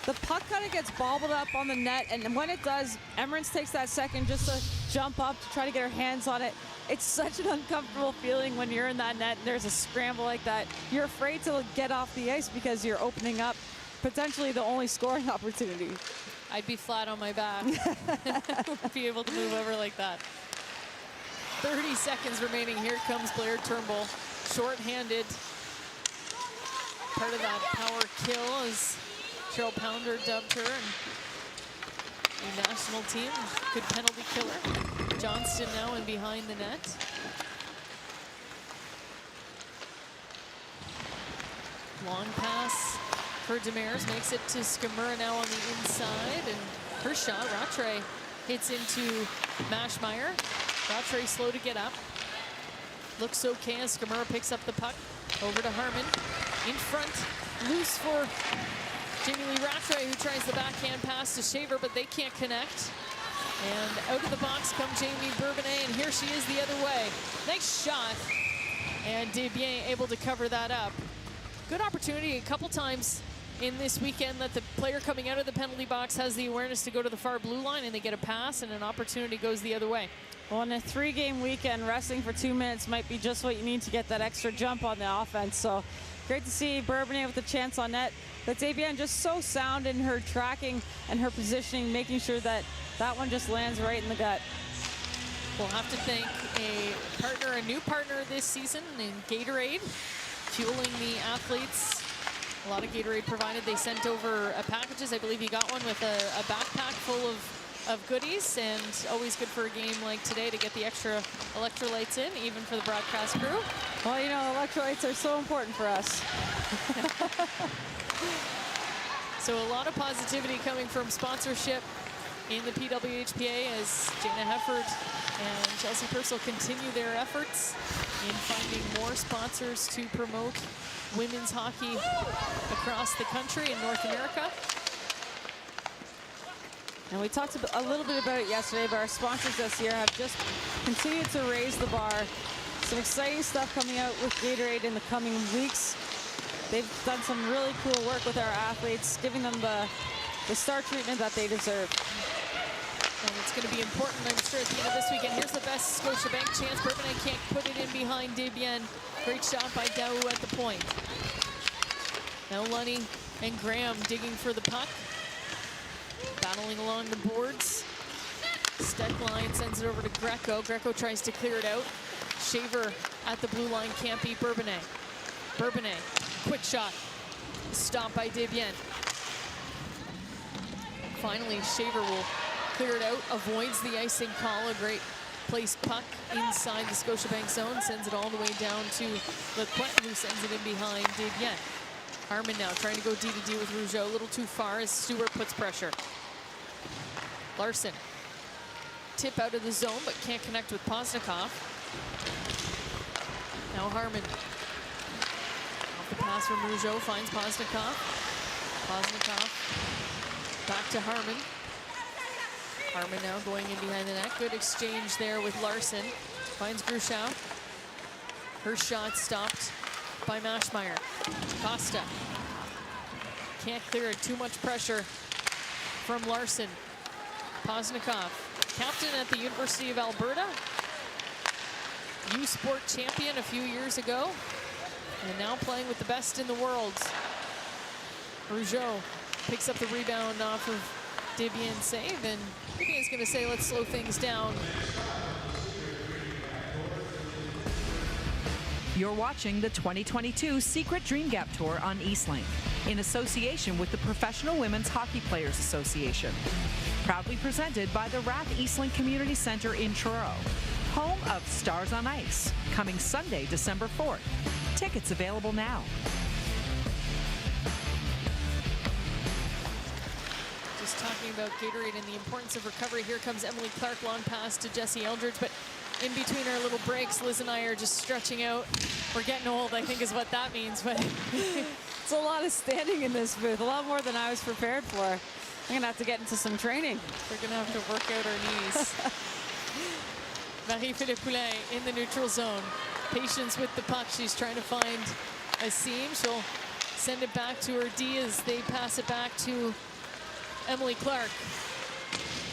The puck kind of gets bobbled up on the net, and when it does, Emmeryn takes that second just to jump up to try to get her hands on it. It's such an uncomfortable feeling when you're in that net and there's a scramble like that. You're afraid to get off the ice because you're opening up potentially the only scoring opportunity. I'd be flat on my back. Wouldn't be able to move over like that. 30 seconds remaining. Here comes Blair Turnbull, short-handed. Part of that power kill, as Cheryl Pounder dubbed her, and the national team. Good penalty killer. Johnston now in behind the net. Long pass for Demers, makes it to Skamura now on the inside, and her shot, Rattray, hits into Mashmeyer. Rattray slow to get up. Looks okay as Skamura picks up the puck. Over to Harmon. In front, loose for Jamie Lee Rattray, who tries the backhand pass to Shaver, but they can't connect. And out of the box comes Jamie Bourbonnais, and here she is the other way. Nice shot. And Desbiens able to cover that up. Good opportunity a couple times in this weekend that the player coming out of the penalty box has the awareness to go to the far blue line, and they get a pass, and an opportunity goes the other way. Well, in a 3-game weekend, resting for 2 minutes might be just what you need to get that extra jump on the offense. So great to see Bourbonnais with a chance on net. But Desbiens just so sound in her tracking and her positioning, making sure that that one just lands right in the gut. We'll have to thank a new partner this season in Gatorade, fueling the athletes. A lot of Gatorade provided. They sent over packages. I believe you got one with a backpack full of goodies, and always good for a game like today to get the extra electrolytes in, even for the broadcast crew. Well, you know, electrolytes are so important for us. So a lot of positivity coming from sponsorship in the PWHPA as Jana Hefford and Chelsea Purcell continue their efforts in finding more sponsors to promote women's hockey across the country in North America. And we talked a little bit about it yesterday, but our sponsors this year have just continued to raise the bar. Some exciting stuff coming out with Gatorade in the coming weeks. They've done some really cool work with our athletes, giving them the star treatment that they deserve. And it's going to be important, I'm sure, at the end of this weekend. Here's the best Scotiabank chance. Bourbonnais can't put it in behind Desbiens. Great shot by Daou at the point. Now Lunny and Graham digging for the puck. Battling along the boards. Steckline sends it over to Greco. Greco tries to clear it out. Shaver at the blue line can't beat Bourbonnais. Bourbonnais, quick shot. Stopped by Desbiens. Finally, Shaver will clear it out, avoids the icing call. A great placed puck inside the Scotiabank zone. Sends it all the way down to Lequette, who sends it in behind Desbiens. Harmon now trying to go D-to-D with Rougeau. A little too far as Stewart puts pressure. Larson. Tip out of the zone, but can't connect with Poznikov. Now Harmon. Off the pass from Rougeau, finds Poznikov. Poznikov back to Harmon. Harmon now going in behind the net. Good exchange there with Larson. Finds Gruchow. Her shot stopped by Maschmeyer. Costa. Can't clear it. Too much pressure from Larson. Poznikov, captain at the University of Alberta. U-Sport champion a few years ago. And now playing with the best in the world. Rougeau picks up the rebound off of Desbiens' save, and Desbiens going to say, let's slow things down. You're watching the 2022 Secret Dream Gap Tour on Eastlink in association with the Professional Women's Hockey Players Association. Proudly presented by the Rath Eastlink Community Centre in Truro, home of Stars on Ice, coming Sunday, December 4th. Tickets available now. Just talking about Gatorade and the importance of recovery. Here comes Emily Clark, long pass to Jessie Eldridge, but in between our little breaks, Liz and I are just stretching out. We're getting old, I think is what that means. But it's a lot of standing in this booth, a lot more than I was prepared for. I'm gonna have to get into some training. We're gonna have to work out our knees. Marie-Philippe Poulin in the neutral zone. Patience with the puck. She's trying to find a seam. She'll send it back to her D as they pass it back to Emily Clark.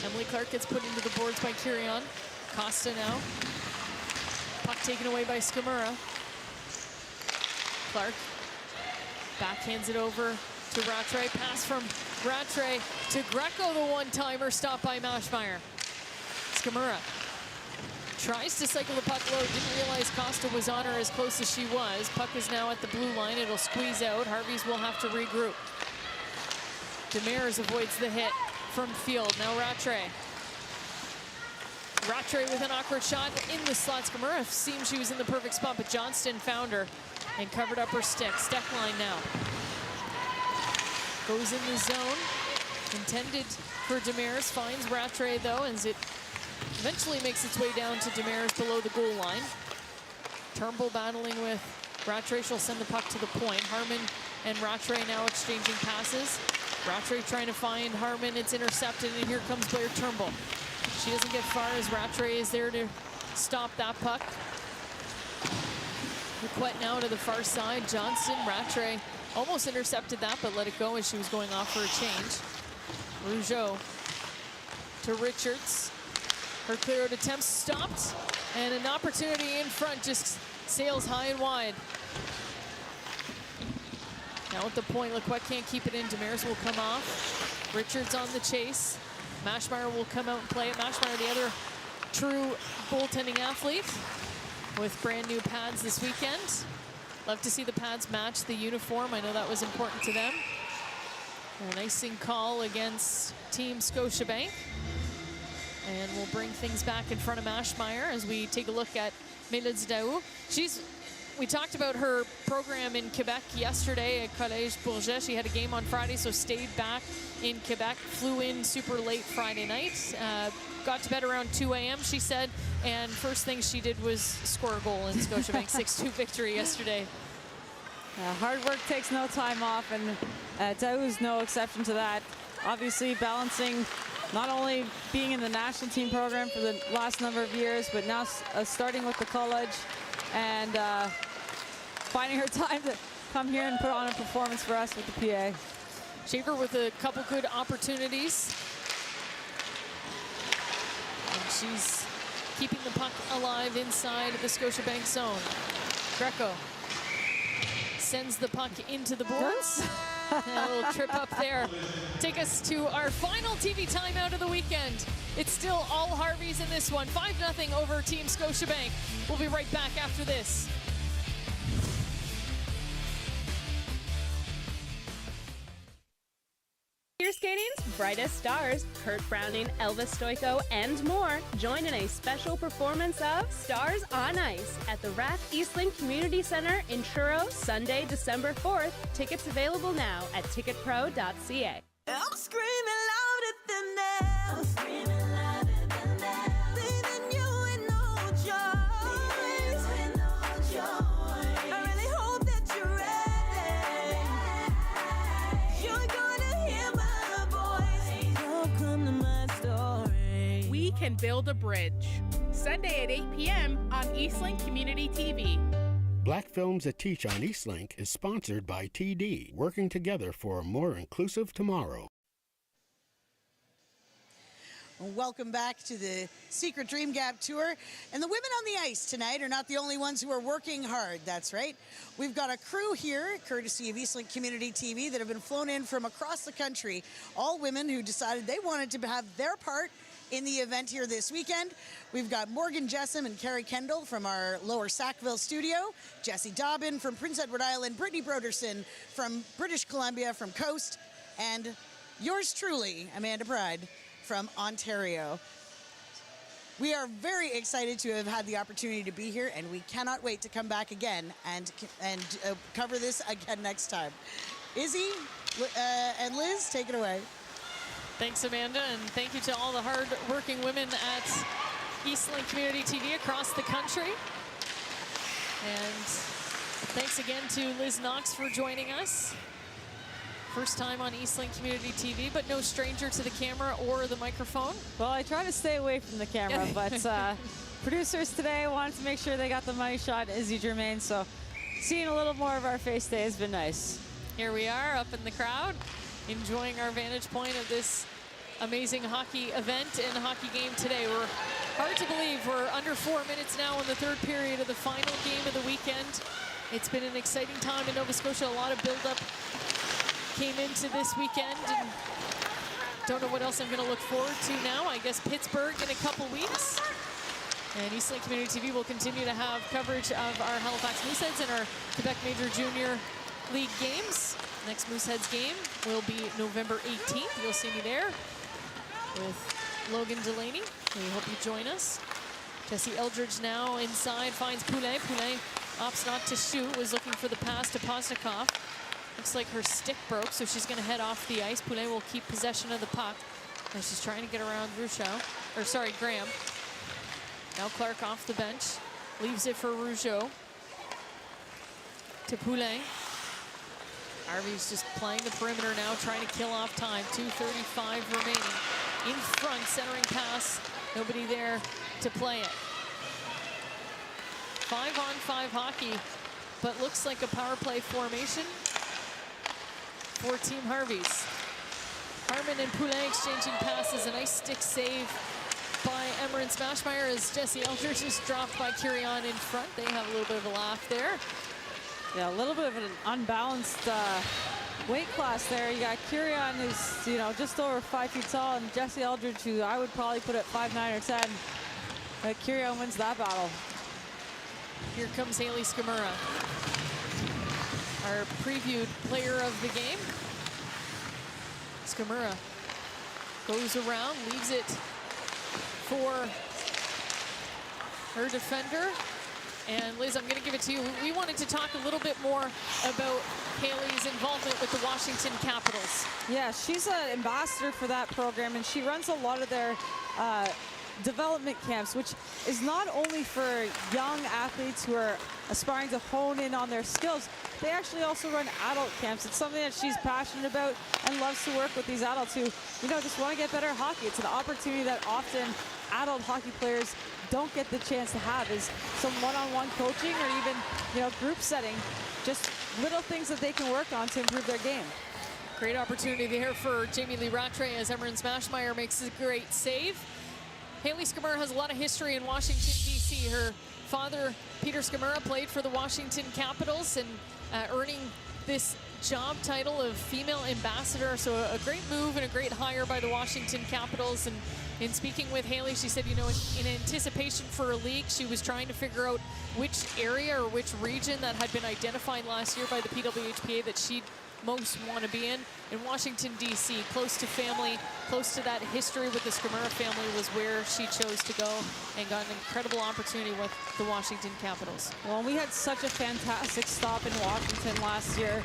Emily Clark gets put into the boards by Kirion. Costa now. Puck taken away by Skamura. Clark backhands it over to Rattray. Pass from Rattray to Greco, the one-timer, stopped by Maschmeyer. Skamura tries to cycle the puck low. Didn't realize Costa was on her as close as she was. Puck is now at the blue line. It'll squeeze out. Harvey's will have to regroup. Demers avoids the hit from field. Now Rattray. Rattray with an awkward shot in the slot. Skamura seemed she was in the perfect spot, but Johnston found her and covered up her stick. Steckline now. Goes in the zone. Intended for Demers. Finds Rattray though, as it eventually makes its way down to Demers below the goal line. Turnbull battling with Rattray. She'll send the puck to the point. Harmon and Rattray now exchanging passes. Rattray trying to find Harmon. It's intercepted, and here comes Blair Turnbull. She doesn't get far as Rattray is there to stop that puck. Lequette now to the far side. Johnston, Rattray almost intercepted that, but let it go as she was going off for a change. Rougeau to Richards. Her clear out attempts stopped, and an opportunity in front just sails high and wide. Now at the point, Lequette can't keep it in. Demers will come off. Richards on the chase. Maschmeyer will come out and play it. Maschmeyer, the other true goaltending athlete, with brand new pads this weekend. Love to see the pads match the uniform. I know that was important to them. An icing call against Team Scotiabank. And we'll bring things back in front of Maschmeyer as we take a look at Mélodie Daou. She's we talked about her program in Quebec yesterday at Collège Bourget. She had a game on Friday, so stayed back in Quebec, flew in super late Friday night, got to bed around 2 a.m., she said, and first thing she did was score a goal in Scotiabank 6-2 victory yesterday. Hard work takes no time off, and Daou's no exception to that. Obviously balancing not only being in the national team program for the last number of years, but now starting with the college and finding her time to come here and put on a performance for us with the PA. Shaver with a couple good opportunities. And she's keeping the puck alive inside the Scotiabank zone. Greco sends the puck into the boards. A little trip up there. Take us to our final TV timeout of the weekend. It's still all Harveys in this one. 5-0 over Team Scotiabank. We'll be right back after this. Figure skating's brightest stars, Kurt Browning, Elvis Stoico, and more, join in a special performance of Stars on Ice at the Rath Eastlink Community Centre in Truro, Sunday, December 4th. Tickets available now at ticketpro.ca. I'm screaming louder than that. I'm screaming louder than that. Leaving you with no choice. With no choice. I really hope that you're ready. You're gonna hear my voice. Welcome to my story. We can build a bridge. Sunday at 8 p.m. on Eastlink Community TV. Black Films That Teach on Eastlink is sponsored by TD, working together for a more inclusive tomorrow. Welcome back to the Secret Dream Gap Tour. And the women on the ice tonight are not the only ones who are working hard. That's right. We've got a crew here, courtesy of Eastlink Community TV, that have been flown in from across the country. All women who decided they wanted to have their part in the event here this weekend. We've got Morgan Jessam and Carrie Kendall from our Lower Sackville studio, Jessie Dobbin from Prince Edward Island, Brittany Broderson from British Columbia, from Coast, and yours truly, Amanda Pride, from Ontario. We are very excited to have had the opportunity to be here, and we cannot wait to come back again and cover this again next time. Izzy and Liz, take it away. Thanks, Amanda, and thank you to all the hard-working women at Eastlink Community TV across the country. And thanks again to Liz Knox for joining us. First time on Eastlink Community TV, but no stranger to the camera or the microphone. Well, I try to stay away from the camera, but producers today wanted to make sure they got the money shot, Izzy Germain, so seeing a little more of our face today has been nice. Here we are up in the crowd, enjoying our vantage point of this amazing hockey event and hockey game today. We're hard to believe we're under 4 minutes now in the third period of the final game of the weekend. It's been an exciting time in Nova Scotia. A lot of build-up came into this weekend, and don't know what else I'm going to look forward to now. I guess Pittsburgh in a couple weeks. And Eastlink Community TV will continue to have coverage of our Halifax Mooseheads and our Quebec Major Junior League games. Next Mooseheads game will be November 18th. You'll see me there with Logan Delaney. We hope you join us. Jesse Eldridge now inside, finds Poulin. Poulin opts not to shoot, was looking for the pass to Posnikov. Looks like her stick broke, so she's going to head off the ice. Poulin will keep possession of the puck as she's trying to get around Graham. Now Clark off the bench, leaves it for Rougeau. To Poulin. Harvey's just playing the perimeter now, trying to kill off time. 2:35 remaining. In front, centering pass. Nobody there to play it. 5-on-5 hockey, but looks like a power play formation for Team Harvey's. Harmon and Poulin exchanging passes. A nice stick save by Emmerin Smashmeyer as Jesse Eldridge is dropped by Kirion in front. They have a little bit of a laugh there. Yeah, a little bit of an unbalanced weight class there. You got Kirion, who's, you know, just over 5 feet tall, and Jesse Eldridge, who I would probably put at 5'9" or 10. But Kirion wins that battle. Here comes Haley Skamura, our previewed player of the game. Skamura goes around, leaves it for her defender. And Liz, I'm going to give it to you. We wanted to talk a little bit more about Haley's involvement with the Washington Capitals. Yeah, she's an ambassador for that program, and she runs a lot of their development camps, which is not only for young athletes who are aspiring to hone in on their skills, they actually also run adult camps. It's something that she's passionate about and loves to work with these adults who, just want to get better at hockey. It's an opportunity that often adult hockey players don't get the chance to have, is some one-on-one coaching or even, group setting. Just little things that they can work on to improve their game. Great opportunity there for Jamie Lee Rattray as Emmeryn Smashmeyer makes a great save. Haley Skimura has a lot of history in Washington, D.C. Her father, Peter Skimura, played for the Washington Capitals and earning this job title of female ambassador. So a great move and a great hire by the Washington Capitals. And in speaking with Haley, she said, in anticipation for a league, she was trying to figure out which area or which region that had been identified last year by the PWHPA that she'd most want to be in Washington, D.C., close to family, close to that history with the Skimura family was where she chose to go and got an incredible opportunity with the Washington Capitals. Well, we had such a fantastic stop in Washington last year.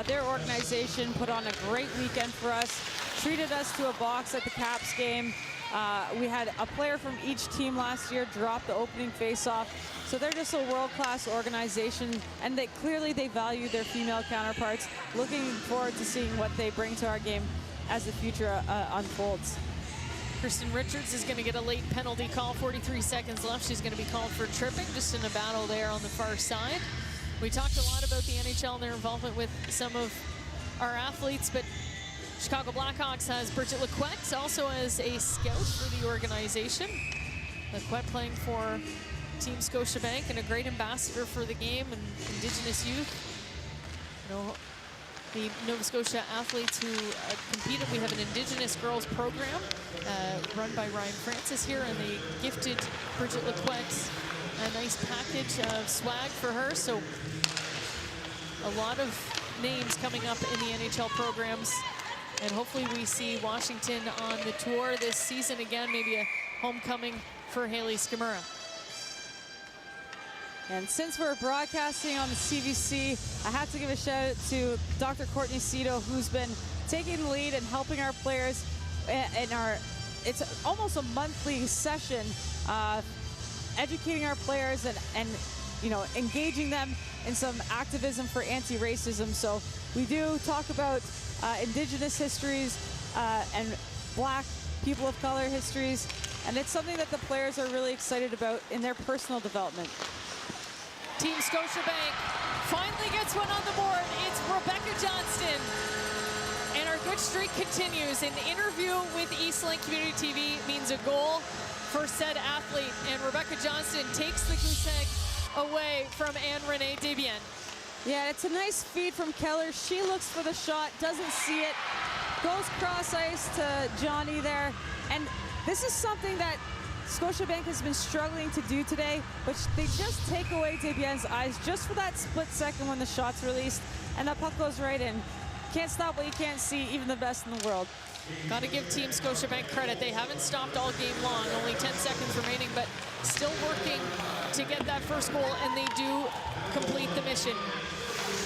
Their organization put on a great weekend for us, treated us to a box at the Caps game. We had a player from each team last year drop the opening face-off. So they're just a world-class organization, and clearly they value their female counterparts. Looking forward to seeing what they bring to our game as the future unfolds. Kristen Richards is going to get a late penalty call, 43 seconds left. She's going to be called for tripping, just in a battle there on the far side. We talked a lot about the NHL and their involvement with some of our athletes, but Chicago Blackhawks has Bridget Lequette also as a scout for the organization. Lequette playing for Team Scotiabank and a great ambassador for the game and Indigenous youth. The Nova Scotia athletes who competed, we have an Indigenous girls program run by Ryan Francis here, and they gifted Bridget Lequette a nice package of swag for her. So a lot of names coming up in the NHL programs. And hopefully we see Washington on the tour this season again, maybe a homecoming for Haley Skimura. And since we're broadcasting on the CBC, I have to give a shout out to Dr. Courtney Cito, who's been taking the lead and helping our players in it's almost a monthly session, educating our players and engaging them in some activism for anti-racism. So we do talk about Indigenous histories and Black people of color histories, and it's something that the players are really excited about in their personal development. Team Scotiabank finally gets one on the board. It's Rebecca Johnston. And our good streak continues. An interview with Eastlink Community TV means a goal for said athlete. And Rebecca Johnston takes the goose egg away from Anne-Renee Desbiens. Yeah, it's a nice feed from Keller. She looks for the shot, doesn't see it, goes cross ice to Johnny there. And this is something that Scotiabank has been struggling to do today, but they just take away Desbiens' eyes just for that split second when the shot's released, and that puck goes right in. Can't stop what you can't see, even the best in the world. Got to give Team Scotiabank credit. They haven't stopped all game long, only 10 seconds remaining, but still working to get that first goal, and they do complete the mission.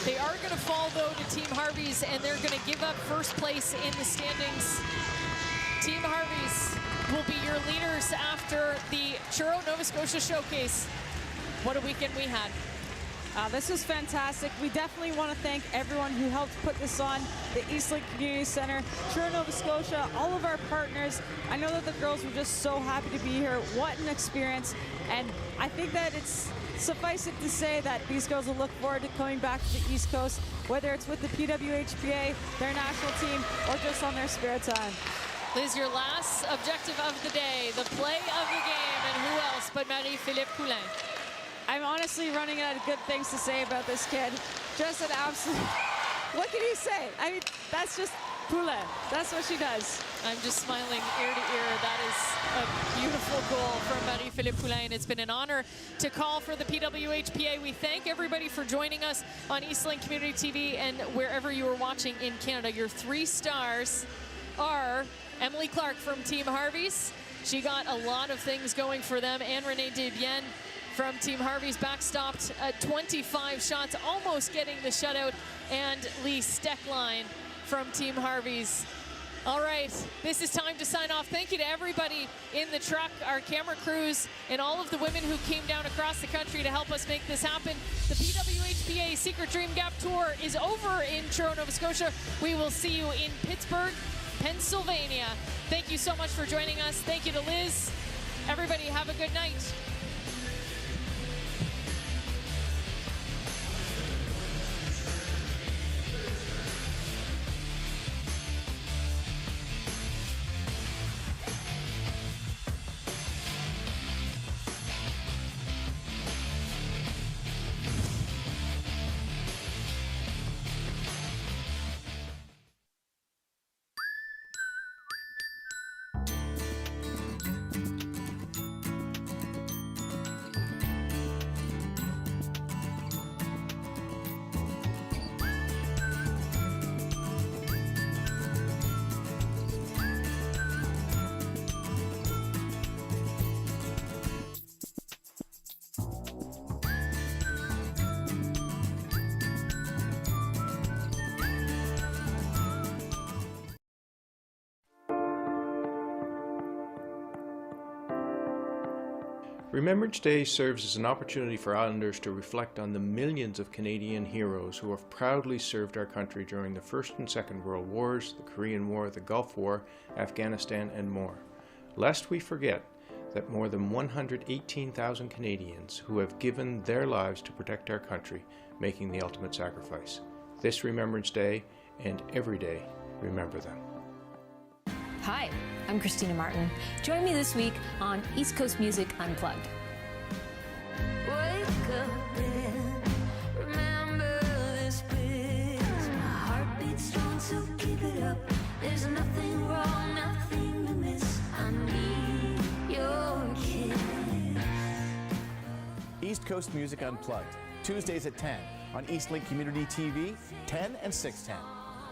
They are going to fall, though, to Team Harvey's, and they're going to give up first place in the standings. Team Harvey's will be your leaders after the Truro, Nova Scotia Showcase. What a weekend we had. This was fantastic. We definitely want to thank everyone who helped put this on, the Eastlink Community Centre, Truro, Nova Scotia, all of our partners. I know that the girls were just so happy to be here. What an experience. And I think that it's suffice it to say that these girls will look forward to coming back to the East Coast, whether it's with the PWHPA, their national team, or just on their spare time. Liz, your last objective of the day, the play of the game, and who else but Marie-Philippe Poulin? I'm honestly running out of good things to say about this kid. Just an absolute, what can you say? I mean, that's just Poulin. That's what she does. I'm just smiling ear to ear. That is a beautiful goal from Marie-Philippe Poulin. It's been an honor to call for the PWHPA. We thank everybody for joining us on Eastlink Community TV and wherever you are watching in Canada. Your 3 stars are Emily Clark from Team Harvey's. She got a lot of things going for them. Anne-Renee Desbiens from Team Harvey's backstopped 25 shots, almost getting the shutout, and Lee Steckline from Team Harvey's. All right, this is time to sign off. Thank you to everybody in the truck, our camera crews, and all of the women who came down across the country to help us make this happen. The PWHPA Secret Dream Gap Tour is over in Truro, Nova Scotia. We will see you in Pittsburgh, Pennsylvania. Thank you so much for joining us. Thank you to Liz. Everybody have a good night. Remembrance Day serves as an opportunity for Islanders to reflect on the millions of Canadian heroes who have proudly served our country during the First and Second World Wars, the Korean War, the Gulf War, Afghanistan, and more. Lest we forget that more than 118,000 Canadians who have given their lives to protect our country, making the ultimate sacrifice. This Remembrance Day, and every day, remember them. Hi, I'm Christina Martin. Join me this week on East Coast Music Unplugged. Wake up and remember this place. My heart beats strong, so keep it up. There's nothing wrong, nothing to miss. I need your kiss. East Coast Music Unplugged, Tuesdays at 10 on Eastlink Community TV, 10 and 610.